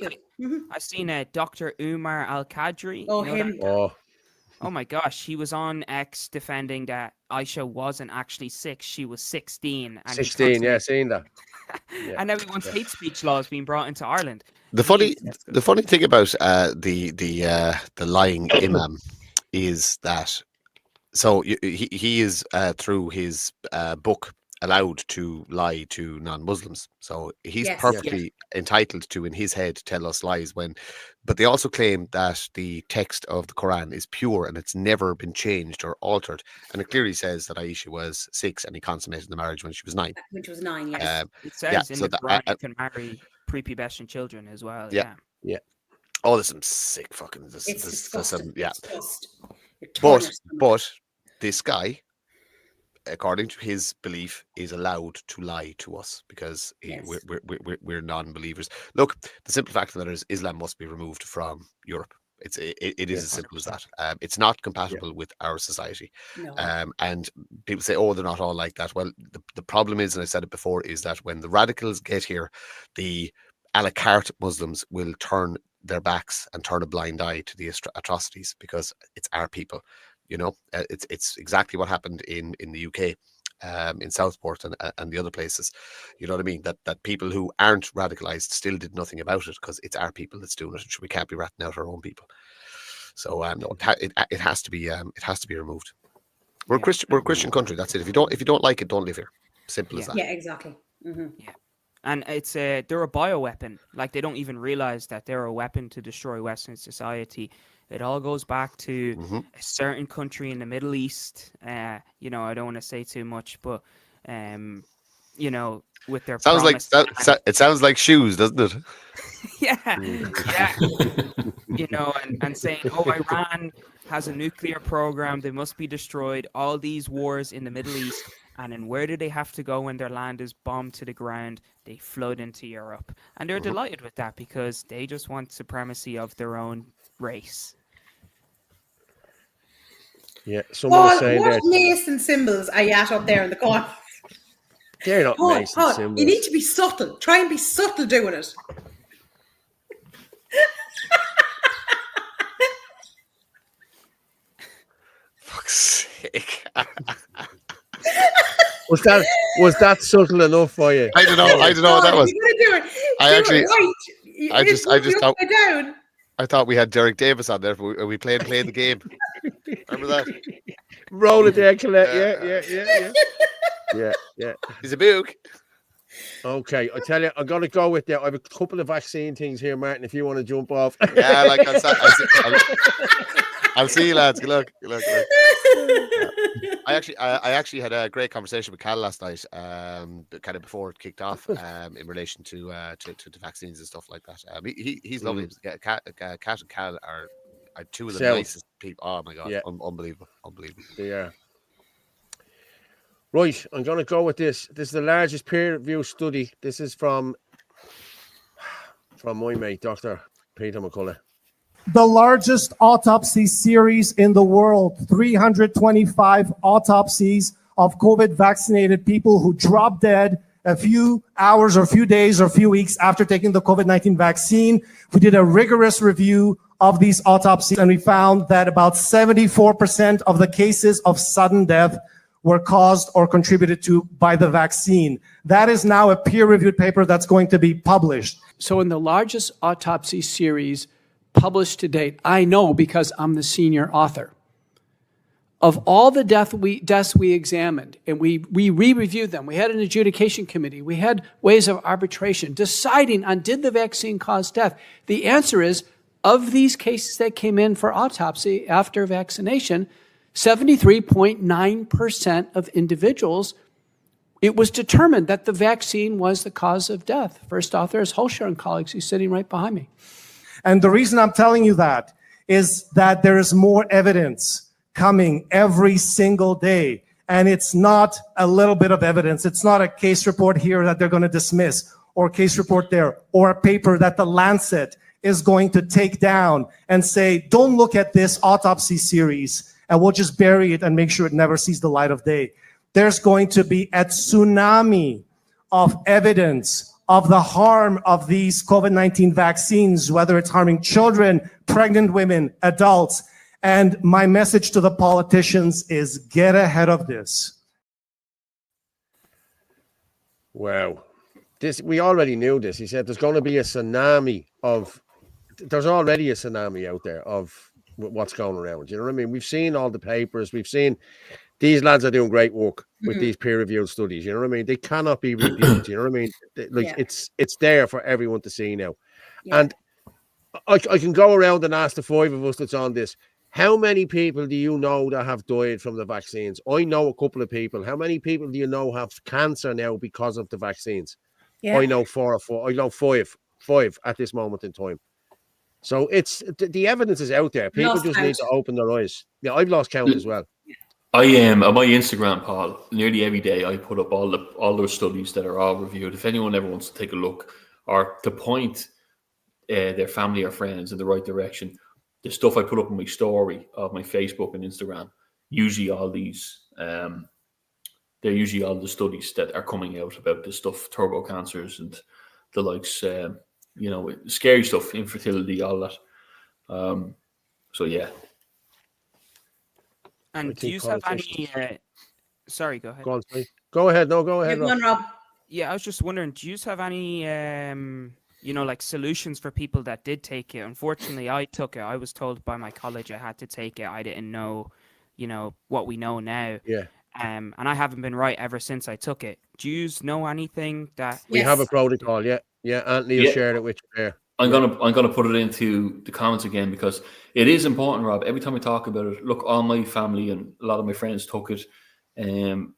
I've seen Dr. Umar Al-Qadri. Oh, him. Oh my gosh, he was on X defending that Aisha wasn't actually 6, she was 16. And 16, yeah, seen that. Yeah. And now he wants hate speech laws being brought into Ireland. The funny thing about the lying imam is that he is through his book allowed to lie to non-Muslims, so he's perfectly entitled to, in his head, tell us lies but they also claim that the text of the Quran is pure and it's never been changed or altered, and it clearly says that Aisha was 6 and he consummated the marriage when she was 9. When she was 9, yes. It says in the Quran you can marry prepubescent children as well. Yeah. Oh, there's some sick fucking but this guy, according to his belief, is allowed to lie to us because we're non-believers. Look, the simple fact of the matter is Islam must be removed from Europe. It is as simple as that. It's not compatible with our society. No. And people say, oh, they're not all like that. Well, the problem is, and I said it before, is that when the radicals get here, the a la carte Muslims will turn their backs and turn a blind eye to the atrocities because it's our people. You know, it's exactly what happened in the UK, in Southport and the other places. You know what I mean? That people who aren't radicalized still did nothing about it because it's our people that's doing it. We can't be ratting out our own people. So no, it has to be removed. We're a Christian country. That's it. If you don't like it, don't live here. Simple as that. Yeah, exactly. Mm-hmm. Yeah. And it's they're a bioweapon. Like they don't even realize that they're a weapon to destroy Western society. It all goes back to a certain country in the Middle East. You know, I don't want to say too much, but you know, with their it sounds like shoes, doesn't it? Yeah. You know, and saying, oh, Iran has a nuclear program, they must be destroyed. All these wars in the Middle East, and then where do they have to go when their land is bombed to the ground? They flood into Europe, and they're delighted with that because they just want supremacy of their own race. Yeah, someone saying what Mason symbols are you at up there in the corner? They're not Mason symbols. You need to be subtle. Try and be subtle doing it. Fuck's sake. Was that subtle enough for you? I don't know what that was. I thought we had Derek Davis on there. We played the game. Remember that? Roll it there, Colette. Yeah. He's a book. Okay, I tell you, I'm gonna go with that. I have a couple of vaccine things here, Martin. If you want to jump off. Yeah, like I'll see you, lads. Good luck. I actually had a great conversation with Cal last night, kind of before it kicked off, in relation to vaccines and stuff like that. He's lovely. Cat and Cal are two of the nicest people. Oh my god, unbelievable. They are. Right, I'm going to go with this. This is the largest peer-reviewed study. This is from my mate, Dr. Peter McCullough. The largest autopsy series in the world, 325 autopsies of COVID-vaccinated people who dropped dead a few hours or few days or few weeks after taking the COVID-19 vaccine. We did a rigorous review of these autopsies, and we found that about 74% of the cases of sudden death were caused or contributed to by the vaccine. That is now a peer-reviewed paper that's going to be published. So in the largest autopsy series published to date, I know because I'm the senior author, of all the deaths we examined, and we re-reviewed them. We had an adjudication committee. We had ways of arbitration deciding on did the vaccine cause death. The answer is, of these cases that came in for autopsy after vaccination, 73.9% of individuals, it was determined that the vaccine was the cause of death. First author is Holscher and colleagues. He's sitting right behind me. And the reason I'm telling you that is that there is more evidence coming every single day. And it's not a little bit of evidence. It's not a case report here that they're going to dismiss, or a case report there, or a paper that the Lancet is going to take down and say, don't look at this autopsy series, and we'll just bury it and make sure it never sees the light of day. There's going to be a tsunami of evidence of the harm of these COVID-19 vaccines, whether it's harming children, pregnant women, adults. And my message to the politicians is get ahead of this. Wow. We already knew this. He said there's going to be a tsunami of, there's already a tsunami out there of what's going around. You know what I mean? We've seen all the papers. We've seen these lads are doing great work with these peer-reviewed studies. You know what I mean? They cannot be reviewed. You know what I mean? It's there for everyone to see now. Yeah. And I can go around and ask the five of us that's on this. How many people do you know that have died from the vaccines? I know a couple of people. How many people do you know have cancer now because of the vaccines? Yeah. I know 4 or 5. I know five at this moment in time. So it's the evidence is out there. People just need to open their eyes. Yeah, I've lost count as well. I am on my Instagram, Paul. Nearly every day, I put up all those studies that are all reviewed. If anyone ever wants to take a look or to point their family or friends in the right direction, the stuff I put up on my story of my Facebook and Instagram, usually all these, they're usually all the studies that are coming out about this stuff, turbo cancers and the likes, scary stuff, infertility, all that. So yeah. And do you have any? Sorry, go ahead. Go ahead. No, go ahead, Rob. Yeah, I was just wondering, do you have any, like solutions for people that did take it? Unfortunately, I took it. I was told by my college I had to take it. I didn't know, what we know now. Yeah. And I haven't been right ever since I took it. Do you know anything that we have a protocol? Yeah. Anthony shared it with you there. I'm gonna put it into the comments again because it is important, Rob. Every time we talk about it, look, all my family and a lot of my friends took it, and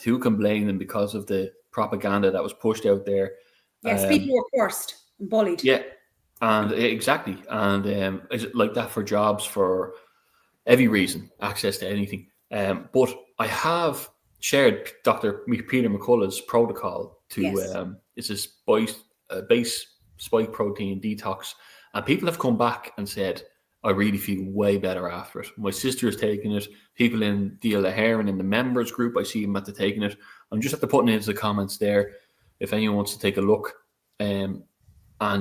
who can blame them because of the propaganda that was pushed out there? Yes, people were forced and bullied. Yeah, and exactly, and is it like that for jobs, for every reason, access to anything? But I have shared Dr. Peter McCullough's protocol to it's a base spike protein detox, and people have come back and said, I really feel way better after it. My sister is taking it. People in the O'Hare in the members group, I see them at the taking it. I'm just at the putting it into the comments there if anyone wants to take a look. And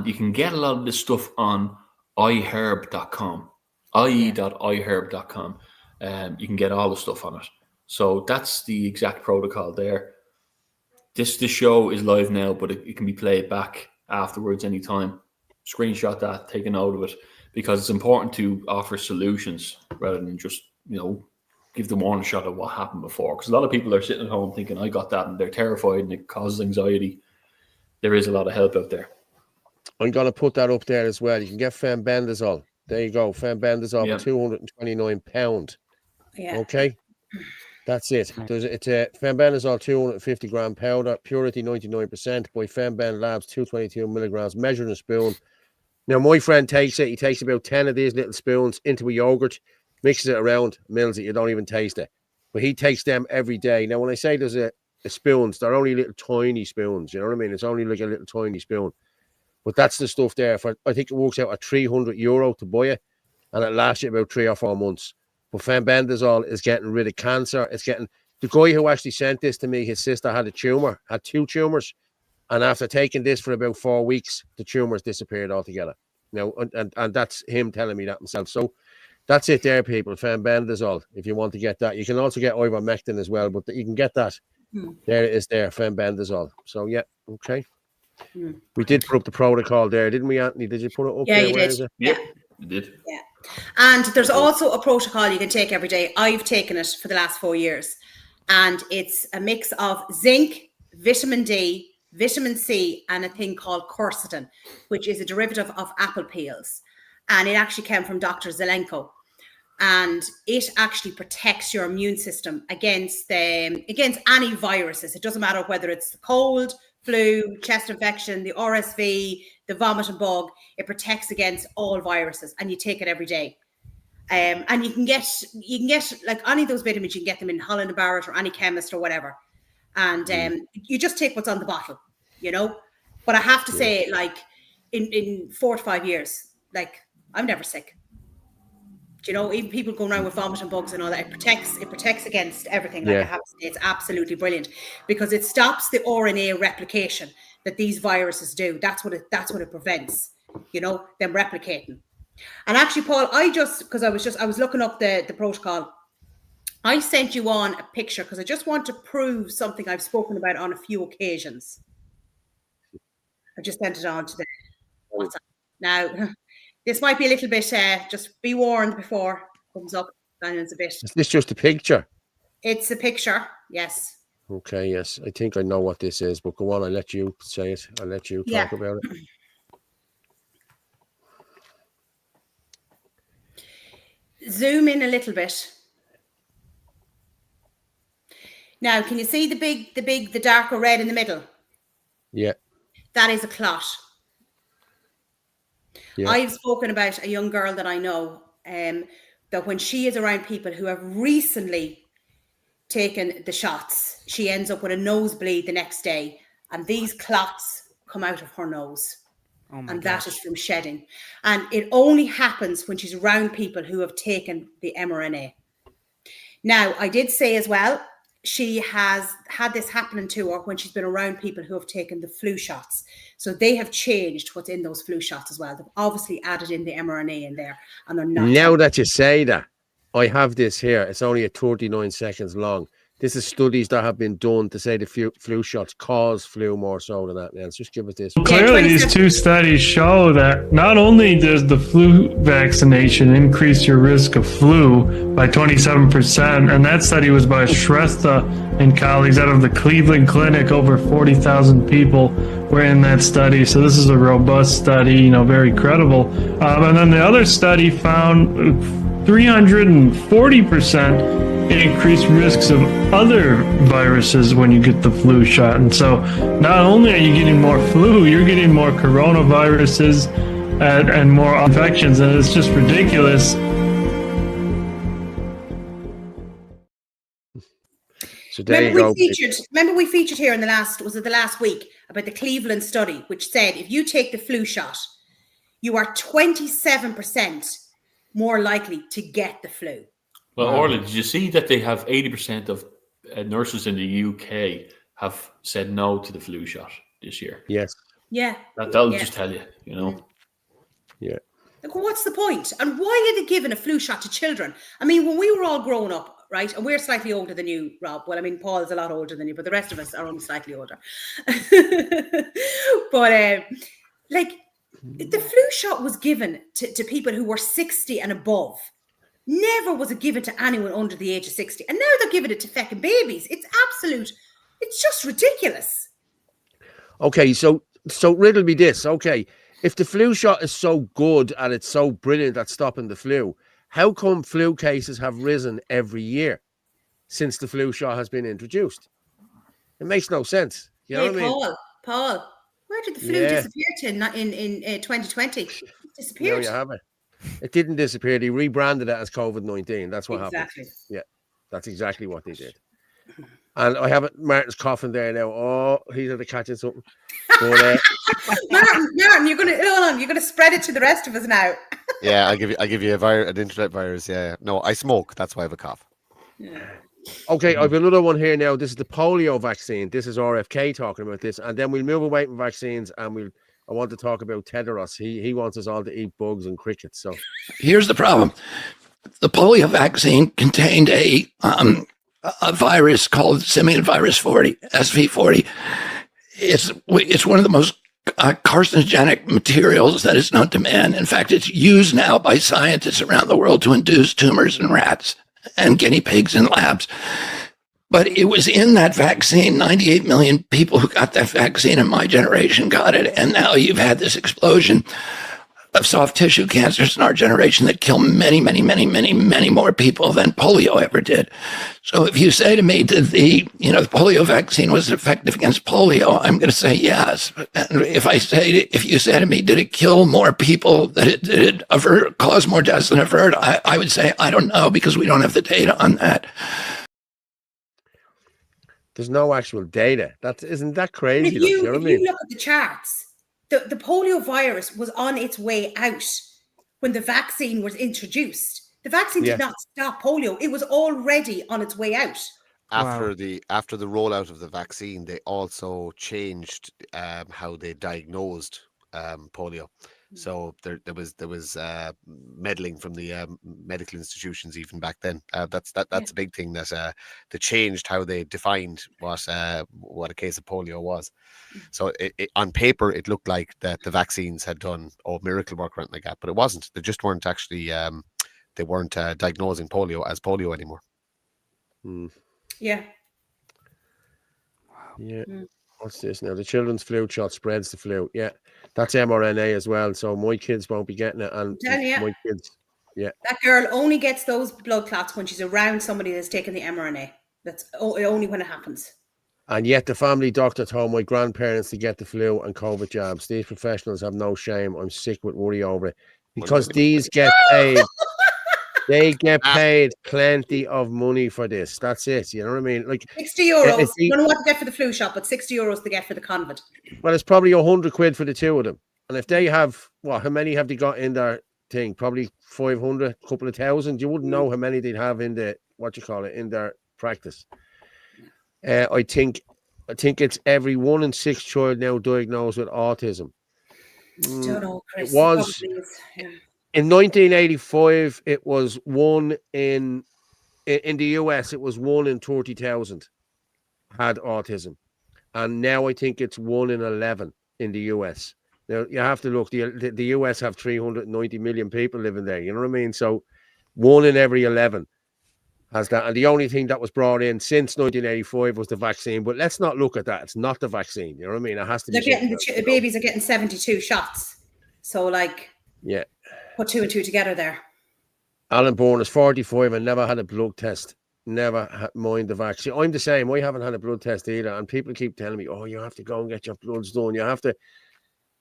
you can get a lot of this stuff on iherb.com, ie.iherb.com. You can get all the stuff on it. So that's the exact protocol there. This show is live now, but it can be played back afterwards anytime. Screenshot that, take a note of it, because it's important to offer solutions rather than just give them one shot of what happened before, because a lot of people are sitting at home thinking I got that and they're terrified and it causes anxiety. There is a lot of help out there. I'm going to put that up there as well. You can get fenbendazole. There you go, fenbendazole for £229. Yeah. Okay, that's it. It's a fenbendazole 250 gram powder, purity 99%, by Fenben Labs, 222 milligrams, measured in a spoon. Now my friend takes it. He takes about 10 of these little spoons into a yogurt, mixes it around, mills it. You don't even taste it, but he takes them every day. Now when I say there's a spoons, they're only little tiny spoons. You know what I mean? It's only like a little tiny spoon, but that's the stuff there. For I think it works out at €300 to buy it, and it lasts you about 3 or 4 months. But fenbendazole is getting rid of cancer. It's getting, the guy who actually sent this to me, his sister had 2 tumors, and after taking this for about 4 weeks, the tumors disappeared altogether. Now, and that's him telling me that himself. So that's it there, people. Fenbendazole, if you want to get that. You can also get ivermectin as well, but you can get that. There it is there, fenbendazole. So yeah, okay. We did put up the protocol there, didn't we, Anthony? Did you put it up there? You Where did. is it? Yep, you did. Yeah. And there's also a protocol you can take every day. I've taken it for the last 4 years. And it's a mix of zinc, vitamin D, vitamin C, and a thing called quercetin, which is a derivative of apple peels. And it actually came from Dr. Zelenko. And it actually protects your immune system against any viruses. It doesn't matter whether it's the cold, flu, chest infection, the RSV, the vomit and bug. It protects against all viruses, and you take it every day. And you can get like any of those vitamins, you can get them in Holland and Barrett or any chemist or whatever. And you just take what's on the bottle, you know. But I have to say, like, in 4 to 5 years, like, I'm never sick. You know, even people going around with vomiting bugs and all that, it protects against everything. Like I have to say, it's absolutely brilliant because it stops the RNA replication that these viruses do. That's what it prevents, you know, them replicating. And actually, Paul, I was looking up the protocol. I sent you on a picture because I just want to prove something I've spoken about on a few occasions. I just sent it on to the WhatsApp. Now, this might be a little bit, just be warned before it comes up. It's a bit. Is this just a picture? It's a picture, yes. Okay, yes. I think I know what this is, but go on, I'll let you say it. I'll let you talk about it. Zoom in a little bit. Now, can you see the darker red in the middle? Yeah. That is a clot. Yeah. I've spoken about a young girl that I know that when she is around people who have recently taken the shots, she ends up with a nosebleed the next day, and these clots come out of her nose. Oh my and gosh. that is from shedding. And it only happens when she's around people who have taken the mRNA. Now, I did say as well, she has had this happening to her when she's been around people who have taken the flu shots. So they have changed what's in those flu shots as well. They've obviously added in the mRNA in there, and they're not. Now that you say that, I have this here. It's only at 39 seconds long. This is studies that have been done to say the flu shots cause flu more so than that. Now, let's just give it this. Clearly, these two studies show that not only does the flu vaccination increase your risk of flu by 27%, and that study was by Shrestha and colleagues out of the Cleveland Clinic. Over 40,000 people were in that study. So this is a robust study, very credible. And then the other study found 340% increased risks of other viruses when you get the flu shot. And so not only are you getting more flu, you're getting more coronaviruses and more infections, and it's just ridiculous. So remember we featured here in the last week about the Cleveland study, which said if you take the flu shot, you are 27% more likely to get the flu. Well, Orla, did you see that they have 80% of nurses in the UK have said no to the flu shot this year? Yes. Yeah. That'll just tell you, Yeah. Like, what's the point? And why are they giving a flu shot to children? I mean, when we were all growing up, right, and we're slightly older than you, Rob. Well, I mean, Paul's a lot older than you, but the rest of us are only slightly older. But, the flu shot was given to people who were 60 and above. Never was it given to anyone under the age of 60. And now they're giving it to feckin' babies. It's just ridiculous. Okay, so riddle me this. Okay, if the flu shot is so good and it's so brilliant at stopping the flu, how come flu cases have risen every year since the flu shot has been introduced? It makes no sense. You know what I mean? Paul, where did the flu disappear to in 2020? It disappeared. No, you haven't. It didn't disappear. They rebranded it as COVID-19. That's what happened. Yeah, that's exactly what they did. And I have it. Martin's coughing there now. Oh, he's at the catching something. But, Martin, you're gonna spread it to the rest of us now. Yeah, I give you an internet virus. Yeah. No, I smoke. That's why I have a cough. Yeah. Okay, I've another one here now. This is the polio vaccine. This is RFK talking about this, and then we'll move away from vaccines, and I want to talk about Tedros. He wants us all to eat bugs and crickets. So here's the problem: the polio vaccine contained a virus called simian virus 40, SV40. It's one of the most carcinogenic materials that is known to man. In fact, it's used now by scientists around the world to induce tumors in rats and guinea pigs in labs. But it was in that vaccine. 98 million people who got that vaccine in my generation got it. And now you've had this explosion of soft tissue cancers in our generation that kill many, many, many, many, many more people than polio ever did. So if you say to me that the polio vaccine was effective against polio, I'm going to say yes. And if you say to me, did it kill more people, did it cause more deaths than avert, I would say, I don't know, because we don't have the data on that. There's no actual data. Isn't that crazy? If you know what I mean? look at the charts, the polio virus was on its way out when the vaccine was introduced. The vaccine did not stop polio. It was already on its way out. After the rollout of the vaccine, they also changed how they diagnosed polio. So there was meddling from the medical institutions even back then. That's a big thing, that they changed how they defined what a case of polio was. So on paper, it looked like that the vaccines had done miracle work or anything like that, but it wasn't. They just weren't actually they weren't diagnosing polio as polio anymore. Yeah. Yeah. What's this now? The children's flu shot spreads the flu. Yeah, that's mRNA as well. So my kids won't be getting it, and my kids, that girl only gets those blood clots when she's around somebody that's taken the mRNA. That's only when it happens. And yet the family doctor told my grandparents to get the flu and COVID jabs. These professionals have no shame. I'm sick with worry over it because these get paid. They get paid plenty of money for this. That's it. You know what I mean? Like €60. I don't know what to get for the flu shot, but €60 to get for the COVID. Well, it's probably £100 for the two of them. And if they have, how many have they got in their thing? Probably 500, a couple of thousand. You wouldn't know how many they'd have in the in their practice. I think it's every 1 in 6 child now diagnosed with autism. Don't know, Chris. It was. In 1985, it was 1 in the US. It was 1 in 30,000 had autism, and now I think it's 1 in 11 in the US. Now you have to look. The US have 390 million people living there. You know what I mean? So 1 in every 11 has that, and the only thing that was brought in since 1985 was the vaccine. But let's not look at that. It's not the vaccine. You know what I mean? It has to be. The babies are getting 72 shots. So yeah. Put 2 and 2 together there. Alan Bourne is 45 and never had a blood test. Never mind the vaccine. I'm the same. I haven't had a blood test either. And people keep telling me, you have to go and get your bloods done. You have to.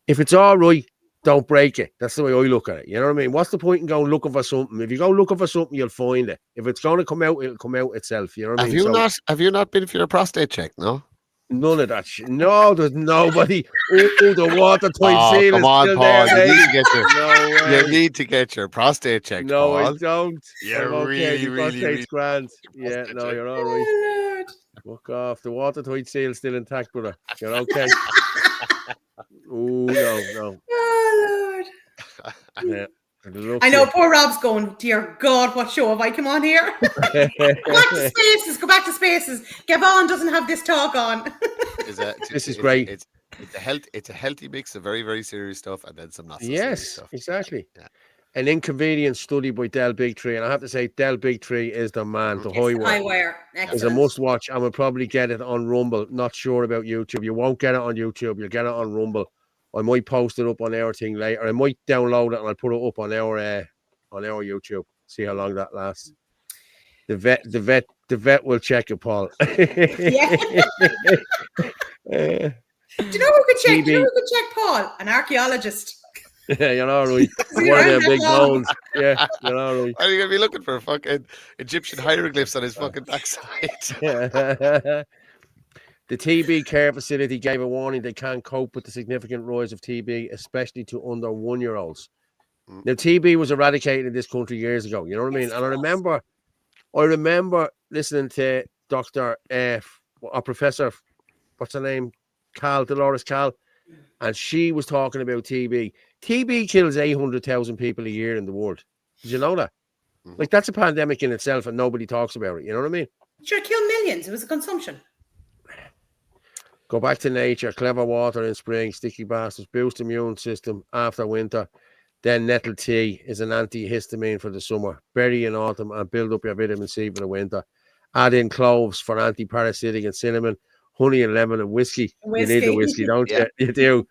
If it's all right, don't break it. That's the way I look at it. You know what I mean? What's the point in going looking for something? If you go looking for something, you'll find it. If it's going to come out, it'll come out itself. You know what I mean? Have you not been for your prostate check? No. None of that shit. No, there's nobody. The watertight seal come is on, still Paul. there. You need to get your prostate checked. No, Paul. I don't. You're really really grand. Yeah, no, you're all right. Fuck off. The watertight seal is still intact, brother. You're okay. Oh no. Oh Lord. Yeah. I know poor Rob's going, dear God, what show have I come on here? Go back to spaces. Gavon doesn't have this talk on. This is great. It's a healthy mix of very, very serious stuff and then some not so serious stuff. Exactly. Yeah. An inconvenience study by Del Bigtree, and I have to say Del Bigtree is the man. The Highwire is a must watch, and we'll probably get it on Rumble. Not sure about YouTube. You won't get it on YouTube. You'll get it on Rumble. I might post it up on our thing later. I might download it and I'll put it up on our YouTube. See how long that lasts. The vet will check it, Paul. Yeah. Do you know who could check? Do you know who could check Paul? An archaeologist. Yeah, you're all right. One of them big bones. Yeah, you're all right. Are you gonna be looking for fucking Egyptian hieroglyphs on his fucking backside? The TB care facility gave a warning they can't cope with the significant rise of TB, especially to under 1-year-olds. Now, TB was eradicated in this country years ago. You know what I mean? And I remember listening to Dr. or Professor, what's her name? Dolores Cal. And she was talking about TB. TB kills 800,000 people a year in the world. Did you know that? Like, that's a pandemic in itself and nobody talks about it. You know what I mean? Sure, kill millions. It was a consumption. Go back to nature, clever water in spring, sticky bastards, boost immune system after winter. Then nettle tea is an antihistamine for the summer. Berry in autumn and build up your vitamin C for the winter. Add in cloves for anti-parasitic and cinnamon, honey and lemon and whiskey. You need the whiskey, don't you? You do.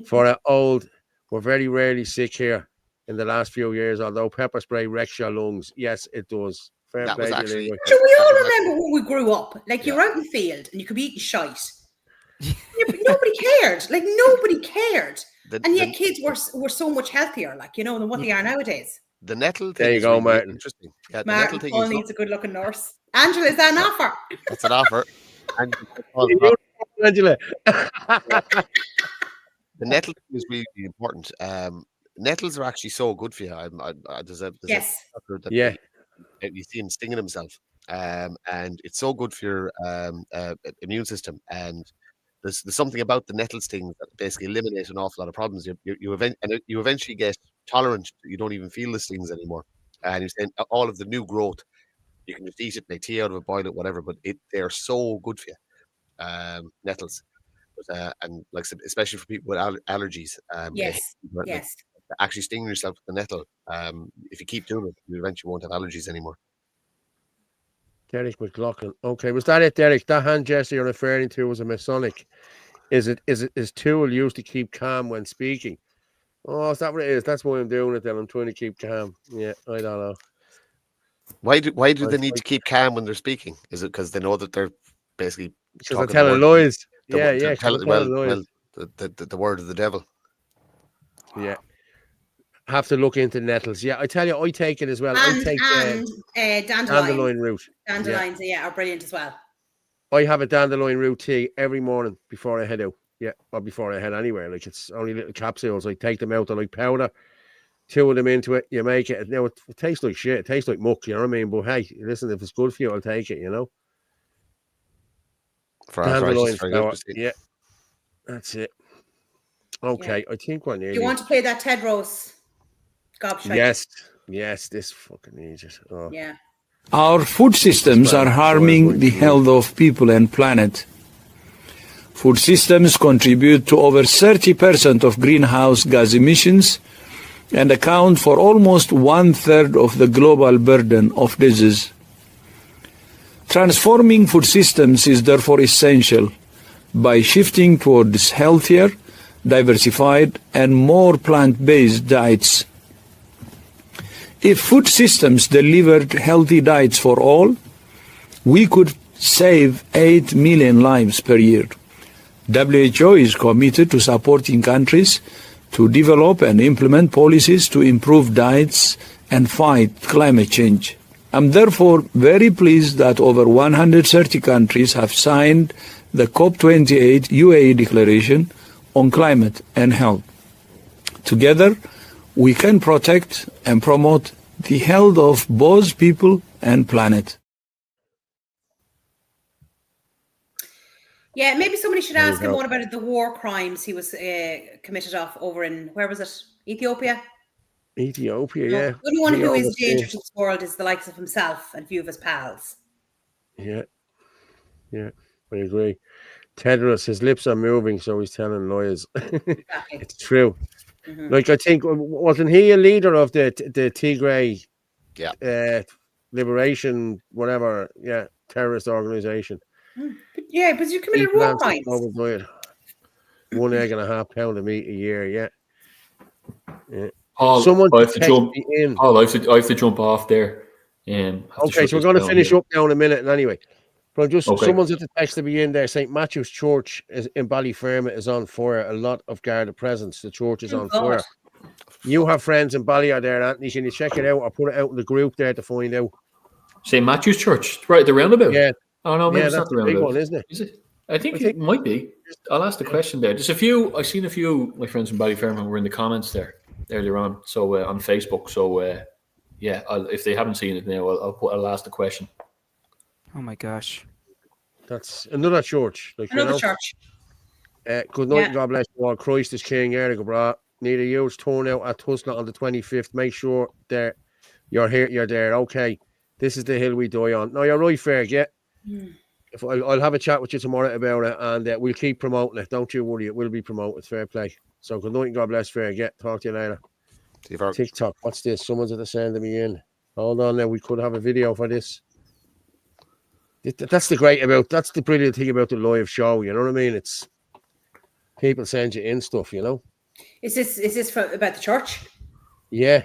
For an old We're very rarely sick here in the last few years, although pepper spray wrecks your lungs. Yes, it does. Fair That play was to you, actually. Leroy. So we all remember when we grew up. Like you're Yeah. out in the field and you could be eating shite. Nobody cared. Like nobody cared. And yet kids were so much healthier, like, you know, than what they are nowadays. The nettle thing There you is go, really Martin. interesting. Yeah, the Martin nettle thing Paul is needs a good looking nurse. Angela, is that an offer? that's an offer. And Angela. the nettle thing is really important. Nettles are actually so good for you. There's a Yes. doctor that Yeah. you see him stinging himself, and it's so good for your immune system. And there's something about the nettle stings that basically eliminate an awful lot of problems. You eventually get tolerant. You don't even feel the stings anymore, and you're saying all of the new growth. You can just eat it, make tea out of it, boil it, whatever. But they are so good for you, nettles. But, and like I said, especially for people with allergies. Yes. Yes. Actually stinging yourself with the nettle. If you keep doing it, you eventually won't have allergies anymore. Derek McLaughlin. Okay, was that it, Derek? That hand gesture you're referring to was a Masonic. Is tool used to keep calm when speaking? Oh, is that what it is? That's why I'm doing it then. I'm trying to keep calm. Yeah, I don't know. Why do they need to keep calm when they're speaking? Is it because they know that they're basically because they're telling lies? Yeah, yeah. The word of the devil. Yeah. Have to look into nettles. Yeah, I tell you, I take it as well. And, I take dandelion root. Dandelions, yeah, are brilliant as well. I have a dandelion root tea every morning before I head out. Yeah, or before I head anywhere. Like it's only little capsules. I take them out. I like powder. 2 of them into it. You make it. Now it tastes like shit. It tastes like muck. You know what I mean? But hey, listen, if it's good for you, I'll take it. You know. For dandelion flower. Yeah, that's it. Okay, I think we're nearly. Do you want to play that Ted Rose? Yes, this fucking needs it. Oh. Yeah. Our food systems are harming the health of people and planet. Food systems contribute to over 30% of greenhouse gas emissions and account for almost 1/3 of the global burden of disease. Transforming food systems is therefore essential by shifting towards healthier, diversified, and more plant-based diets. If food systems delivered healthy diets for all, we could save 8 million lives per year. WHO is committed to supporting countries to develop and implement policies to improve diets and fight climate change. I'm therefore very pleased that over 130 countries have signed the COP28 UAE Declaration on Climate and Health. Together, we can protect and promote the health of both people and planet. Yeah, maybe somebody should ask him what about the war crimes he was committed off over in, where was it? Ethiopia? Ethiopia, yeah. The only one who is a danger to this world is the likes of himself and a few of his pals. Yeah, I agree. Tedros, his lips are moving, so he's telling lies. Exactly. It's true. Mm-hmm. Like, I think, wasn't he a leader of the Tigray liberation, whatever, terrorist organization? Yeah, but you committed war crimes. 1.5 pounds of meat a year, yeah. Paul, Someone I have to jump off there. Okay, so we're going to finish up now in a minute. Anyway, but someone's at the text to be in there. St. Matthew's Church in Ballyfermot is on fire. A lot of Garda presence. The church is on fire. You have friends in Bally there, Anthony. Can you check it out or put it out in the group there to find out? St. Matthew's Church, right? The roundabout. Yeah. Oh no, maybe it's not the roundabout. Big one, isn't it? Is it? I think it might be. I'll ask the question there. There's a few. I've seen a few. My friends from Ballyfermot were in the comments there earlier on. So on Facebook. So if they haven't seen it now, I'll ask the question. Oh my gosh, that's another church. Like, another church. Good night, God bless you all. Christ is King. Eric, bro. Need a huge turnout at Tusla on the 25th. Make sure that you're here. You're there. Okay. This is the hill we die on. No, you're right, Ferg. Yeah. If I'll have a chat with you tomorrow about it, and we'll keep promoting it. Don't you worry, it will be promoted. Fair play. So good night and God bless, Ferg. Yeah, talk to you later. TikTok. What's this? Someone's at the send me in. Hold on now. We could have a video for this. That's the brilliant thing about the live show. You know what I mean? It's people send you in stuff. You know. Is this about the church? Yeah.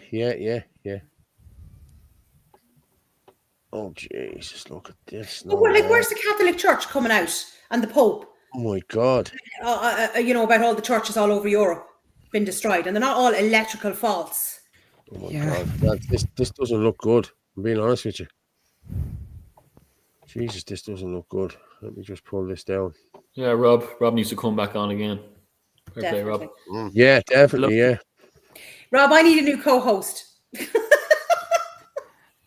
Oh Jesus! Look at this. No, where's the Catholic Church coming out and the Pope? Oh my God! About all the churches all over Europe been destroyed, and they're not all electrical faults. Oh my God! This doesn't look good. I'm being honest with you. Jesus, this doesn't look good. Let me just pull this down. Yeah, Rob needs to come back on again. Fair play, Rob. Yeah, definitely. Yeah. Rob, I need a new co-host.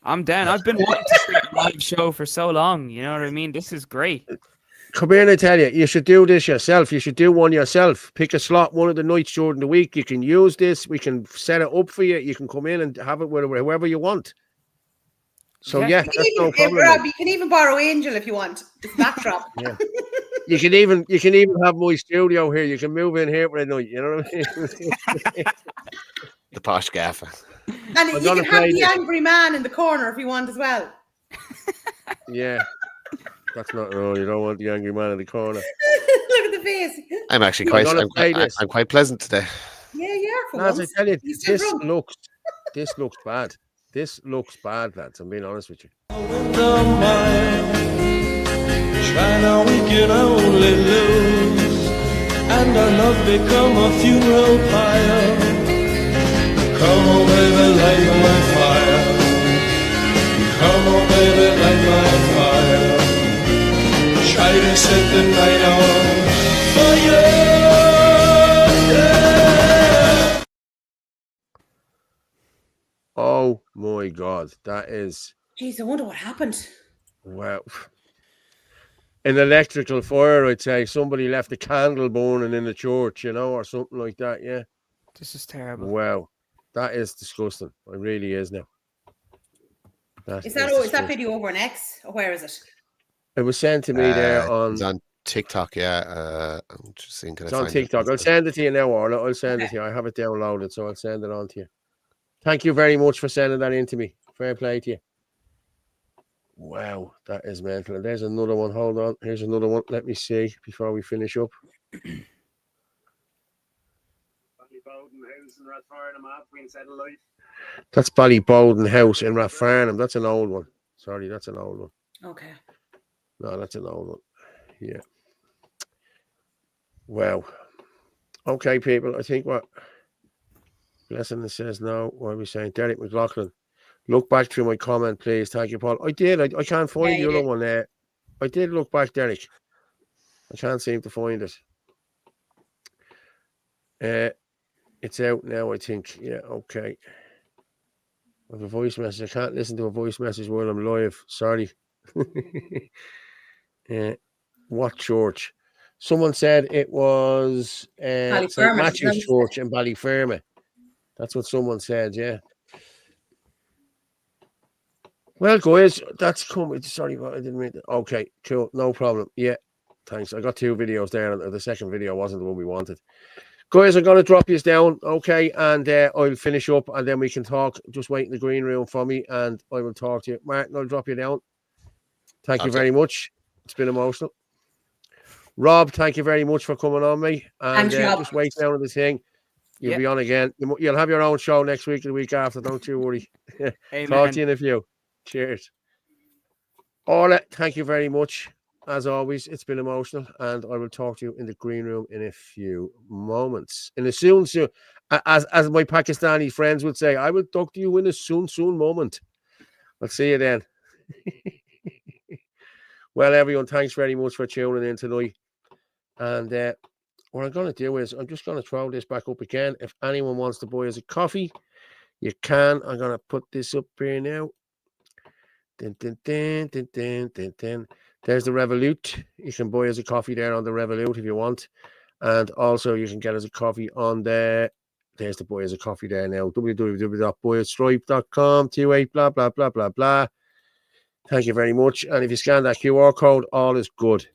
I'm down. I've been wanting to see a live show for so long. You know what I mean? This is great. Come here and I tell you, you should do this yourself. You should do one yourself. Pick a slot one of the nights during the week. You can use this. We can set it up for you. You can come in and have it with whoever you want. So that's no problem. Rob, you can even borrow Angel if you want. It's backdrop. Yeah. You can even have my studio here. You can move in here for a night. You know what I mean? The posh gaffer. And you can have the angry man in the corner if you want as well. Yeah. That's not wrong. You don't want the angry man in the corner. Look at the face. I'm actually I'm quite pleasant today. Yeah, you are. Lads, I tell you, this looks bad. This looks bad, lads. I'm being honest with you. Trying to we can only lose, and our love become a funeral pyre. Come on, baby, light my fire. Come on, baby, light my fire. Try to set the night on fire. Yeah. Oh my God, that is. Jeez, I wonder what happened. Wow. An electrical fire, I'd say. Somebody left a candle burning in the church, or something like that. Yeah. This is terrible. Wow. That is disgusting. It really is now. Is that video over on X, or where is it? It was sent to me there on. It's on TikTok, yeah. I'm just seeing. It's on TikTok. I'll send it to you now, Orla. I'll send it to you. I have it downloaded, so I'll send it on to you. Thank you very much for sending that in to me. Fair play to you. Wow, that is mental. And there's another one. Hold on. Here's another one. Let me see before we finish up. That's Ballybowden House in Rathfarnham. That's an old one. Sorry, that's an old one. Okay. No, that's an old one. Yeah. Wow. Okay, people. I think what Blessing says no. What are we saying? Derek McLaughlin. Look back through my comment, please. Thank you, Paul. I did. I can't find the other one there. I did look back, Derek. I can't seem to find it. It's out now, I think. Yeah, okay. I have a voice message. I can't listen to a voice message while I'm live. Sorry. What church? Someone said it was St. Matthew's Church in Ballyferma. That's what someone said, yeah. Well, guys, that's coming. Sorry, but I didn't mean to. Okay, cool. No problem. Yeah, thanks. I got 2 videos there, and the second video wasn't the one we wanted. Guys, I'm going to drop you down, okay, and I'll finish up, and then we can talk. Just wait in the green room for me, and I will talk to you. Martin, I'll drop you down. Thank you very much. It's been emotional. Rob, thank you very much for coming on, mate. And just wait down on the thing. You'll be on again. You'll have your own show next week or the week after. Don't you worry. Talk to you in a few. Cheers. Orla, thank you very much. As always, it's been emotional, and I will talk to you in the green room in a few moments. In a soon, as my Pakistani friends would say, I will talk to you in a soon moment. I'll see you then. Well, everyone, thanks very much for tuning in tonight. And what I'm going to do is I'm just going to throw this back up again. If anyone wants to buy us a coffee, you can. I'm going to put this up here now. Dun, dun, dun, dun, dun, dun, dun. There's the Revolut. You can buy us a coffee there on the Revolut if you want. And also you can get us a coffee on there. There's the buy us a coffee there now. www.buyatstripe.com 28 blah, blah, blah, blah, blah. Thank you very much. And if you scan that QR code, all is good.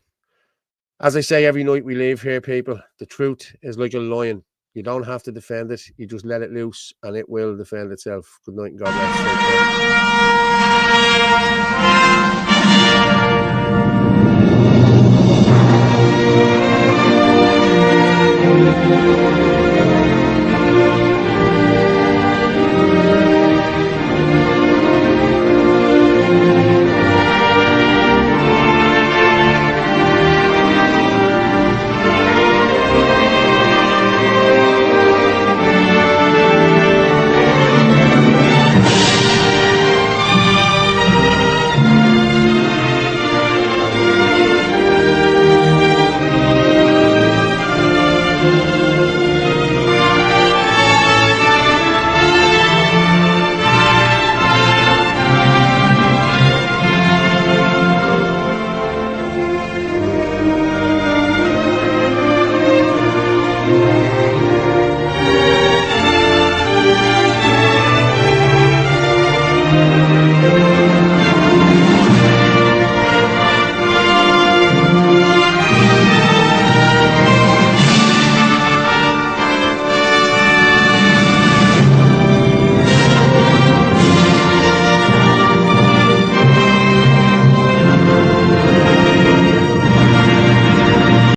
As I say every night we leave here, people, the truth is like a lion. You don't have to defend it. You just let it loose and it will defend itself. Good night and God bless you.